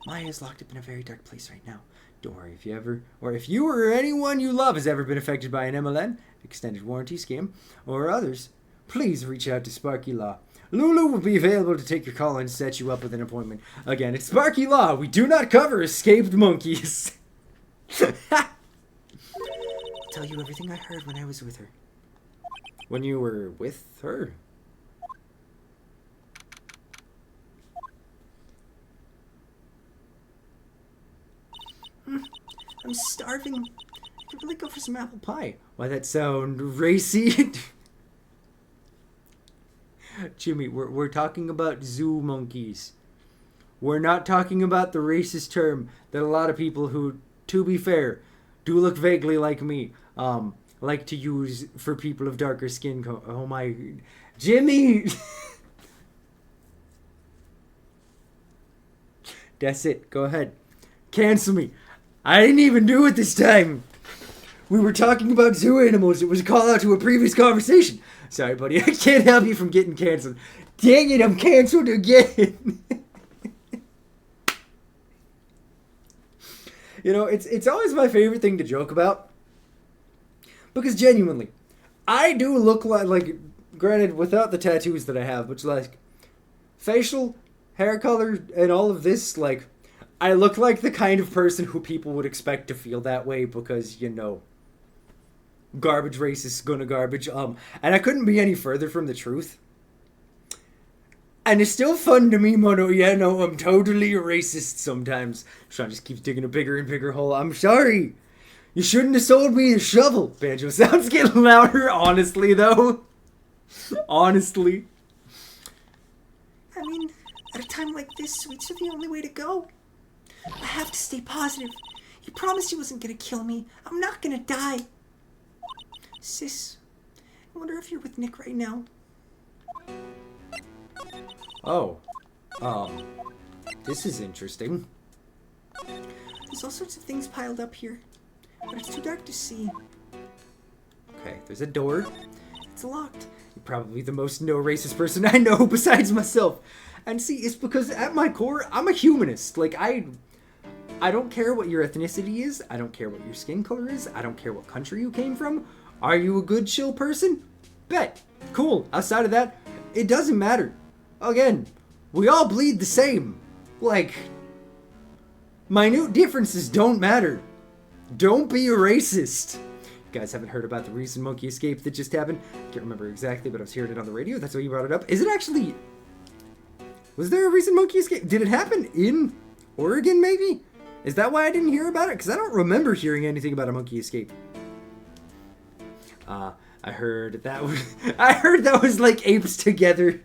Maya is locked up in a very dark place right now. Don't worry, if you or anyone you love has ever been affected by an MLN, extended warranty scam, or others, please reach out to Sparky Law. Lulu will be available to take your call and set you up with an appointment. Again, it's Sparky Law. We do not cover escaped monkeys. I'll tell you everything I heard when I was with her. When you were with her? I'm starving. I could really go for some apple pie. Why that sound racy? Jimmy, we're talking about zoo monkeys. We're not talking about the racist term that a lot of people who, to be fair, do look vaguely like me, like to use for people of darker skin. Oh my... Jimmy! That's it. Go ahead. Cancel me. I didn't even do it this time. We were talking about zoo animals. It was a call out to a previous conversation. Sorry, buddy. I can't help you from getting canceled. Dang it, I'm canceled again. You know, it's always my favorite thing to joke about. Because genuinely, I do look like, granted, without the tattoos that I have, which like facial, hair color, and all of this, like, I look like the kind of person who people would expect to feel that way because, you know, garbage racist gonna garbage. And I couldn't be any further from the truth. And it's still fun to me, Mono. Yeah, no, I'm totally a racist sometimes. Sean just keeps digging a bigger and bigger hole. I'm sorry. You shouldn't have sold me a shovel. Banjo sounds getting louder, honestly, though. Honestly. I mean, at a time like this, sweets are the only way to go. I have to stay positive. He promised he wasn't gonna kill me. I'm not gonna die. Sis, I wonder if you're with Nick right now. Oh. This is interesting. There's all sorts of things piled up here, but it's too dark to see. Okay, there's a door. It's locked. You're probably the most no-racist person I know besides myself. And see, it's because at my core, I'm a humanist. Like, I don't care what your ethnicity is. I don't care what your skin color is. I don't care what country you came from. Are you a good, chill person? Bet. Cool. Outside of that, it doesn't matter. Again, we all bleed the same. Like, minute differences don't matter. Don't be a racist. guys haven't heard about the recent monkey escape that just happened. I can't remember exactly, but I was hearing it on the radio. That's why you brought it up. Is it actually... Was there a recent monkey escape? Did it happen in Oregon, maybe? Is that why I didn't hear about it? Because I don't remember hearing anything about a monkey escape. I heard that was... I heard that was like apes together.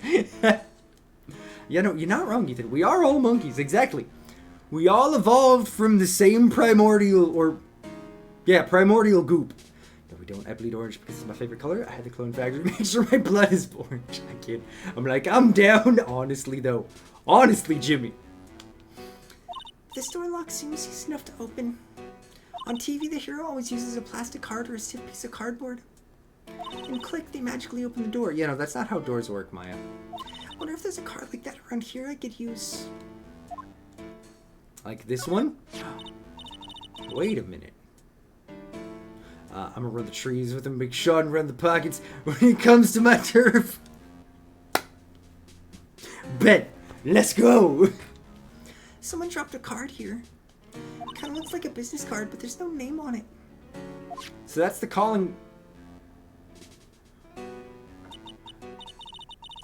Yeah, no, you're not wrong, Ethan. We are all monkeys, exactly. We all evolved from the same primordial goop. No, we don't. I bleed orange because it's my favorite color. I had the clone factory make sure my blood is orange. I kid. I'm down. Honestly, though. Honestly, Jimmy. This door lock seems easy enough to open. On TV, the hero always uses a plastic card or a stiff piece of cardboard. And click, they magically open the door. Yeah, no, that's not how doors work, Maya. I wonder if there's a card like that around here I could use. Like this one? Wait a minute. I'm gonna run the trees with him, make Sean run the pockets when it comes to my turf. Bet. Let's go. Someone dropped a card here. It kind of looks like a business card, but there's no name on it. So that's the calling...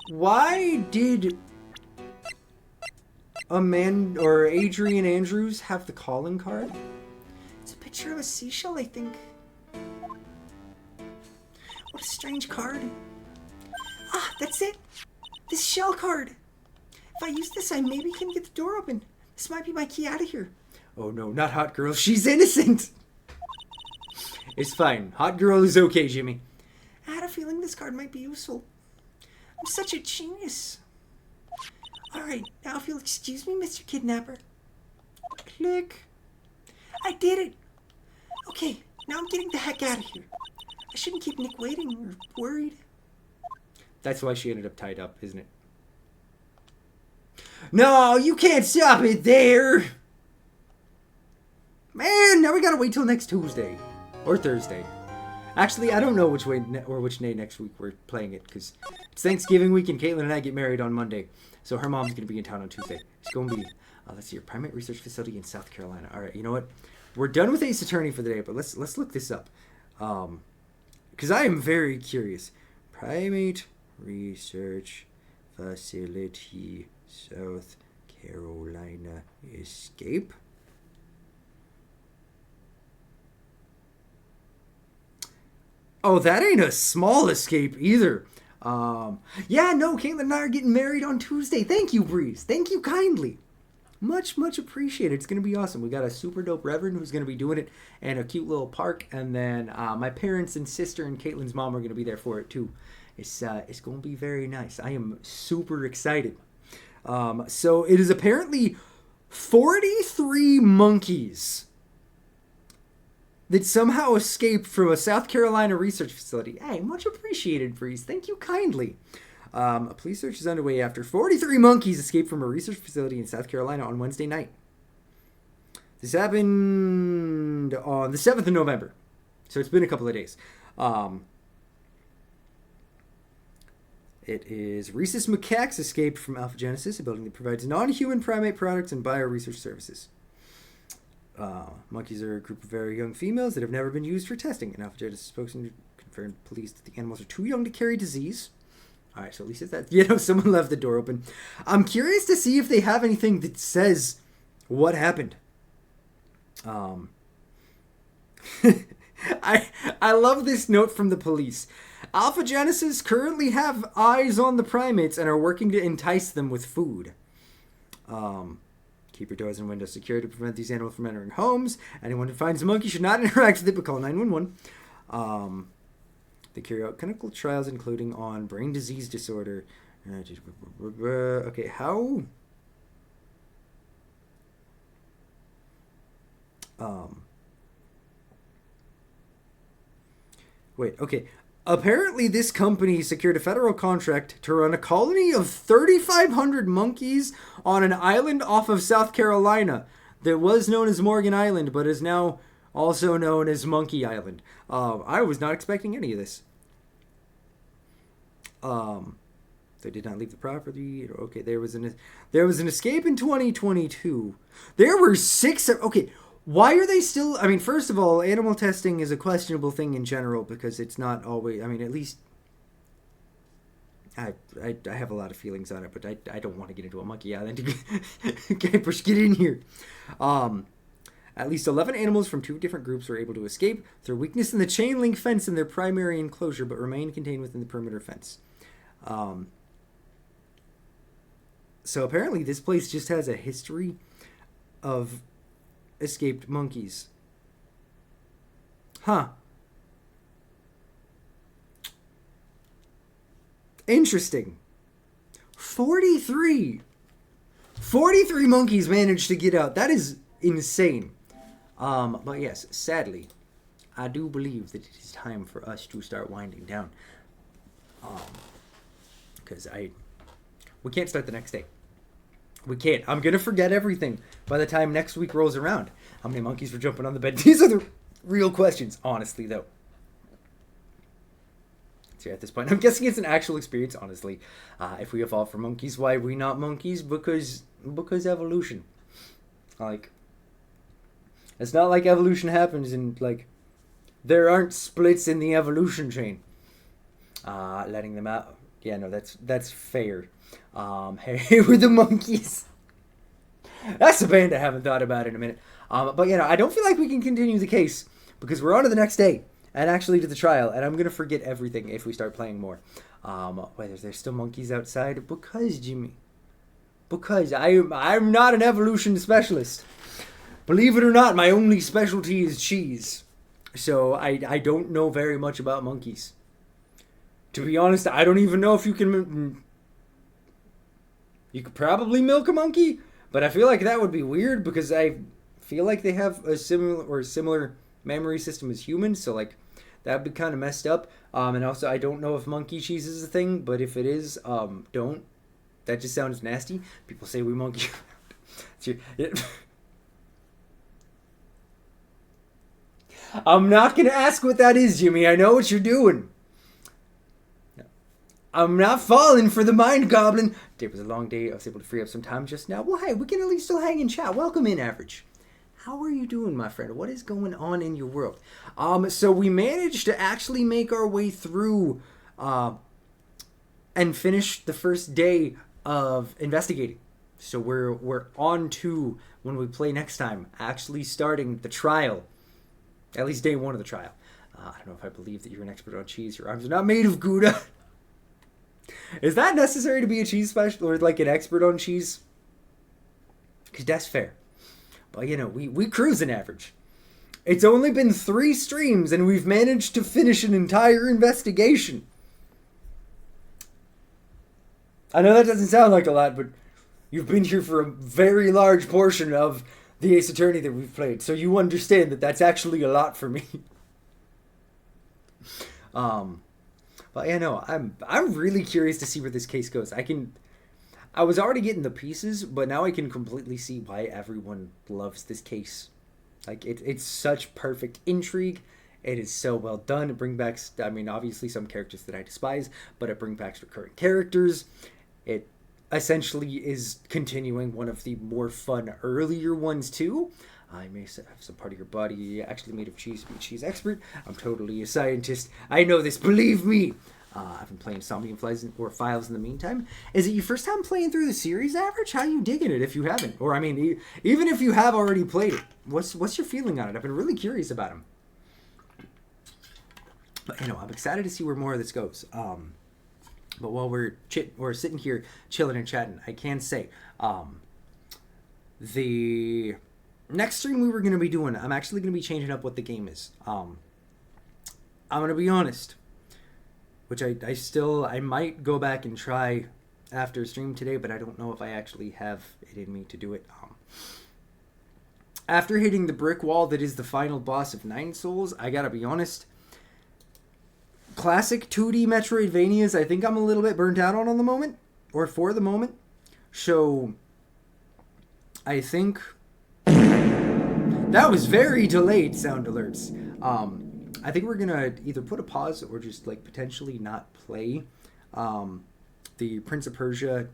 Why did Adrian Andrews have the calling card? It's a picture of a seashell, I think. What a strange card. Ah, that's it. This shell card. If I use this, I maybe can get the door open. This might be my key out of here. Oh no, not Hot Girl. She's innocent. It's fine. Hot Girl is okay, Jimmy. I had a feeling this card might be useful. I'm such a genius. Alright, now if you'll excuse me, Mr. Kidnapper. Click. I did it. Okay, now I'm getting the heck out of here. I shouldn't keep Nick waiting or worried. That's why she ended up tied up, isn't it? No, you can't stop it there. Man, now we gotta wait till next Tuesday. Or Thursday. Actually, I don't know which day next week we're playing it, because it's Thanksgiving week and Caitlin and I get married on Monday. So her mom's going to be in town on Tuesday. It's going to be, let's see, your primate research facility in South Carolina. All right, you know what? We're done with Ace Attorney for the day, but let's look this up. Because I am very curious. Primate research facility, South Carolina escape. Oh, that ain't a small escape either. Yeah, no, Caitlin and I are getting married on Tuesday. Thank you, Breeze. Thank you kindly. Much, much appreciated. It's going to be awesome. We got a super dope reverend who's going to be doing it and a cute little park. And then my parents and sister and Caitlin's mom are going to be there for it too. It's going to be very nice. I am super excited. So it is apparently 43 monkeys that somehow escaped from a South Carolina research facility. Hey, much appreciated, Breeze. Thank you kindly. A police search is underway after 43 monkeys escaped from a research facility in South Carolina on Wednesday night. This happened on the 7th of November. So it's been a couple of days. It is rhesus macaques escaped from Alpha Genesis, a building that provides non-human primate products and bio-research services. Monkeys are a group of very young females that have never been used for testing. An Alpha Genesis spokesman confirmed to police that the animals are too young to carry disease. Alright, so at least it's that. Someone left the door open. I'm curious to see if they have anything that says what happened. I love this note from the police. Alpha Genesis currently have eyes on the primates and are working to entice them with food. Keep your doors and windows secure to prevent these animals from entering homes. Anyone who finds a monkey should not interact with it, but call 911. They carry out clinical trials, including on brain disease disorder. Okay, how? Wait, okay. Apparently, this company secured a federal contract to run a colony of 3,500 monkeys on an island off of South Carolina that was known as Morgan Island, but is now also known as Monkey Island. I was not expecting any of this. They did not leave the property. Okay, there was an escape in 2022. There were 6. Okay, Why are they still... I mean, first of all, animal testing is a questionable thing in general because it's not always... I mean, at least... I have a lot of feelings on it, but I don't want to get into a monkey island. Okay, push, get in here. At least 11 animals from 2 different groups were able to escape through weakness in the chain link fence in their primary enclosure, but remain contained within the perimeter fence. So apparently this place just has a history of escaped monkeys. Huh. Interesting. 43 monkeys managed to get out. That is insane. But yes, sadly, I do believe that it is time for us to start winding down. Because we can't start the next day. We can't. I'm going to forget everything by the time next week rolls around. How many monkeys were jumping on the bed? These are the real questions, honestly, though. So at this point, I'm guessing it's an actual experience, honestly. If we evolved from monkeys, why are we not monkeys? Because evolution. Like, it's not like evolution happens and, like, there aren't splits in the evolution chain. Letting them out. Yeah, no, that's fair. Hey, we're the monkeys. That's a band I haven't thought about in a minute. But, I don't feel like we can continue the case because we're on to the next day and actually to the trial, and I'm going to forget everything if we start playing more. Whether there's still monkeys outside? Because, Jimmy. Because I'm not an evolution specialist. Believe it or not, my only specialty is cheese. So I don't know very much about monkeys. To be honest, I don't even know if you can... You could probably milk a monkey, but I feel like that would be weird because I feel like they have a similar memory system as humans, so like that'd be kind of messed up. And also, I don't know if monkey cheese is a thing, but if it is, don't. That just sounds nasty. People say we monkey around. I'm not gonna ask what that is, Jimmy. I know what you're doing. I'm not falling for the mind goblin. Today was a long day. I was able to free up some time just now. Well, hey, we can at least still hang and chat. Welcome in, Average. How are you doing, my friend? What is going on in your world? So we managed to actually make our way through and finish the first day of investigating. So we're on to, when we play next time, actually starting the trial. At least day 1 of the trial. I don't know if I believe that you're an expert on cheese. Your arms are not made of Gouda. Is that necessary to be a cheese specialist or like an expert on cheese? Because that's fair. But we cruise an Average. It's only been 3 streams and we've managed to finish an entire investigation. I know that doesn't sound like a lot, but you've been here for a very large portion of the Ace Attorney that we've played, so you understand that that's actually a lot for me. But I'm really curious to see where this case goes. I was already getting the pieces, but now I can completely see why everyone loves this case. Like, it's such perfect intrigue. It is so well done. It brings back, obviously some characters that I despise, but it brings back recurring characters. It essentially is continuing one of the more fun earlier ones, too. I may have some part of your body actually made of cheese to be a cheese expert. I'm totally a scientist. I know this, believe me. I've been playing Somnium Files in the meantime. Is it your first time playing through the series, Average? How are you digging it if you haven't? Or, even if you have already played it, what's your feeling on it? I've been really curious about them. But, I'm excited to see where more of this goes. But while we're sitting here chilling and chatting, I can say, the next stream we were going to be doing, I'm actually going to be changing up what the game is. I'm going to be honest, which I might go back and try after stream today, but I don't know if I actually have it in me to do it. After hitting the brick wall that is the final boss of 9 Souls, I gotta be honest, classic 2D Metroidvanias, I think I'm a little bit burnt out on the moment, or for the moment. So, I think that was very delayed sound alerts. I think we're gonna either put a pause or just potentially not play the Prince of Persia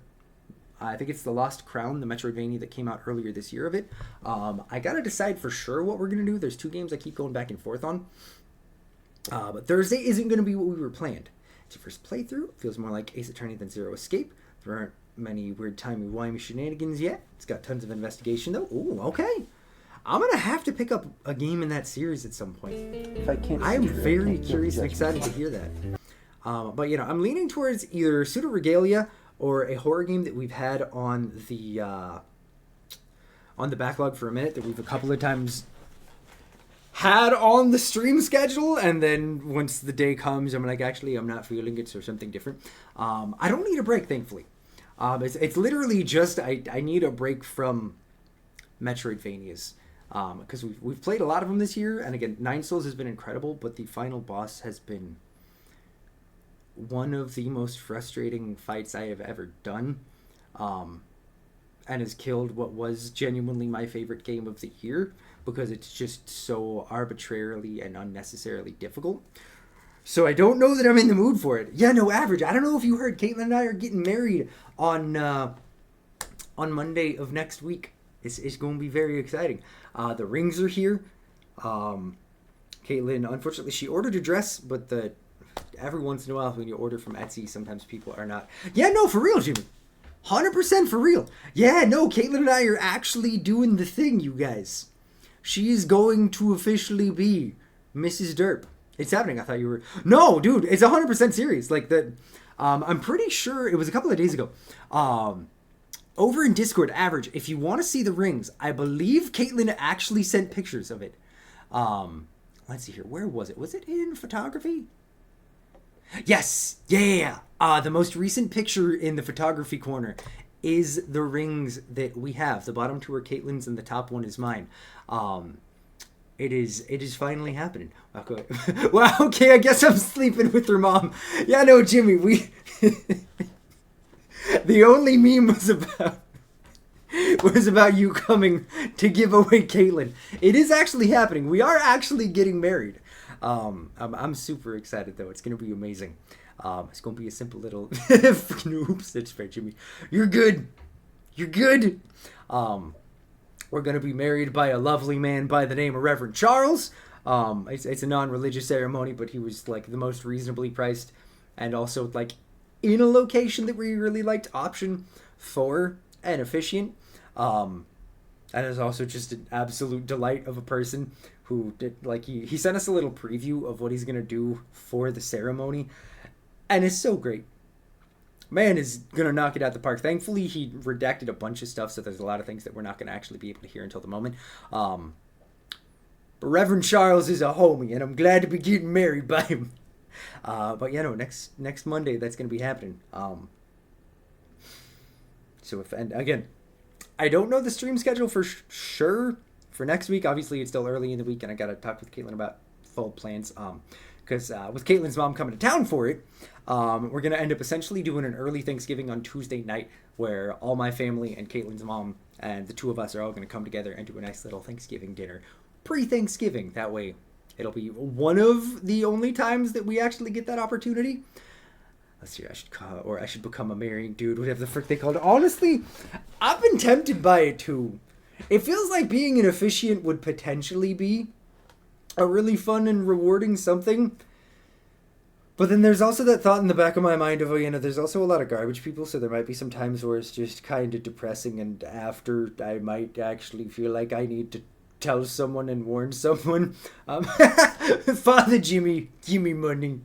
I think it's The Lost Crown, the Metroidvania that came out earlier this year of it. I gotta decide for sure what we're gonna do. There's 2 games I keep going back and forth on. But Thursday isn't gonna be what we were planned. It's your first playthrough. It feels more like Ace Attorney than Zero Escape. There aren't many weird timey-wimey shenanigans yet. It's got tons of investigation though. Ooh, okay. I'm gonna have to pick up a game in that series at some point. If I can't I am steer, very make no curious and judgment. excited to hear that. But I'm leaning towards either Pseudo Regalia or a horror game that we've had on the backlog for a minute, that we've a couple of times had on the stream schedule, and then once the day comes, I'm like, actually, I'm not feeling it, so something different. I don't need a break, thankfully. It's literally just I need a break from Metroidvanias. Because we've played a lot of them this year, and again, Nine Souls has been incredible, but the final boss has been one of the most frustrating fights I have ever done, and has killed what was genuinely my favorite game of the year, because it's just so arbitrarily and unnecessarily difficult. So I don't know that I'm in the mood for it. Yeah, no, Average, I don't know if you heard, Caitlin and I are getting married on Monday of next week. It's going to be very exciting. The rings are here. Caitlin, unfortunately, she ordered a dress, but every once in a while when you order from Etsy, sometimes people are not. Yeah, no, for real, Jimmy. 100% for real. Yeah, no, Caitlin and I are actually doing the thing, you guys. She's going to officially be Mrs. Derp. It's happening. I thought you were... No, dude, it's 100% serious. Like, I'm pretty sure it was a couple of days ago. Over in Discord, Average, if you want to see the rings, I believe Caitlin actually sent pictures of it. Let's see here. Where was it? Was it in photography? Yes! Yeah! The most recent picture in the photography corner is the rings that we have. The bottom 2 are Caitlin's and the top one is mine. It is finally happening. Okay. Well, okay, I guess I'm sleeping with her mom. Yeah, no, Jimmy, we... The only meme was about you coming to give away Caitlin. It is actually happening. We are actually getting married. I'm super excited though. It's gonna be amazing. It's gonna be a simple little oops, that's fair, Jimmy. You're good. You're good. We're gonna be married by a lovely man by the name of Reverend Charles. It's a non-religious ceremony, but he was like the most reasonably priced, and also like in a location that we really liked, option for an officiant. And is also just an absolute delight of a person who did, like, he sent us a little preview of what he's gonna do for the ceremony, and it's so great. Man is gonna knock it out the park. Thankfully, he redacted a bunch of stuff, so there's a lot of things that we're not gonna actually be able to hear until the moment. But Reverend Charles is a homie, and I'm glad to be getting married by him. But yeah, no, next Monday that's gonna be happening. And again, I don't know the stream schedule for sure for next week. Obviously, it's still early in the week, and I gotta talk with Caitlin about full plans. Because with Caitlin's mom coming to town for it, we're gonna end up essentially doing an early Thanksgiving on Tuesday night, where all my family and Caitlin's mom and the 2 of us are all gonna come together and do a nice little Thanksgiving dinner pre-Thanksgiving. That way, it'll be one of the only times that we actually get that opportunity. Let's see, I should become a marrying dude, whatever the frick they called it. Honestly, I've been tempted by it too. It feels like being an officiant would potentially be a really fun and rewarding something. But then there's also that thought in the back of my mind of, there's also a lot of garbage people, so there might be some times where it's just kind of depressing, and after I might actually feel like I need to tell someone and warn someone. Father Jimmy, give me money.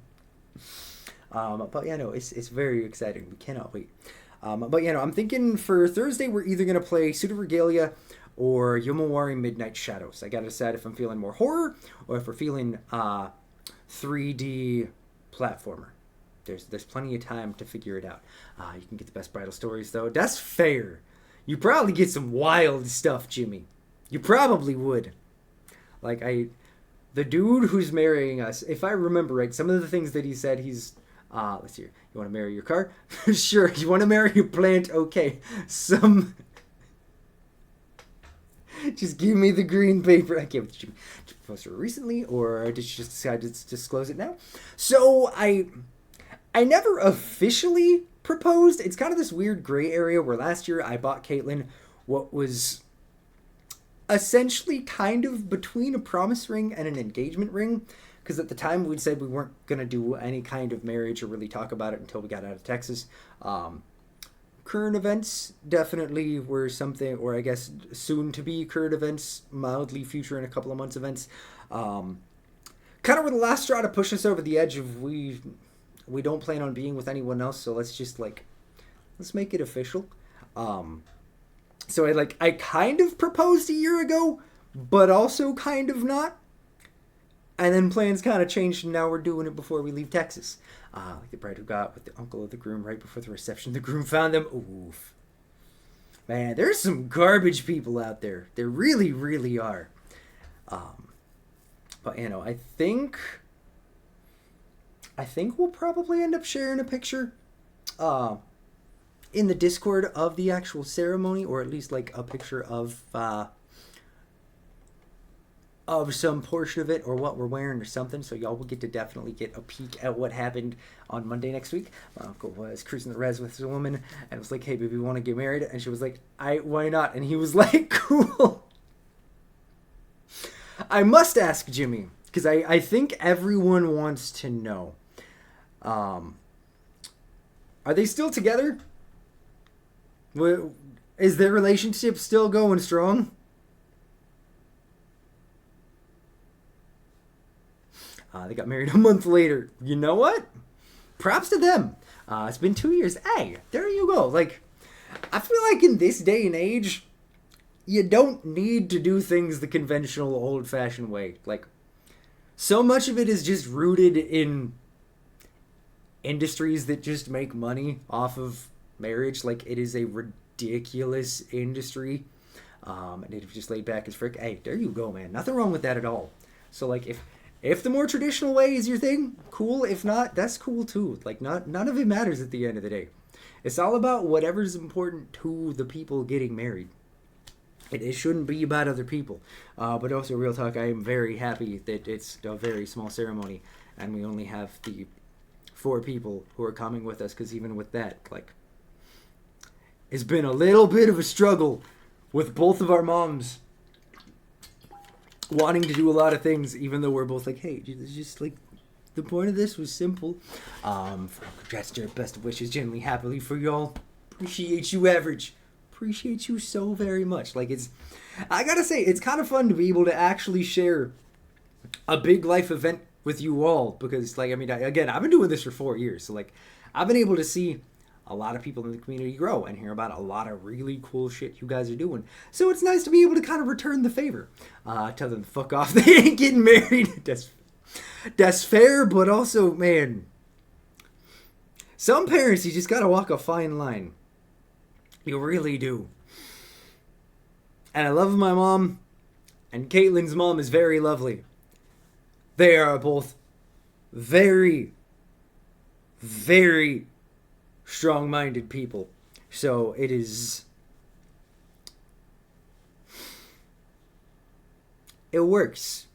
But yeah, no, it's very exciting. We cannot wait. But yeah, no, I'm thinking for Thursday we're either gonna play Pseudo Regalia or Yomawari Midnight Shadows. I gotta decide if I'm feeling more horror or if we're feeling 3D platformer. There's plenty of time to figure it out. You can get the best bridal stories though. That's fair. You probably get some wild stuff, Jimmy. You probably would. Like the dude who's marrying us, if I remember right, some of the things that he said, he's let's see here. You want to marry your car? Sure. You want to marry your plant? Okay. Just give me the green paper. I can't. Did you post it recently, or did you just decide to disclose it now? So I never officially proposed. It's kind of this weird gray area where last year I bought Caitlin what was essentially kind of between a promise ring and an engagement ring. Because at the time we'd said we weren't going to do any kind of marriage or really talk about it until we got out of Texas. Current events definitely were something, or I guess soon to be current events, mildly future in a couple of months events. Kind of were the last straw to push us over the edge of we don't plan on being with anyone else, so let's just let's make it official. So I kind of proposed a year ago, but also kind of not. And then plans kind of changed, and now we're doing it before we leave Texas. Like the bride who got with the uncle of the groom right before the reception. The groom found them. Oof. Man, there's some garbage people out there. There really, really are. But, I think we'll probably end up sharing a picture in the Discord of the actual ceremony, or at least, a picture of some portion of it, or what we're wearing or something, so y'all will get to definitely get a peek at what happened on Monday next week. My uncle was cruising the res with a woman and was like, hey baby, want to get married? And she was like, why not? And he was like, cool. I must ask Jimmy, because I think everyone wants to know, are they still together? Is their relationship still going strong? They got married a month later. You know what? Props to them. It's been 2 years. Hey, there you go. I feel like in this day and age, you don't need to do things the conventional, old-fashioned way. So much of it is just rooted in industries that just make money off of marriage. It is a ridiculous industry. And it's just laid back as frick. Hey, there you go, man. Nothing wrong with that at all. So, if the more traditional way is your thing, cool. If not, that's cool too. None of it matters at the end of the day. It's all about whatever's important to the people getting married. It shouldn't be about other people. But also, real talk, I am very happy that it's a very small ceremony, and we only have the 4 people who are coming with us, because even with that, it's been a little bit of a struggle with both of our moms wanting to do a lot of things, even though we're both hey, it's just the point of this was simple. Gesture, best of wishes, genuinely happily for y'all. Appreciate you, Average. Appreciate you so very much. I gotta say, it's kind of fun to be able to actually share a big life event with you all, because I've been doing this for 4 years, so I've been able to see a lot of people in the community grow and hear about a lot of really cool shit you guys are doing. So it's nice to be able to kind of return the favor. Tell them to fuck off. They ain't getting married. That's fair, but also, man, some parents, you just gotta walk a fine line. You really do. And I love my mom, and Caitlin's mom is very lovely. They are both very, very strong-minded people. So it works.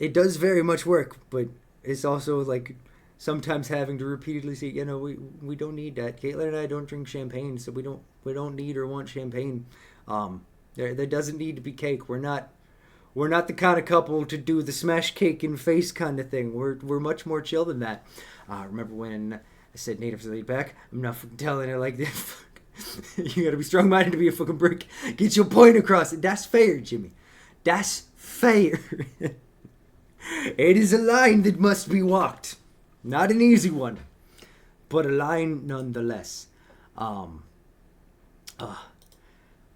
It does very much work, but it's also sometimes having to repeatedly say, we don't need that. Caitlin and I don't drink champagne, so we don't need or want champagne. There doesn't need to be cake. We're not the kind of couple to do the smash cake in face kind of thing. We're much more chill than that. Remember when I said natives laid back? I'm not fucking telling it like this. You gotta be strong-minded to be a fucking brick. Get your point across. That's fair, Jimmy. That's fair. It is a line that must be walked. Not an easy one, but a line nonetheless. But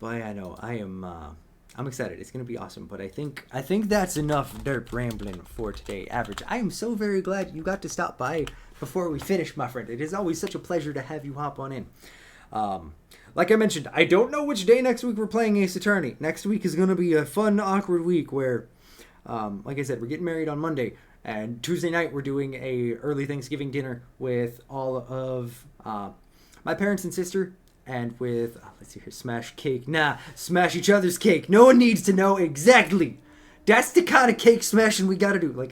I know I'm excited. It's gonna be awesome. But I think that's enough derp rambling for today. Average. I am so very glad you got to stop by before we finish, my friend. It is always such a pleasure to have you hop on in. Like I mentioned, I don't know which day next week we're playing Ace Attorney. Next week is gonna be a fun, awkward week where, like I said, we're getting married on Monday, and Tuesday night we're doing a early Thanksgiving dinner with all of my parents and sister. And with, let's see here, smash cake. Nah, smash each other's cake. No one needs to know exactly. That's the kind of cake smashing we gotta do.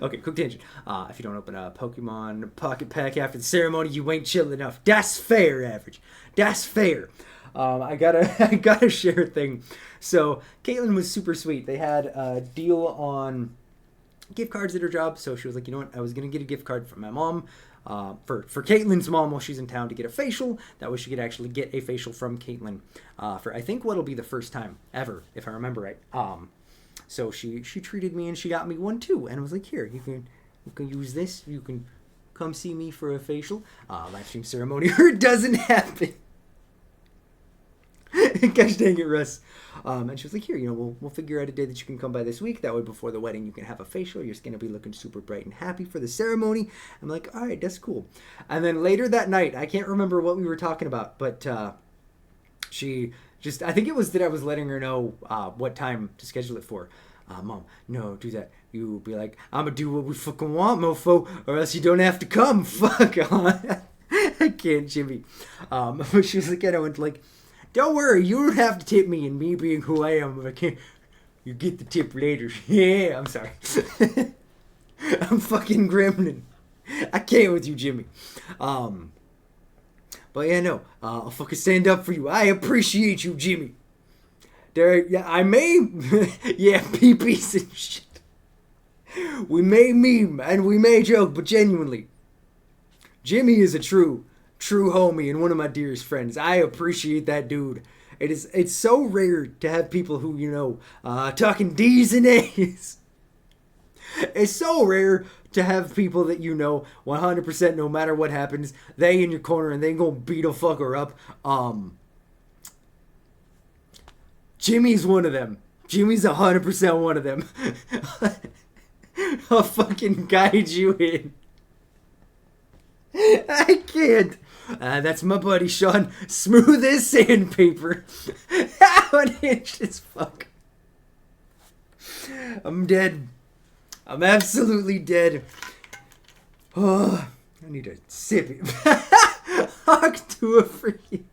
Okay, quick tangent. If you don't open a Pokemon Pocket Pack after the ceremony, you ain't chill enough. That's fair, Average. That's fair. I gotta share a thing. So Caitlin was super sweet. They had a deal on gift cards at her job, so she was like, you know what? I was gonna get a gift card from my mom. For Caitlin's mom while she's in town to get a facial. That way she could actually get a facial from Caitlin for I think what'll be the first time ever, if I remember right. So she treated me and she got me one too, and I was like, here, you can use this. You can come see me for a facial. Live stream ceremony or it doesn't happen. Gosh dang it, Russ. And she was like, here, we'll figure out a day that you can come by this week. That way before the wedding you can have a facial. You're going to be looking super bright and happy for the ceremony. I'm like, all right, that's cool. And then later that night, I can't remember what we were talking about, but she just, I think it was that I was letting her know what time to schedule it for. Mom, no, do that. You be like, I'm going to do what we fucking want, mofo, or else you don't have to come. Fuck on. I can't, Jimmy. But she was like, I went like, don't worry, you don't have to tip me, and me being who I am, I can't. You get the tip later. Yeah, I'm sorry. I'm fucking gremlin. I can't with you, Jimmy. But yeah, no, I'll fucking stand up for you. I appreciate you, Jimmy. Yeah, I may, yeah, peepees and shit. We may meme and we may joke, but genuinely, Jimmy is a true homie and one of my dearest friends. I appreciate that dude. It's so rare to have people who, talking D's and A's. It's so rare to have people that 100% no matter what happens, they in your corner and they gonna beat a fucker up. Jimmy's one of them. Jimmy's 100% one of them. I'll fucking guide you in. I can't. That's my buddy Sean. Smooth as sandpaper. Unhinged as fuck. I'm dead. I'm absolutely dead. Oh, I need to sip it. Hawk to a freaking.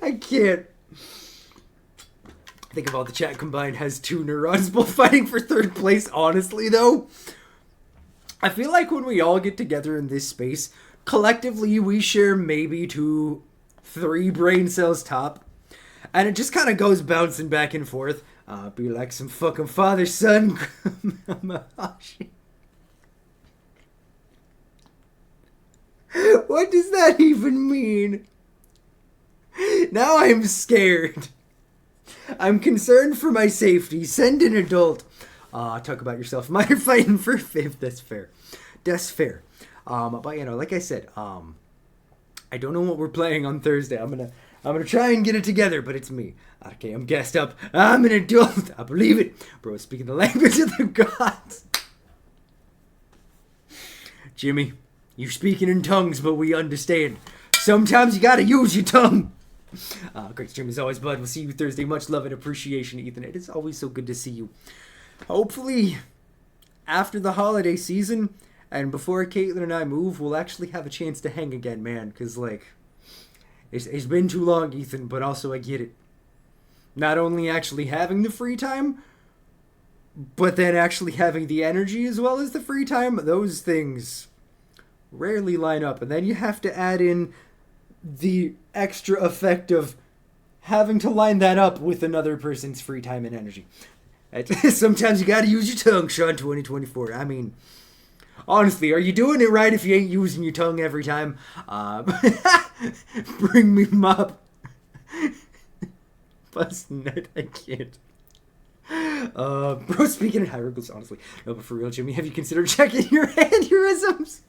I can't. I think if all the chat combined has 2 neurons both fighting for 3rd place. Honestly, though, I feel like when we all get together in this space, collectively we share maybe 2, 3 brain cells top. And it just kind of goes bouncing back and forth. Be like some fucking father-son. What does that even mean? Now I'm scared. I'm concerned for my safety. Send an adult. Talk about yourself. Minor fighting for 5th. That's fair. That's fair. But like I said, I don't know what we're playing on Thursday. I'm gonna try and get it together, but it's me. Okay, I'm gassed up. I'm an adult. I believe it. Bro, speaking the language of the gods. Jimmy, you're speaking in tongues, but we understand. Sometimes you gotta use your tongue. Great stream as always, bud. We'll see you Thursday. Much love and appreciation, Ethan. It is always so good to see you. Hopefully, after the holiday season, and before Caitlin and I move, we'll actually have a chance to hang again, man. Because, it's been too long, Ethan, but also I get it. Not only actually having the free time, but then actually having the energy as well as the free time, those things rarely line up. And then you have to add in the extra effect of having to line that up with another person's free time and energy. Sometimes you gotta use your tongue, Sean, 2024. I mean, honestly, are you doing it right if you ain't using your tongue every time? Bring me mop. Bust nut, I can't. Bro, speaking in hieroglyphs, honestly. No, but for real, Jimmy, have you considered checking your aneurysms?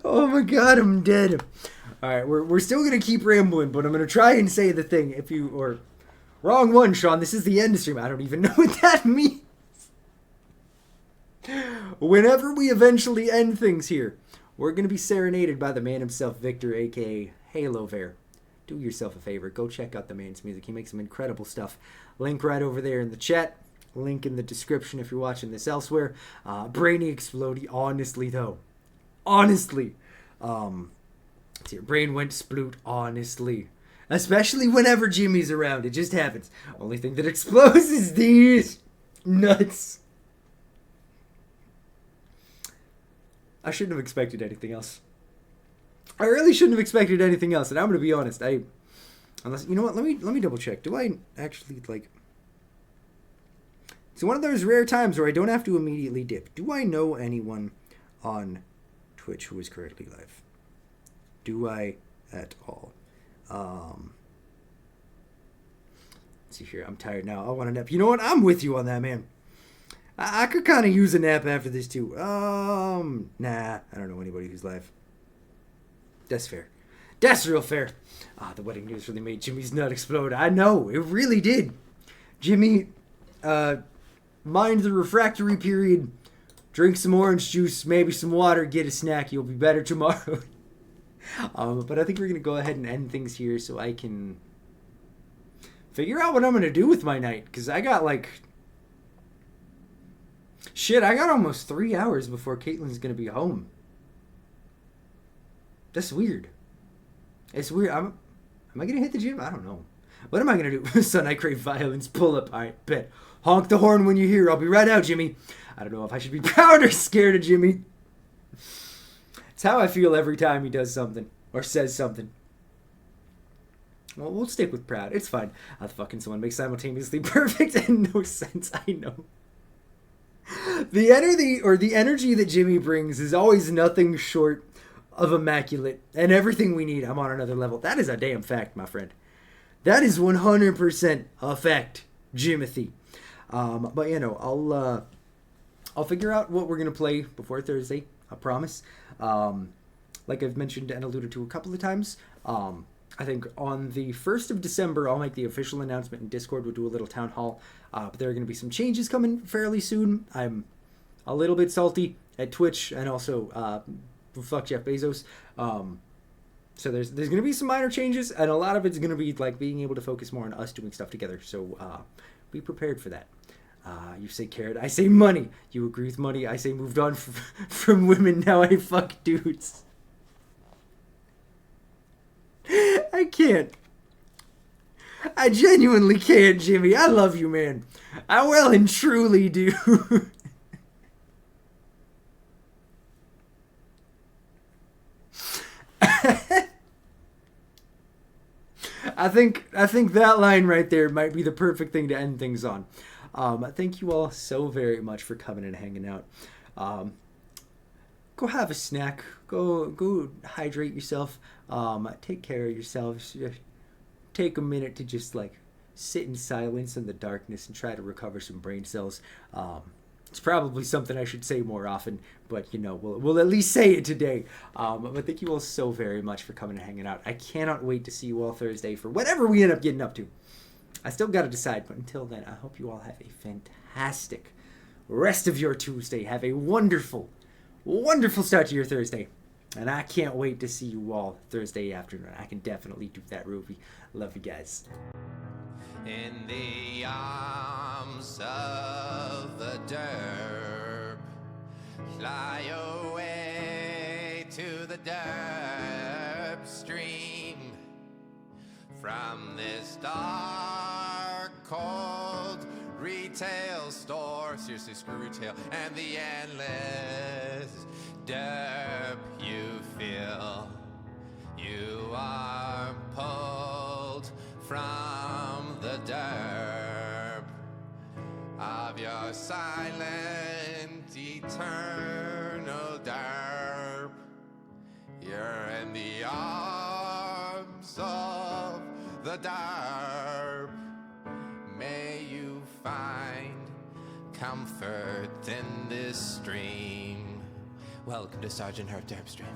Oh my god, I'm dead. Alright, we're still gonna keep rambling, but I'm gonna try and say the thing. Wrong one, Sean. This is the end stream. I don't even know what that means. Whenever we eventually end things here, we're going to be serenaded by the man himself, Victor, a.k.a. Halo Bear. Do yourself a favor. Go check out the man's music. He makes some incredible stuff. Link right over there in the chat. Link in the description if you're watching this elsewhere. Brainy Explodey. Honestly, though. Honestly. Your brain went sploot. Honestly. Especially whenever Jimmy's around. It just happens. Only thing that explodes is these nuts. I shouldn't have expected anything else. I really shouldn't have expected anything else. And I'm going to be honest. Unless, you know what? Let me double check. Do I actually, like... It's one of those rare times where I don't have to immediately dip. Do I know anyone on Twitch who is currently live? Do I at all? Let's see here. I'm tired now. I want a nap. You know what? I'm with you on that, man. I could kind of use a nap after this, too. Nah. I don't know anybody who's live. That's fair. That's real fair. The wedding news really made Jimmy's nut explode. I know. It really did. Jimmy, mind the refractory period. Drink some orange juice, maybe some water, get a snack. You'll be better tomorrow. But I think we're going to go ahead and end things here so I can figure out what I'm going to do with my night. Because I got like... Shit, I got almost 3 hours before Caitlin's going to be home. That's weird. It's weird. Am I going to hit the gym? I don't know. What am I going to do? Son, I crave violence. Pull up. All right, bet. Honk the horn when you hear. I'll be right out, Jimmy. I don't know if I should be proud or scared of Jimmy. It's how I feel every time he does something or says something. Well, we'll stick with proud. It's fine. How the fucking someone makes simultaneously perfect and no sense. I know. The energy that Jimmy brings is always nothing short of immaculate, and everything we need. I'm on another level. That is a damn fact, my friend. That is 100% a fact, Jimothy. But you know, I'll figure out what we're gonna play before Thursday. I promise. Like I've mentioned and alluded to a couple of times, I think on the 1st of December, I'll make the official announcement in Discord. We'll do a little town hall. But there are going to be some changes coming fairly soon. I'm a little bit salty at Twitch and also fuck Jeff Bezos. So there's going to be some minor changes, and a lot of it's going to be like being able to focus more on us doing stuff together. So be prepared for that. You say carrot, I say money. You agree with money, I say moved on from women, now I fuck dudes. I can't. I genuinely can't, Jimmy. I love you, man. I well and truly do. I think that line right there might be the perfect thing to end things on. Thank you all so very much for coming and hanging out. Go have a snack. Go hydrate yourself. Take care of yourselves. Take a minute to just like sit in silence in the darkness and try to recover some brain cells. It's probably something I should say more often, but you know, we'll at least say it today. But thank you all so very much for coming and hanging out. I cannot wait to see you all Thursday for whatever we end up getting up to. I still got to decide, but until then, I hope you all have a fantastic rest of your Tuesday. Have a wonderful, wonderful start to your Thursday. And I can't wait to see you all Thursday afternoon. I can definitely do that, Ruby. Love you guys. In the arms of the derp, fly away to the derp stream. From this dark, cold retail store, seriously, screw retail, and the endless derp you feel, you are pulled from the derp of your silent, eternal derp. You're in the arms of the derp. May you find comfort in this stream. Welcome to Sergeant Hurt Derp Stream.